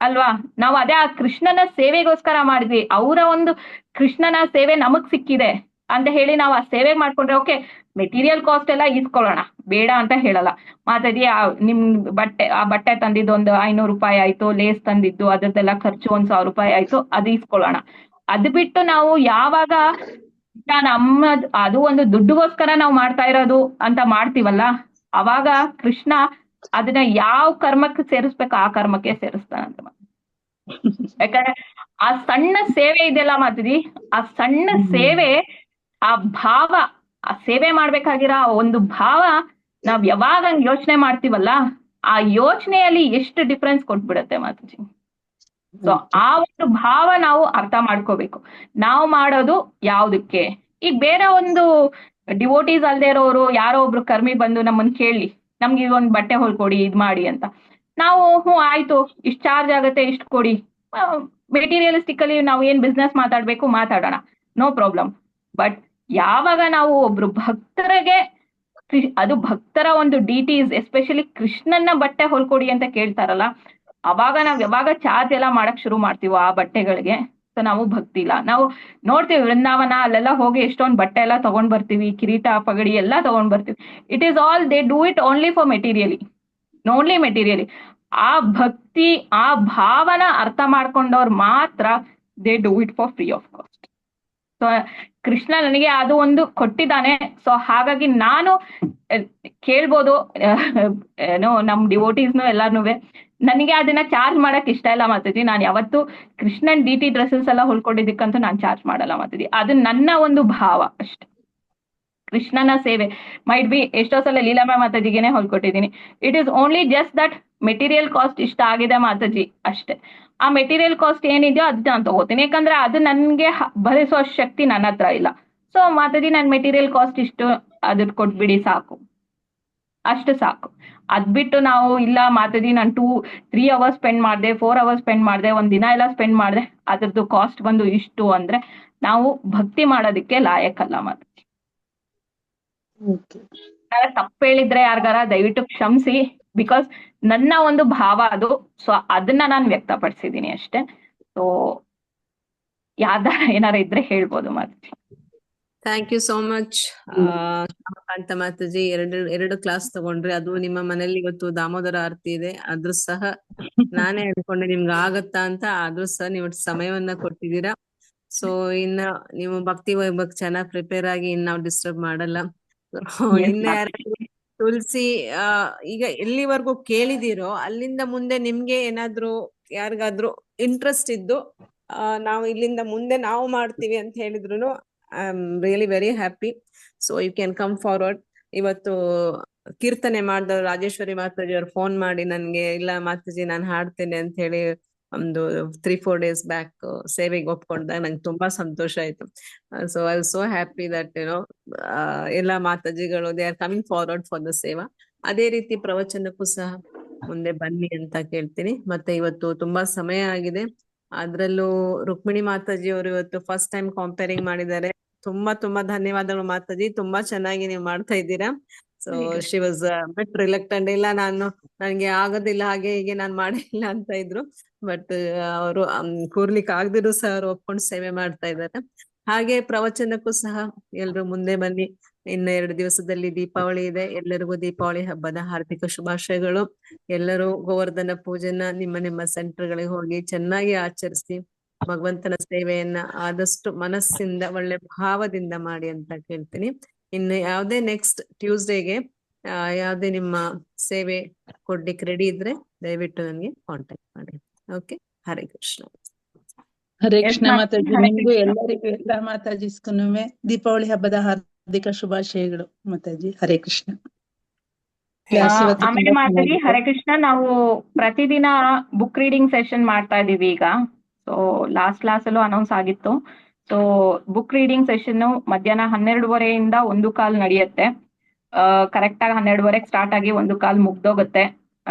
ಅಲ್ವಾ? ನಾವು ಅದೇ ಆ ಕೃಷ್ಣನ ಸೇವೆಗೋಸ್ಕರ ಮಾಡಿದ್ವಿ, ಅವರ ಒಂದು ಕೃಷ್ಣನ ಸೇವೆ ನಮಗ್ ಸಿಕ್ಕಿದೆ ಅಂತ ಹೇಳಿ ನಾವು ಆ ಸೇವೆ ಮಾಡ್ಕೊಂಡ್ರೆ ಓಕೆ, ಮೆಟೀರಿಯಲ್ ಕಾಸ್ಟ್ ಎಲ್ಲ ಇಸ್ಕೊಳ್ಳೋಣ, ಬೇಡ ಅಂತ ಹೇಳಲ್ಲ. ಮಾತಾಜಿ ನಿಮ್ ಆ ಬಟ್ಟೆ ತಂದಿದ್ದು ಒಂದು 500 ರೂಪಾಯಿ ಆಯ್ತು, ಲೇಸ್ ತಂದಿದ್ದು ಅದ್ರದ್ದೆಲ್ಲ ಖರ್ಚು 1000 ರೂಪಾಯಿ ಆಯ್ತು, ಅದು ಇಸ್ಕೊಳ್ಳೋಣ. ಅದು ಬಿಟ್ಟು ನಾವು ಯಾವಾಗ ಅದು ಒಂದು ದುಡ್ಡುಗೋಸ್ಕರ ನಾವು ಮಾಡ್ತಾ ಇರೋದು ಅಂತ ಮಾಡ್ತೀವಲ್ಲ, ಅವಾಗ ಕೃಷ್ಣ ಅದನ್ನ ಯಾವ ಕರ್ಮಕ್ಕೆ ಸೇರಿಸ್ಬೇಕು ಆ ಕರ್ಮಕ್ಕೆ ಸೇರಿಸ್ತಾನಂತ. ಯಾಕಂದ್ರೆ ಆ ಸಣ್ಣ ಸೇವೆ ಇದೆಯಲ್ಲ ಮಾತಾಜಿ, ಆ ಸಣ್ಣ ಸೇವೆ, ಆ ಭಾವ, ಆ ಸೇವೆ ಮಾಡ್ಬೇಕಾಗಿರೋ ಒಂದು ಭಾವ ನಾವ್ ಯಾವಾಗ ಯೋಚನೆ ಮಾಡ್ತೀವಲ್ಲ, ಆ ಯೋಚನೆಯಲ್ಲಿ ಎಷ್ಟು ಡಿಫ್ರೆನ್ಸ್ ಕೊಟ್ಬಿಡತ್ತೆ ಮಾತಾಜಿ. ಸೊ ಆ ಒಂದು ಭಾವ ನಾವು ಅರ್ಥ ಮಾಡ್ಕೋಬೇಕು. ನಾವು ಮಾಡೋದು ಯಾವ್ದಕ್ಕೆ. ಈಗ ಬೇರೆ ಒಂದು ಡಿವೋಟೀಸ್ ಅಲ್ದೇ ಇರೋರು ಯಾರೋ ಒಬ್ರು ಕರ್ಮಿ ಬಂದು ನಮ್ಮನ್ ಕೇಳಿ ನಮ್ಗೆ ಒಂದ್ ಬಟ್ಟೆ ಹೊಲ್ಕೊಡಿ, ಇದ್ ಮಾಡಿ ಅಂತ, ನಾವು ಆಯ್ತು ಇಷ್ಟು ಚಾರ್ಜ್ ಆಗತ್ತೆ, ಇಷ್ಟು ಕೊಡಿ, ಮೆಟೀರಿಯಲಿಸ್ಟಿಕಲಿ ನಾವು ಏನ್ ಬಿಸ್ನೆಸ್ ಮಾತಾಡ್ಬೇಕು ಮಾತಾಡೋಣ, ನೋ ಪ್ರಾಬ್ಲಮ್. ಬಟ್ ಯಾವಾಗ ನಾವು ಒಬ್ರು ಭಕ್ತರಿಗೆ, ಅದು ಭಕ್ತರ ಒಂದು ಡಿಟೀಸ್, ಎಸ್ಪೆಷಲಿ ಕೃಷ್ಣನ್ನ ಬಟ್ಟೆ ಹೊಲ್ಕೊಡಿ ಅಂತ ಕೇಳ್ತಾರಲ್ಲ, ಅವಾಗ ನಾವ್ ಯಾವಾಗ ಚಾರ್ಜ್ ಎಲ್ಲ ಮಾಡಕ್ ಶುರು ಮಾಡ್ತೀವೋ ಆ ಬಟ್ಟೆಗಳಿಗೆ, ಸೊ ನಾವು ಭಕ್ತಿ ಇಲ್ಲ. ನಾವು ನೋಡ್ತೀವಿ ವೃಂದಾವನ, ಅಲ್ಲೆಲ್ಲ ಹೋಗಿ ಎಷ್ಟೊಂದು ಬಟ್ಟೆ ಎಲ್ಲ ತಗೊಂಡ್ ಬರ್ತೀವಿ, ಕಿರೀಟ ಪಗಡಿ ಎಲ್ಲ ತಗೊಂಡ್ ಬರ್ತೀವಿ. It is all they do it only for materially, only materially. ಆ ಭಕ್ತಿ, ಆ ಭಾವನ ಅರ್ಥ ಮಾಡ್ಕೊಂಡವ್ರು ಮಾತ್ರ they do it for free of cost. So Krishna ನನಗೆ ಅದು ಒಂದು ಕೊಟ್ಟಿದ್ದಾನೆ. ಸೊ ಹಾಗಾಗಿ ನಾನು ಕೇಳ್ಬೋದು ನಮ್ ಡಿವೋಟೀಸ್ನು ಎಲ್ಲಾರ್ನು, ನನಗೆ ಅದನ್ನ ಚಾರ್ಜ್ ಮಾಡಕ್ ಇಷ್ಟ ಇಲ್ಲ ಮಾತಾಜಿ. ನಾನು ಯಾವತ್ತು ಕೃಷ್ಣನ್ DT ಡ್ರೆಸ್ಸಸ್ ಎಲ್ಲ ಹೊಲ್ಕೊಂಡಿದ್ದಕ್ಕಂತೂ ನಾನು ಚಾರ್ಜ್ ಮಾಡಲ್ಲ ಮಾತಾಜಿ. ಅದು ನನ್ನ ಒಂದು ಭಾವ ಅಷ್ಟೆ. ಕೃಷ್ಣನ ಸೇವೆ ಮೈಟ್ ಬಿ ಎಷ್ಟೋ ಸಲ ಲೀಲಾಮ ಮಾತಾಜಿಗೆನೆ ಹೊಲ್ಕೊಟ್ಟಿದ್ದೀನಿ. It is only just that material cost ಇಷ್ಟ ಆಗಿದೆ ಮಾತಾಜಿ ಅಷ್ಟೇ. ಆ ಮೆಟೀರಿಯಲ್ ಕಾಸ್ಟ್ ಏನಿದೆಯೋ ಅದು ನಾನು ತಗೋತೀನಿ, ಯಾಕಂದ್ರೆ ಅದು ನನ್ಗೆ ಭರಿಸೋ ಶಕ್ತಿ ನನ್ನ ಹತ್ರ ಇಲ್ಲ. ಸೊ ಮಾತಾಜಿ ನನ್ ಮೆಟೀರಿಯಲ್ ಕಾಸ್ಟ್ ಇಷ್ಟು, ಅದ್ ಕೊಟ್ಬಿಡಿ ಸಾಕು, ಅಷ್ಟು ಸಾಕು. ಅದ್ಬಿಟ್ಟು ನಾವು ಇಲ್ಲ ಮಾತಾಜಿ ನಾನು 2-3 ಅವರ್ಸ್ ಸ್ಪೆಂಡ್ ಮಾಡಿದೆ, 4 ಅವರ್ಸ್ ಸ್ಪೆಂಡ್ ಮಾಡಿದೆ, ಒಂದ್ ದಿನ ಎಲ್ಲ ಸ್ಪೆಂಡ್ ಮಾಡಿದೆ, ಅದ್ರದ್ದು ಕಾಸ್ಟ್ ಬಂದು ಇಷ್ಟು ಅಂದ್ರೆ ನಾವು ಭಕ್ತಿ ಮಾಡೋದಕ್ಕೆ ಲಾಯಕ್ಕಲ್ಲ ಮಾತಾಜಿ. ತಪ್ಪು ಹೇಳಿದ್ರೆ ಯಾರಿಗಾರ ದಯವಿಟ್ಟು ಕ್ಷಮಿಸಿ, ಬಿಕಾಸ್ ನನ್ನ ಒಂದು ಭಾವ ಅದು. ಸೊ ಅದನ್ನ ನಾನು ವ್ಯಕ್ತಪಡಿಸಿದೀನಿ ಅಷ್ಟೇ. ಸೊ ಯಾವ್ದಾರ ಏನಾರ ಇದ್ರೆ ಹೇಳ್ಬೋದು Mataji. Thank you so much Shamakanta Mataji. ಎರಡು ಕ್ಲಾಸ್ ತಗೊಂಡ್ರಿ, ಅದು ನಿಮ್ಮ ಮನೇಲಿ ಇವತ್ತು ದಾಮೋದರ ಆರತಿ ಇದೆ, ಆದ್ರೂ ಸಹ ನಾನೇ ಅನ್ಕೊಂಡೆ ನಿಮ್ಗೆ ಆಗತ್ತಾ ಅಂತ, ಆದ್ರೂ ಸಹ ನೀವು ಸಮಯವನ್ನ ಕೊಟ್ಟಿದ್ದೀರಾ. ಸೊ ಇನ್ನ ನೀವು ಭಕ್ತಿ ವೈಭಕ್ ಚೆನ್ನಾಗಿ ಪ್ರಿಪೇರ್ ಆಗಿ ಇನ್ ನಾವು ಡಿಸ್ಟರ್ಬ್ ಮಾಡಲ್ಲ. ಇನ್ನ ಯಾರಾದ್ರೂ ತುಳಸಿ ಈಗ ಎಲ್ಲಿವರೆಗೂ ಕೇಳಿದಿರೋ ಅಲ್ಲಿಂದ ಮುಂದೆ ನಿಮ್ಗೆ ಏನಾದ್ರು ಯಾರಿಗಾದ್ರೂ ಇಂಟ್ರೆಸ್ಟ್ ಇದ್ದು ನಾವು ಇಲ್ಲಿಂದ ಮುಂದೆ ನಾವು ಮಾಡ್ತೀವಿ ಅಂತ ಹೇಳಿದ್ರು I am really very happy. So you can come forward. ಇವತ್ತು ಕೀರ್ತನೆ ಮಾಡಿದವ್ರು ರಾಜೇಶ್ವರಿ ಮಾತಾಜಿ ಅವ್ರು ಫೋನ್ ಮಾಡಿ ನನ್ಗೆ ಇಲ್ಲ ಮಾತಾಜಿ ನಾನು ಹಾಡ್ತೇನೆ ಅಂತ ಹೇಳಿ ಒಂದು 3-4 days ಬ್ಯಾಕ್ ಸೇವೆಗೆ ಒಪ್ಕೊಂಡಾಗ ನಂಗೆ ತುಂಬಾ ಸಂತೋಷ ಆಯ್ತು. So I was so happy that ಎಲ್ಲ ಮಾತಾಜಿಗಳು they are coming forward for the seva. ಅದೇ ರೀತಿ ಪ್ರವಚನಕ್ಕೂ ಸಹ ಮುಂದೆ ಬನ್ನಿ ಅಂತ ಕೇಳ್ತೀನಿ. ಮತ್ತೆ ಇವತ್ತು ತುಂಬಾ ಸಮಯ ಆಗಿದೆ, ಅದ್ರಲ್ಲೂ ರುಕ್ಮಿಣಿ ಮಾತಾಜಿ ಅವರು ಇವತ್ತು ಫಸ್ಟ್ ಟೈಮ್ ಕಾಂಪೇರಿಂಗ್ ಮಾಡಿದ್ದಾರೆ. ತುಂಬಾ ಧನ್ಯವಾದಗಳು ಮಾತಾಜಿ, ತುಂಬಾ ಚೆನ್ನಾಗಿ ನೀವು ಮಾಡ್ತಾ ಇದ್ದೀರಾ. So she was but reluctant, ಇಲ್ಲ ನನ್ಗೆ ಆಗೋದಿಲ್ಲ ಹಾಗೆ ಹೀಗೆ ನಾನ್ ಮಾಡಿಲ್ಲ ಅಂತ ಇದ್ರು. ಬಟ್ ಅವರು ಕೂರ್ಲಿಕ್ಕೆ ಆಗದಿದ್ರು ಸಹ ಅವ್ರು ಒಪ್ಕೊಂಡು ಸೇವೆ ಮಾಡ್ತಾ ಇದ್ದಾರೆ. ಹಾಗೆ ಪ್ರವಚನಕ್ಕೂ ಸಹ ಎಲ್ರು ಮುಂದೆ ಬನ್ನಿ. ಇನ್ನು 2 ದಿವಸದಲ್ಲಿ ದೀಪಾವಳಿ ಇದೆ. ಎಲ್ಲರಿಗೂ ದೀಪಾವಳಿ ಹಬ್ಬದ ಹಾರ್ದಿಕ ಶುಭಾಶಯಗಳು. ಎಲ್ಲರೂ ಗೋವರ್ಧನ ಪೂಜೆನ ನಿಮ್ಮ ಸೆಂಟರ್ಗಳಿಗೆ ಹೋಗಿ ಚೆನ್ನಾಗಿ ಆಚರಿಸಿ ಭಗವಂತನ ಸೇವೆಯನ್ನ ಆದಷ್ಟು ಮನಸ್ಸಿಂದ ಒಳ್ಳೆ ಭಾವದಿಂದ ಮಾಡಿ ಅಂತ ಕೇಳ್ತೀನಿ. ಇನ್ನು ಯಾವುದೇ ನೆಕ್ಸ್ಟ್ ಟ್ಯೂಸ್ಡೇಗೆ ಯಾವುದೇ ನಿಮ್ಮ ಸೇವೆ ಕೊಡ್ಲಿಕ್ಕೆ ರೆಡಿ ಇದ್ರೆ ದಯವಿಟ್ಟು ನನಗೆ ಕಾಂಟ್ಯಾಕ್ಟ್ ಮಾಡಿ. ಓಕೆ, ಹರೇ ಕೃಷ್ಣ. ಹರೇ ಎಸ್ ಕೃಷ್ಣ ಮಾತಾಜಿ, ಮಾತಾಜಿ. ಹರೇ ನಿಮ್ಗೂ ಕೃಷ್ಣ. ಎಲ್ಲರಿಗೂ ಎಲ್ಲ ಮಾತಾಜಿಸ್ಕುನುವೆ ದೀಪಾವಳಿ ಹಬ್ಬದ ಹಾರ್ದಿಕ ಶುಭಾಶಯಗಳು ಮಾತಾಜಿ. ಹರೇ ಕೃಷ್ಣ. ಕ್ಲಾಸ್ ಇವತ್ತು ಆಮೇಲೆ ತುಂಬಾ ಮಾತಾಜಿ, ಚೆನ್ನಾಗಿತ್ತು. ಹರೇ ಕೃಷ್ಣ, ನಾವು ಪ್ರತಿದಿನ ಬುಕ್ ರೀಡಿಂಗ್ ಸೆಷನ್ ಮಾಡ್ತಾ ಇದೀವಿ ಈಗ. ಸೊ ಲಾಸ್ಟ್ ಕ್ಲಾಸ್ ಅಲ್ಲೂ ಅನೌನ್ಸ್ ಆಗಿತ್ತು. ಸೊ ಬುಕ್ ರೀಡಿಂಗ್ ಸೆಷನ್ ಮಧ್ಯಾಹ್ನ 12:30 1:15 ನಡೆಯುತ್ತೆ. ಕರೆಕ್ಟ್ ಆಗಿ 12:30 ಸ್ಟಾರ್ಟ್ ಆಗಿ 1:15 ಮುಗ್ದೋಗುತ್ತೆ.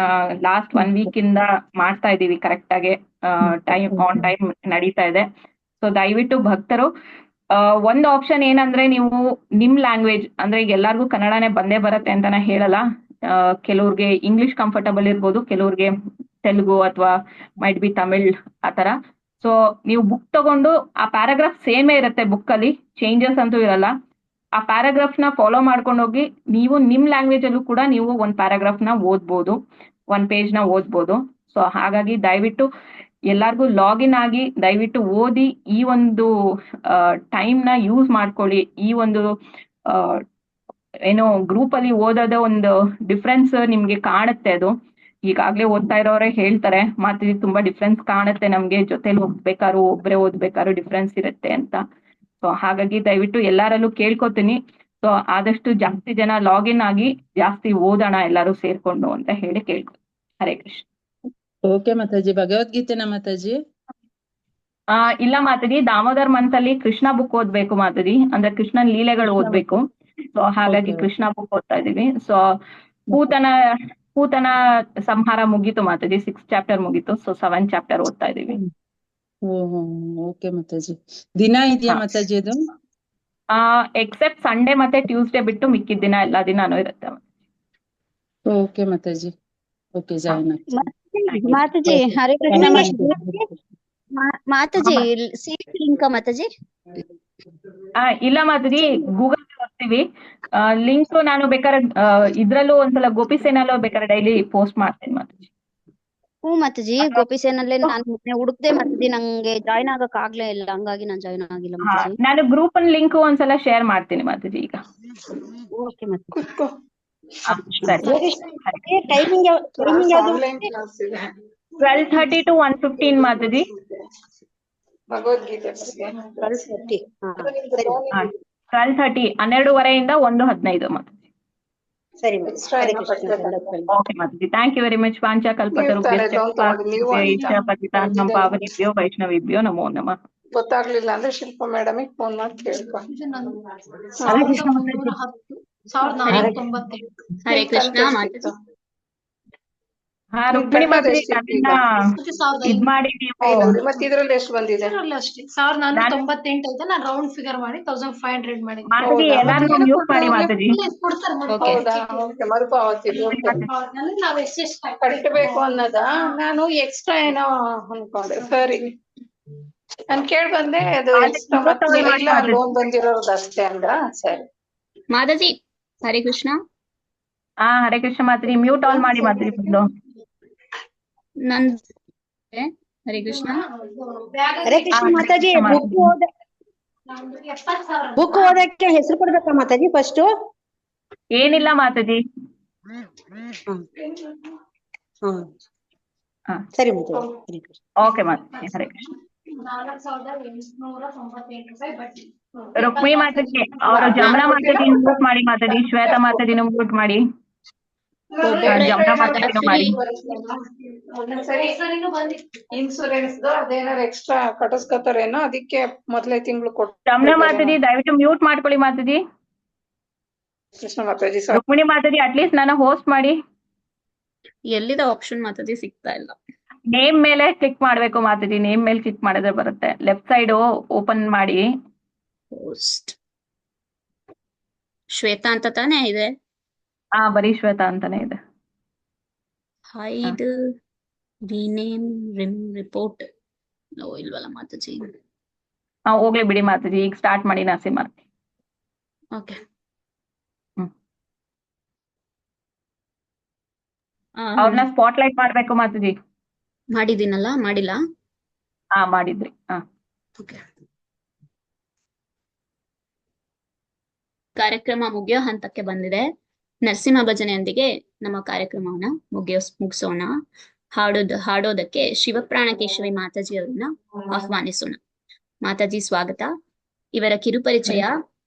ಲಾಸ್ಟ್ 1 ವೀಕ್ ಇಂದ ಮಾಡ್ತಾ ಇದೀವಿ ಕರೆಕ್ಟ್ ಆಗಿ. ಟೈಮ್ ಆನ್ ಟೈಮ್ ನಡೀತಾ ಇದೆ. ಸೊ ದಯವಿಟ್ಟು ಭಕ್ತರು ಒಂದು ಆಪ್ಷನ್ ಏನಂದ್ರೆ, ನೀವು ನಿಮ್ ಲ್ಯಾಂಗ್ವೇಜ್ ಅಂದ್ರೆ ಈಗ ಎಲ್ಲಾರ್ಗು ಕನ್ನಡನೇ ಬಂದೇ ಬರುತ್ತೆ ಅಂತ ನಾ ಹೇಳಲ್ಲ. ಕೆಲವ್ರಿಗೆ ಇಂಗ್ಲಿಷ್ ಕಂಫರ್ಟಬಲ್ ಇರ್ಬೋದು, ಕೆಲವ್ರಿಗೆ ತೆಲುಗು ಅಥವಾ ಮೈಟ್ ಬಿ ತಮಿಳ್ ಆತರ. ಸೊ ನೀವು ಬುಕ್ ತಗೊಂಡು ಆ ಪ್ಯಾರಾಗ್ರಾಫ್ ಸೇಮೇ ಇರುತ್ತೆ, ಬುಕ್ ಅಲ್ಲಿ ಚೇಂಜಸ್ ಅಂತೂ ಇರಲ್ಲ. ಆ ಪ್ಯಾರಾಗ್ರಾಫ್ ನ ಫಾಲೋ ಮಾಡ್ಕೊಂಡು ಹೋಗಿ ನೀವು ನಿಮ್ ಲ್ಯಾಂಗ್ವೇಜ್ ಅಲ್ಲೂ ಕೂಡ ನೀವು ಒಂದ್ ಪ್ಯಾರಾಗ್ರಾಫ್ ನ ಓದ್ಬೋದು, 1 ಪೇಜ್ ನ ಓದ್ಬೋದು. ಸೊ ಹಾಗಾಗಿ ದಯವಿಟ್ಟು ಎಲ್ಲಾರ್ಗು ಲಾಗಿನ್ ಆಗಿ ದಯವಿಟ್ಟು ಓದಿ ಈ ಒಂದು ಟೈಮ್ ನ ಯೂಸ್ ಮಾಡ್ಕೊಳ್ಳಿ. ಈ ಒಂದು ಏನೋ ಗ್ರೂಪ್ ಅಲ್ಲಿ ಓದೋದ ಒಂದು ಡಿಫ್ರೆನ್ಸ್ ನಿಮ್ಗೆ ಕಾಣುತ್ತೆ. ಅದು ಈಗಾಗ್ಲೇ ಓದ್ತಾ ಇರೋರೆ ಹೇಳ್ತಾರೆ, ಮಾತಾಡಿ ತುಂಬಾ ಡಿಫ್ರೆನ್ಸ್ ಕಾಣುತ್ತೆ ನಮ್ಗೆ, ಜೊತೆಲಿ ಹೋಗ್ಬೇಕಾದ್ರು ಒಬ್ರೆ ಓದ್ಬೇಕಾದ್ರು ಡಿಫ್ರೆನ್ಸ್ ಇರುತ್ತೆ ಅಂತ. ಸೊ ಹಾಗಾಗಿ ದಯವಿಟ್ಟು ಎಲ್ಲಾರಲ್ಲೂ ಕೇಳ್ಕೊತೀನಿ. ಸೊ ಆದಷ್ಟು ಜಾಸ್ತಿ ಜನ ಲಾಗಿನ್ ಆಗಿ ಜಾಸ್ತಿ ಓದೋಣ ಎಲ್ಲರೂ ಸೇರ್ಕೊಂಡು ಅಂತ ಹೇಳಿ ಕೇಳ್ಕೊತೀನಿ. ಹರೇ ಕೃಷ್ಣ. ಓಕೆ ಮಾತಾಜಿ. ಭಗವದ್ಗೀತೆನ ಮಾತಾಜಿ? ಇಲ್ಲ ಮಾತಾಜಿ, ದಾಮೋದರ್ ಮಂತ್ ಅಲ್ಲಿ ಕೃಷ್ಣ ಬುಕ್ ಓದ್ಬೇಕು ಮಾತಾಜಿ, ಅಂದ್ರೆ ಕೃಷ್ಣನ್ ಲೀಲೆಗಳು ಓದ್ಬೇಕು. ಸೊ ಹಾಗಾಗಿ Okay. ಕೃಷ್ಣ ಬುಕ್ ಓದ್ತಾ ಇದೀವಿ. ಸೊ ಪೂತನ ಸಂಹಾರ ಮುಗೀತು ಮಾತಾಜಿ, 6th ಚಾಪ್ಟರ್ ಮುಗೀತು. ಸೊ 7th ಚಾಪ್ಟರ್ ಓದ್ತಾ ಇದೀವಿ. ಓಕೆ ಮಾತಾಜಿ. ದಿನ ಇದೆಯಾ ಹಾ. ಮಾತಾಜಿ ಅದು? ಎಕ್ಸೆಪ್ಟ್ ಸಂಡೇ ಮತ್ತೆ ಟ್ಯೂಸ್ಡೇ ಬಿಟ್ಟು ಮಿಕ್ಕಿದ ದಿನ ಎಲ್ಲಾ ದಿನಾನು ಇರುತ್ತೆ. ಓಕೆ ಮಾತಾಜಿ. ಓಕೆ, ಜಾಯಿನ್ ಆಗ್ತೀನಿ. ಮಾತಾಜಿ, ಹರೇ ಕೃಷ್ಣ ಮಾತಾಜಿ. Seat link Mataji? ಇಲ್ಲ ಮಾತಾಜಿ, ಗೂಗಲ್ ಓದ್ತೀವಿ. ಲಿಂಕ್ ನಾನು ಬೇಕಾದ್ರೆ ಇದ್ರಲ್ಲೂ ಒಂದ್ಸಲ ಗೋಪಿಸೇನಲ್ಲೂ ಬೇಕಾದ್ರೆ ಡೈಲಿ ಪೋಸ್ಟ್ ಮಾಡ್ತೀನಿ ಮಾತಾಜಿ. ಹ್ಞೂ ಮಾತಾಜಿ, ಗೋಪಿಸೇನಲ್ಲೇ ನಾನು ಮೊನ್ನೆ ಹುಡುಕ್ದೆ ಮಾತಾಜಿ, ನಂಗೆ ಜಾಯ್ನ್ ಆಗಕ್ ಆಗ್ಲೇ ಇಲ್ಲ, ಹಂಗಾಗಿ ನಾನು ಜಾಯ್ನ್ ಆಗಿಲ್ಲ ಮಾತಾಜಿ. ನಾನು ಗ್ರೂಪ್ ಲಿಂಕ್ ಒಂದ್ಸಲ ಶೇರ್ ಮಾಡ್ತೀನಿ ಮಾತಾಜಿ ಈಗ. ಓಕೆ ಮಾತಾಜಿ. ಸರಿ. ಟೈಮಿಂಗ್ ಯಾವ್ದು? 12:30 to 1:15 ಮಾತಾಜಿ. 12:30. ಹಾ, ಸರಿ 12:30 12:30 1:15 ಮಾತಾಜಿ. ಸರಿ Mataji. Hare Krishna. Okay Mataji, thank you very much. ವಾಂಚಾ ಕಲ್ಪತರುಭ್ಯಶ್ಚ ಈಶ ಪತಿತಾನಾಂ ಪಾವನೇಭ್ಯೋ ವೈಷ್ಣವೇಭ್ಯೋ ನಮೋ ನಮಃ. ಗೊತ್ತಾಗ್ಲಿಲ್ಲ ಅಂದ್ರೆ ಶಿಲ್ಪ ಮೇಡಮ್ ಫೋನ್ ಮಾಡಿ ಕೇಳ್ಕೊ. ಹರೇ ಕೃಷ್ಣ ಮಾತಾಜಿ. ಹರೇ ಕೃಷ್ಣ ಮಾತಾಜಿ. ರುಕ್ಮಿಣಿ ಮಾತಾಜಿ, ಅದನ್ನ ಇದ್ ಮಾಡಿ ನೀವು ಮತ್ತೆ ಇದ್ರಲ್ಲಿ ಎಷ್ಟು ಬಂದಿದೆ? ಅಷ್ಟೇ 1498 ಐತೆ. ನಾನು ರೌಂಡ್ ಫಿಗರ್ ಮಾಡಿ 1500 ಮಾಡಿದ್ದೀನಿ. ಮಾತಾಜಿ ಎಲ್ಲಾರ್ನು ಮ್ಯೂಟ್ ಮಾಡಿ ಮಾತಾಜಿ. ಹೌದಾ? ಓಕೆ, ಮರುಪಾವತಿ ನಾವು ಎಷ್ಟು ಕಟ್ಟಬೇಕು ಅನ್ನೋದ? ನಾನು ಎಕ್ಸ್ಟ್ರಾ ಏನೋ ಅನ್ಕೊಂಡೆ. ಸರಿ, ನಾನ್ ಕೇಳ್ ಬಂದೆ ಅದು ಎಕ್ಸ್ಟ್ರಾ ಮತ್ತೆ ಇಲ್ಲ ಲೋನ್ ಬಂದಿರೋದು ಅಷ್ಟೇ ಅಂದ್ರ. ಸರಿ ಮಾತಾಜಿ, ಹರೇ ಕೃಷ್ಣ. ಹರೇ ಕೃಷ್ಣ ಮಾತಾಜಿ, ಮ್ಯೂಟ್ ಆಲ್ ಮಾಡಿ ಮಾತಾಜಿ ಬಂದು. ಹರೇ ಕೃಷ್ಣ. ಹರೇ ಕೃಷ್ಣ ಮಾತಾಜಿ. ಬುಕ್ ಓದಕ್ಕೆ ಹೆಸರು ಕೊಡ್ಬೇಕಾ ಮಾತಾಜಿ ಫಸ್ಟ್? ಏನಿಲ್ಲ ಮಾತಾಜಿ. ಸರಿ ಮಾತಾಜಿ. ಓಕೆ ಮಾತಾಜಿ, ಹರೇ ಕೃಷ್ಣ. 4898 ರುಕ್ಮಿಣಿ ಮಾತಾಜಿ, ಅವರು ಜಮುನಾ ಮಾತಾಜಿ ಮ್ಯೂಟ್ ಮಾಡಿ ಮಾತಾಜಿ. ಶ್ವೇತಾ ಮಾತಾಜಿನ ಮ್ಯೂಟ್ ಮಾಡಿ. ಜಮುನಾ ಮಾತಾಜಿನೂ ಮಾಡಿ. ಇನ್ಸೂರೆನ್ಸ್ ಅದೇನಾರು ಎಕ್ಸ್ಟ್ರಾ ಕಟ್ಟಿಸ್ಕೊತಾರೇನೋ, ಅದಕ್ಕೆ ಮೊದಲೇ ತಿಂಗಳು ಕೊಟ್ಟು. ಜಮುನಾ ಮಾತಾಜಿ ದಯವಿಟ್ಟು ಮ್ಯೂಟ್ ಮಾಡ್ಕೊಳ್ಳಿ ಮಾತಾಜಿ. ಕೃಷ್ಣ ಮಾತಾಜಿ. ರುಕ್ಮಿಣಿ ಮಾತಾಜಿ ಅಟ್ಲೀಸ್ಟ್ ನಾನು ಹೋಸ್ಟ್ ಮಾಡಿ. ಎಲ್ಲಿದೆ ಆಪ್ಷನ್ ಮಾತಾಜಿ? ಸಿಗ್ತಾ ಇಲ್ಲ. ನೇಮ್ ಮೇಲೆ ಕ್ಲಿಕ್ ಮಾಡ್ಬೇಕು ಮಾತಾಜಿ. ನೇಮ್ ಮೇಲೆ ಕ್ಲಿಕ್ ಮಾಡಿದ್ರೆ ಬರುತ್ತೆ. ಲೆಫ್ಟ್ ಸೈಡ್ ಓಪನ್ ಮಾಡಿ. ಹೋಸ್ಟ್ ಶ್ವೇತಾ ಅಂತ ತಾನೇ ಇದೆ? ಬರೀ ಶ್ವೇತಾ ಅಂತಾನೆ ಇದೆ. ಹೈಡ್ ರಿನೇಮ್ ರಿಪೋರ್ಟ್ ಇಲ್ವಲ್ಲ ಮಾತಾಜಿ. ಹೋಗ್ಲಿ ಬಿಡಿ ಮಾತಾಜಿ, ಈಗ ಸ್ಟಾರ್ಟ್ ಮಾಡಿ ನಾಸಿ ಮಾಡ್ತೀನಿ. ಓಕೆ. ಅವ್ರನ್ನ ಸ್ಪಾಟ್ಲೈಟ್ ಮಾಡ್ಬೇಕು ಮಾತಾಜಿ. ಮಾಡಿದ್ದೀನಲ್ಲ? ಮಾಡಿಲ್ಲ? ಮಾಡಿದ್ರಿ. ಓಕೆ. ಕಾರ್ಯಕ್ರಮ ಮುಗಿಯೋ ಹಂತಕ್ಕೆ ಬಂದಿದೆ. ನರಸಿಂಹ ಭಜನೆಯೊಂದಿಗೆ ನಮ್ಮ ಕಾರ್ಯಕ್ರಮವನ್ನ ಮುಗಿಸೋಣ. ಹಾಡೋದಕ್ಕೆ ಶಿವಪ್ರಾಣಕೇಶವಿ ಮಾತಾಜಿ ಅವರನ್ನ ಆಹ್ವಾನಿಸೋಣ. ಮಾತಾಜಿ ಸ್ವಾಗತ. ಇವರ ಕಿರುಪರಿಚಯ: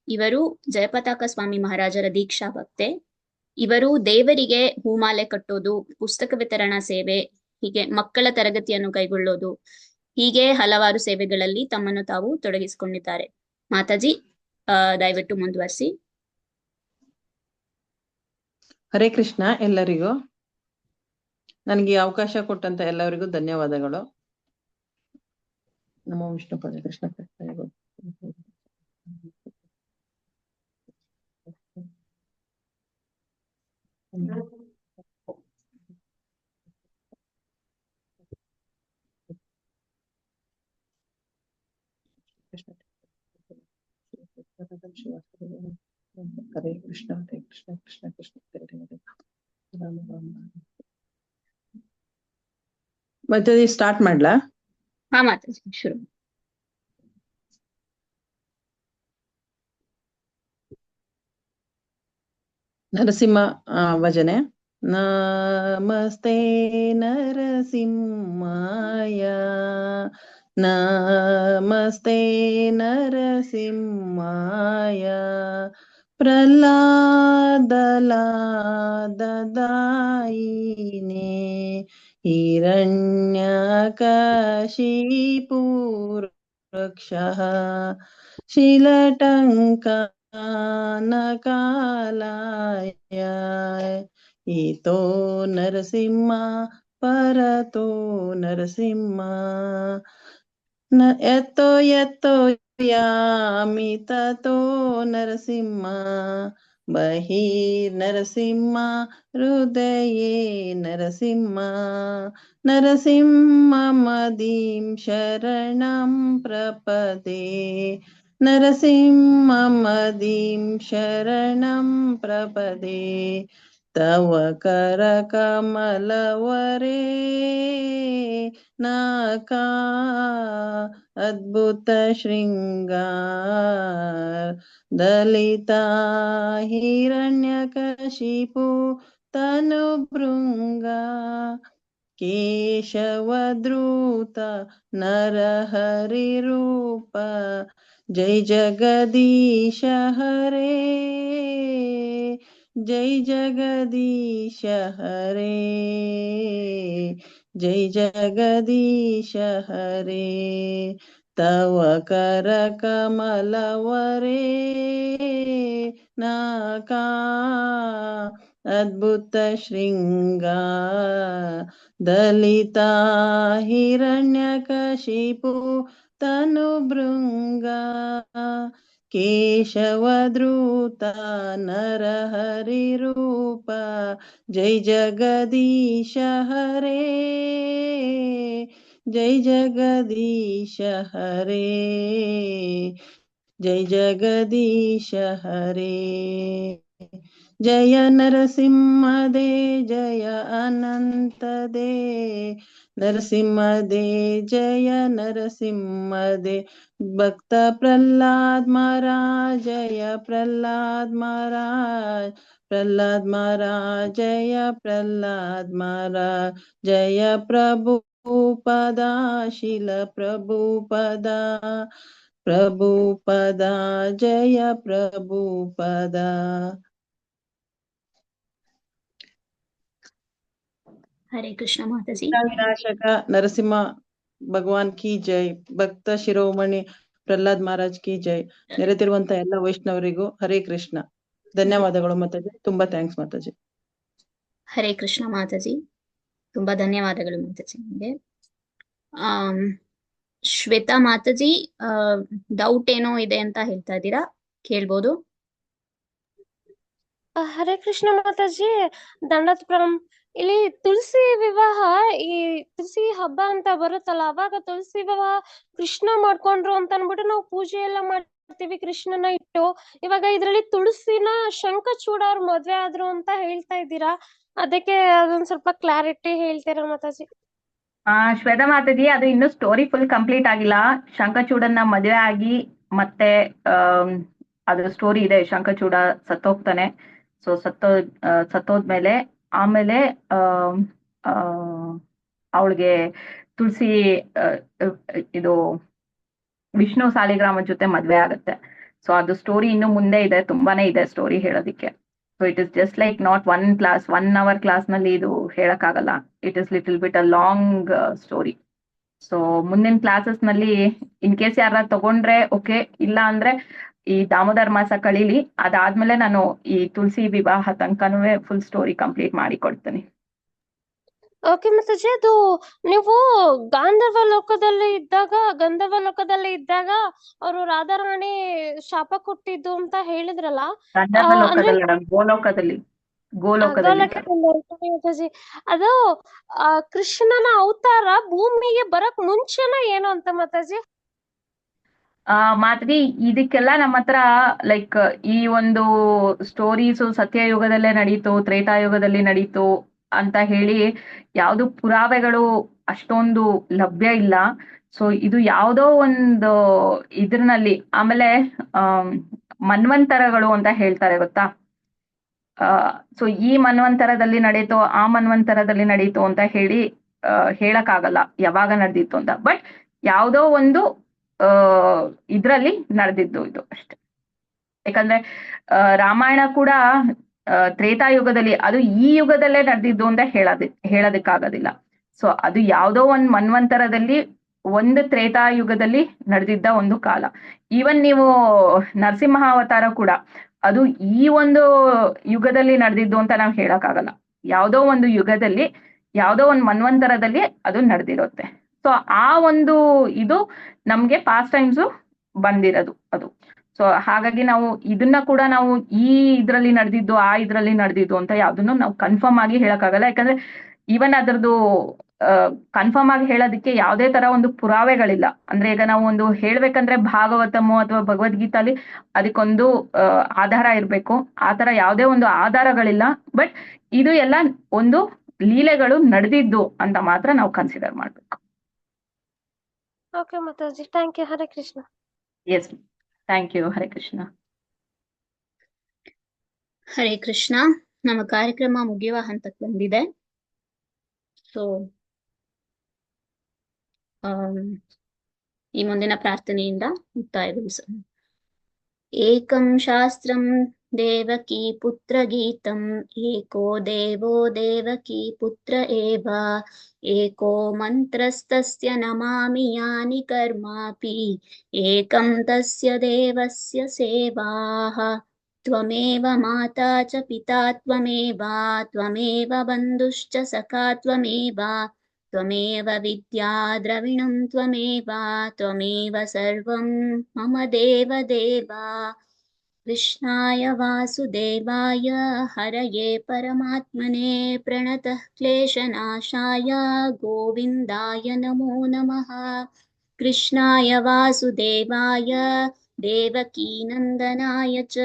ಇವರು ಜಯಪತಾಕ ಸ್ವಾಮಿ ಮಹಾರಾಜರ ದೀಕ್ಷಾ ಭಕ್ತೆ. ಇವರು ದೇವರಿಗೆ ಹೂಮಾಲೆ ಕಟ್ಟೋದು, ಪುಸ್ತಕ ವಿತರಣಾ ಸೇವೆ, ಹೀಗೆ ಮಕ್ಕಳ ತರಗತಿಯನ್ನು ಕೈಗೊಳ್ಳೋದು, ಹೀಗೆ ಹಲವಾರು ಸೇವೆಗಳಲ್ಲಿ ತಮ್ಮನ್ನು ತಾವು ತೊಡಗಿಸಿಕೊಂಡಿದ್ದಾರೆ. ಮಾತಾಜಿ, ದಯವಿಟ್ಟು ಮುಂದುವರಿಸಿ. ಹರೇ ಕೃಷ್ಣ ಎಲ್ಲರಿಗೂ. ನನಗೆ ಅವಕಾಶ ಕೊಟ್ಟಂತ ಎಲ್ಲರಿಗೂ ಧನ್ಯವಾದಗಳು. ನಮೋ ವಿಷ್ಣು ಪದ ಕೃಷ್ಣ ಹರೇ ಕೃಷ್ಣ ಹರೇ ಕೃಷ್ಣ ಕೃಷ್ಣ ಕೃಷ್ಣ ಹರೇ ಹರೇ ರಾಮ ರಾಮ. ಮತ್ತೆ ಸ್ಟಾರ್ಟ್ ಮಾಡ್ಲಾ? ಹಾ ಮಾತಾಜಿ, ಶುರು. ನರಸಿಂಹ ಭಜನೆ. ನಮಸ್ತೆ ನರಸಿಂಹಾಯ, ನಮಸ್ತೆ ನರಸಿಂಹಾಯ, ಪ್ರಹ್ಲಾದಲಾದದಾಯಿನೇ ಹಿರಣ್ಯಕಶಿಪುರಕ್ಷಃ ಶಿಲಟಂಕನಕಾಲಾಯ ಈತೋ ನರಸಿಂಹ ಪರತೋ ನರಸಿಂಹ ಯತ್ತೋ ಯತ್ತೋ ಯಾಮಿ ತತೋ ನರಸಿಂಹ ಬಹಿರ್ನರಸಿಂಹ ಹೃದಯೇ ನರಸಿಂಹ ನರಸಿಂಹಮದೀಂ ಶರಣಂ ಪ್ರಪದೇ ನರಸಿಂಹಮದೀಂ ಶರಣಂ ಪ್ರಪದೇ ತವ ಕರಕಮಲವರೇ ನಾಕಾ ಅದ್ಭುತ ಶೃಂಗಾರ ದಲಿತಾ ಹಿರಣ್ಯಕಶಿಪು ತನು ಭೃಂಗ ಕೇಶವದ್ರೂತ ನರಹರಿ ರೂಪ ಜೈ ಜಗದೀಶ ಹರೇ ಜೈ ಜಗದೀಶ ಹರೇ ಜೈ ಜಗದೀಶ ಹರೇ ತವ ಕರ ಕಮಲವರೇ ನಾಕಾ ಅದ್ಭುತ ಶೃಂಗಾರ ದಲಿತಾ ಹಿರಣ್ಯಕಶಿಪು ತನು ಭೃಂಗ ಕೇಶವದ್ರೂತ ನರಹರಿ ರೂಪ ಜೈ ಜಗದೀಶ ಹರೇ ಜೈ ಜಗದೀಶ ಹರೇ ಜೈ ಜಗದೀಶ ಹರೇ ಜಯ ನರಸಿಂಹದೇ ಜಯ ಅನಂತದೇ ನರಸಿಂಹದೇ ಜಯ ನರಸಿಂಹದೇ ಭಕ್ತ ಪ್ರಹ್ಲಾದ್ ಮಹಾರಾಜ್ ಜಯ ಪ್ರಹ್ಲಾದ್ ಮಹಾರಾಜ್ ಪ್ರಹ್ಲಾದ್ ಮಹಾರಾಜ್ ಜಯ ಪ್ರಹ್ಲಾದ್ ಮಹಾರಾಜ್ ಜಯ ಪ್ರಭುಪದ ಶಿಲ ಪ್ರಭುಪದ ಪ್ರಭುಪದ ಜಯ ಪ್ರಭುಪದ. ಹರೇ ಕೃಷ್ಣ ಮಾತಾಜಿ. ವಿನಾಶಕ ನರಸಿಂಹ ಭಗವಾನ್ ಕಿ ಜೈ. ಭಕ್ತ ಶಿರೋಮಣಿ ಪ್ರಹ್ಲಾದ್ ಮಹಾರಾಜ್ ಕಿ ಜೈ. ನೆರೆದಿರುವಂತ ಎಲ್ಲ ವೈಷ್ಣವರಿಗೂ ಹರೇ ಕೃಷ್ಣ. ಧನ್ಯವಾದಗಳು ಮಾತಾಜಿ. ತುಂಬಾ ಥ್ಯಾಂಕ್ಸ್ ಮಾತಾಜಿ. ಹರೇ ಕೃಷ್ಣ ಮಾತಾಜಿ, ತುಂಬಾ ಧನ್ಯವಾದಗಳು ಮಾತಾಜಿ ನಿಮಗೆ. ಶ್ವೇತಾ ಮಾತಾಜಿ, ಡೌಟ್ ಏನೋ ಇದೆ ಅಂತ ಹೇಳ್ತಾ ಇದ್ದೀರಾ, ಕೇಳ್ಬೋದು. ಹರೇ ಕೃಷ್ಣ ಮಾತಾಜಿ, ದಂಡತ್ ಪ್ರಣಾಮ್. ಇಲ್ಲಿ ತುಳಸಿ ವಿವಾಹ, ಈ ತುಳಸಿ ಹಬ್ಬ ಅಂತ ಬರುತ್ತಲ್ಲ, ಅವಾಗ ತುಳಸಿ ವಿವಾಹ ಕೃಷ್ಣ ಮಾಡ್ಕೊಂಡ್ರು ಅಂತ ಅನ್ಬಿಟ್ಟು ನಾವು ಪೂಜೆ ಎಲ್ಲ ಮಾಡ್ತೀವಿ ಕೃಷ್ಣನ ಇಟ್ಟು. ಇವಾಗ ಇದ್ರಲ್ಲಿ ತುಳಸಿನ ಶಂಖಚೂಡ ಅವ್ರ ಮದ್ವೆ ಆದ್ರು ಅಂತ ಹೇಳ್ತಾ ಇದ್ದೀರಾ, ಅದಕ್ಕೆ ಅದೊಂದ್ ಸ್ವಲ್ಪ ಕ್ಲಾರಿಟಿ ಹೇಳ್ತೀರಾ ಮಾತಾಜಿ? ಶ್ವೇತಾ ಮಾತಾಜಿ, ಅದು ಇನ್ನು ಸ್ಟೋರಿ ಫುಲ್ ಕಂಪ್ಲೀಟ್ ಆಗಿಲ್ಲ. ಶಂಖಚೂಡನ್ನ ಮದುವೆ ಆಗಿ ಮತ್ತೆ ಅದು ಸ್ಟೋರಿ ಇದೆ, ಶಂಖಚೂಡ ಸತ್ತೋಗ್ತಾನೆ. ಸೊ ಸತ್ತೋದ್ಮೇಲೆ ಆಮೇಲೆ ಅವಳಿಗೆ ತುಳಸಿ ಇದು ವಿಷ್ಣು ಸಾಲಿಗ್ರಾಮ ಜೊತೆ ಮದ್ವೆ ಆಗುತ್ತೆ. ಸೊ ಅದು ಸ್ಟೋರಿ ಇನ್ನು ಮುಂದೆ ಇದೆ, ತುಂಬಾನೇ ಇದೆ ಸ್ಟೋರಿ ಹೇಳೋದಿಕ್ಕೆ. So it is just like not 1 hour class ನಲ್ಲಿ ಇದು ಹೇಳಕ್ಕಾಗಲ್ಲ. It is little bit a long story. So ಮುಂದಿನ ಕ್ಲಾಸಸ್ ನಲ್ಲಿ ಇನ್ ಕೇಸ್ ಯಾರ ತಗೊಂಡ್ರೆ ಓಕೆ, ಇಲ್ಲ ಅಂದ್ರೆ ಈ ದಾಮೋದರ ಮಾಸ ಕಳೀಲಿ, ಅದಾದ್ಮೇಲೆ ನಾನು ಈ ತುಳಸಿ ವಿವಾಹ ತನಕನೂ ಫುಲ್ ಸ್ಟೋರಿ ಕಂಪ್ಲೀಟ್ ಮಾಡಿ ಕೊಡ್ತೀನಿ. ಓಕೆ ಮಾತಾಜಿ, ಅದು ನೀವು ಗಂಧರ್ವ ಲೋಕದಲ್ಲಿ ಇದ್ದಾಗ ಅವರು ರಾಧಾರಾಣಿ ಶಾಪ ಕೊಟ್ಟಿದ್ದು ಅಂತ ಹೇಳಿದ್ರಲ್ಲ, ಗಂಧರ್ವ ಅಂದ್ರೆ ಲೋಕದಲ್ಲಿ ಗೋಲೋಕದಲ್ಲಿ ಮಾತಾಜಿ ಅದು ಕೃಷ್ಣನ ಅವತಾರ ಭೂಮಿಗೆ ಬರಕ್ ಮುಂಚೆನ ಏನು ಅಂತ ಮಾತಾಜಿ? ಮಾತ್ರಿ ಇದಕ್ಕೆಲ್ಲ ನಮ್ಮ ಹತ್ರ ಲೈಕ್ ಈ ಒಂದು ಸ್ಟೋರೀಸು ಸತ್ಯಯುಗದಲ್ಲೇ ನಡೀತು, ತ್ರೇತಾಯುಗದಲ್ಲಿ ನಡೀತು ಅಂತ ಹೇಳಿ ಯಾವ್ದು ಪುರಾವೆಗಳು ಅಷ್ಟೊಂದು ಲಭ್ಯ ಇಲ್ಲ. ಸೊ ಇದು ಯಾವುದೋ ಒಂದು ಇದ್ರಲ್ಲಿ, ಆಮೇಲೆ ಮನ್ವಂತರಗಳು ಅಂತ ಹೇಳ್ತಾರೆ ಗೊತ್ತಾ. ಸೊ ಈ ಮನ್ವಂತರದಲ್ಲಿ ನಡೀತು, ಆ ಮನ್ವಂತರದಲ್ಲಿ ನಡೀತು ಅಂತ ಹೇಳಿ ಹೇಳಕ್ಕಾಗಲ್ಲ ಯಾವಾಗ ನಡೆದಿತ್ತು ಅಂತ. ಬಟ್ ಯಾವುದೋ ಒಂದು ಇದ್ರಲ್ಲಿ ನಡೆದಿದ್ದು ಇದು ಅಷ್ಟೆ. ಯಾಕಂದ್ರೆ ರಾಮಾಯಣ ಕೂಡ ತ್ರೇತಾಯುಗದಲ್ಲಿ, ಅದು ಈ ಯುಗದಲ್ಲೇ ನಡೆದಿದ್ದು ಅಂತ ಹೇಳೋದಕ್ಕಾಗೋದಿಲ್ಲ. ಸೊ ಅದು ಯಾವುದೋ ಒಂದು ಮನ್ವಂತರದಲ್ಲಿ, ಒಂದು ತ್ರೇತಾಯುಗದಲ್ಲಿ ನಡೆದಿದ್ದ ಒಂದು ಕಾಲ. ಈವನ್ ನೀವು ನರಸಿಂಹ ಅವತಾರ ಕೂಡ ಅದು ಈ ಒಂದು ಯುಗದಲ್ಲಿ ನಡೆದಿದ್ದು ಅಂತ ನಾವು ಹೇಳಕ್ಕಾಗಲ್ಲ. ಯಾವುದೋ ಒಂದು ಯುಗದಲ್ಲಿ, ಯಾವುದೋ ಒಂದು ಮನ್ವಂತರದಲ್ಲಿ ಅದು ನಡೆದಿರುತ್ತೆ. ಸೊ ಆ ಒಂದು ಇದು ನಮ್ಗೆ ಪಾಸ್ಟ್ ಟೈಮ್ಸು ಬಂದಿರೋದು ಅದು. ಸೊ ಹಾಗಾಗಿ ನಾವು ಇದನ್ನ ಕೂಡ ನಾವು ಈ ಇದ್ರಲ್ಲಿ ನಡೆದಿದ್ದು, ಆ ಇದ್ರಲ್ಲಿ ನಡೆದಿದ್ದು ಅಂತ ಯಾವ್ದನ್ನು ನಾವು ಕನ್ಫರ್ಮ್ ಆಗಿ ಹೇಳಕ್ಕಾಗಲ್ಲ. ಯಾಕಂದ್ರೆ ಈವನ್ ಅದ್ರದ್ದು ಕನ್ಫರ್ಮ್ ಆಗಿ ಹೇಳೋದಕ್ಕೆ ಯಾವುದೇ ತರ ಒಂದು ಪುರಾವೆಗಳಿಲ್ಲ. ಅಂದ್ರೆ ಈಗ ನಾವು ಒಂದು ಹೇಳ್ಬೇಕಂದ್ರೆ ಭಾಗವತಮೋ ಅಥವಾ ಭಗವದ್ಗೀತಾಲಿ ಅದಕ್ಕೊಂದು ಆಧಾರ ಇರ್ಬೇಕು. ಆ ತರ ಯಾವುದೇ ಒಂದು ಆಧಾರಗಳಿಲ್ಲ. ಬಟ್ ಇದು ಎಲ್ಲ ಒಂದು ಲೀಲೆಗಳು ನಡೆದಿದ್ದು ಅಂತ ಮಾತ್ರ ನಾವು ಕನ್ಸಿಡರ್ ಮಾಡ್ಬೇಕು. Okay Mataji, thank you. Hare Krishna. Yes, thank you. Hare Krishna. Hare Krishna. ನಮ್ಮ ಕಾರ್ಯಕ್ರಮ ಮುಗಿಯುವ ಹಂತಕ್ಕೆ ಬಂದಿದೆ. ಸೊ ಈ ಮುಂದಿನ ಪ್ರಾರ್ಥನೆಯಿಂದ ಮುಕ್ತಾಯಗೊಳಿಸೋಣ. ಏಕಂ ಶಾಸ್ತ್ರಂ ದೇವಕೀ ಪುತ್ರ ಗೀತಂ, ಏಕೋ ದೇವೋ ದೇವಕೀ ಪುತ್ರ ಏವ, ಏಕೋ ಮಂತ್ರಸ್ತಸ್ಯ ನಮಾಮಿ ಯಾನಿ ಕರ್ಮಾಪಿ, ಏಕಂ ತಸ್ಯ ದೇವಸ್ಯ ಸೇವಾಃ. ತ್ವಮೇವ ಮಾತಾ ಚ ಪಿತಾ ತ್ವಮೇವ, ತ್ವಮೇವ ಬಂಧುಶ್ಚ ಸಖಾ ತ್ವಮೇವ, ತ್ವಮೇವ ವಿದ್ಯಾ ದ್ರವಿಣಂ ತ್ವಮೇವ, ತ್ವಮೇವ ಸರ್ವಂ ಮಮ ದೇವ ದೇವ. ಕೃಷ್ಣಾಯ ವಾಸುದೇವಾಯ ಹರಯೇ ಪರಮಾತ್ಮನೇ ಪ್ರಣತಃ ಕ್ಲೇಶನಾಶಾಯ ಗೋವಿಂದಾಯ ನಮೋ ನಮಃ. ಕೃಷ್ಣಾಯ ವಾಸುದೇವಾಯ ದೇವಕೀನಂದನಾಯ ಚ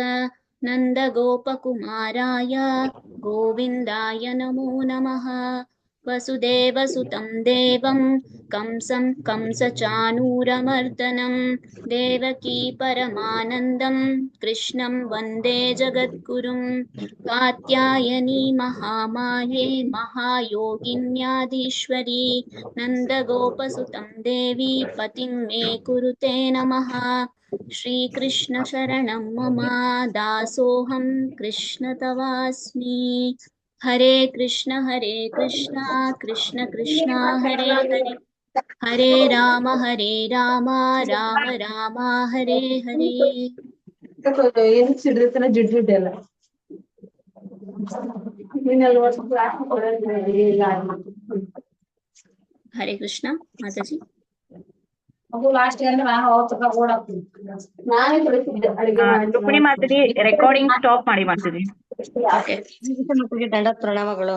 ನಂದಗೋಪಕುಮಾರಾಯ ಗೋವಿಂದಾಯ ನಮೋ ನಮಃ. ವಸುದೇವಸುತಂ ದೇವಂ ಕಂಸಂ ಕಂಸಚಾನೂರಮರ್ದನಂ, ದೇವಕೀ ಪರಮಾನಂದಂ ಕೃಷ್ಣಂ ವಂದೇ ಜಗದ್ಗುರುಂ. ಕಾತ್ಯಾಯನಿ ಮಹಾಮಾಯೇ ಮಹಾಯೋಗಿನ್ಯಾಧೀಶ್ವರಿ, ನಂದಗೋಪಸುತಂ ದೇವಿ ಪತಿಂ ಮೇ ಕುರುತೆ ನಮಃ. ಶ್ರೀಕೃಷ್ಣ ಶರಣಂ ಮಮ ದಾಸೋಹಂ ಕೃಷ್ಣ ತವಾಸ್ಮಿ. ಹರೇ ಕೃಷ್ಣ ಕೃಷ್ಣ ಕೃಷ್ಣ ಹರೇ ಹರೇ, ಹರೇ ರಾಮ ರಾಮ ರಾಮ ಹರೇ ಹರೇ. ಹರೇ ಕೃಷ್ಣ ಮಾತಾಜಿ. ರುಕ್ಮಿಣಿ ಮಾತಾಜಿ ರೆಕಾರ್ಡಿಂಗ್ ಸ್ಟಾಪ್ ಮಾಡಿ ಮಾತಾಜಿ. ದಂಡ ಪ್ರಣಾಮಗಳು.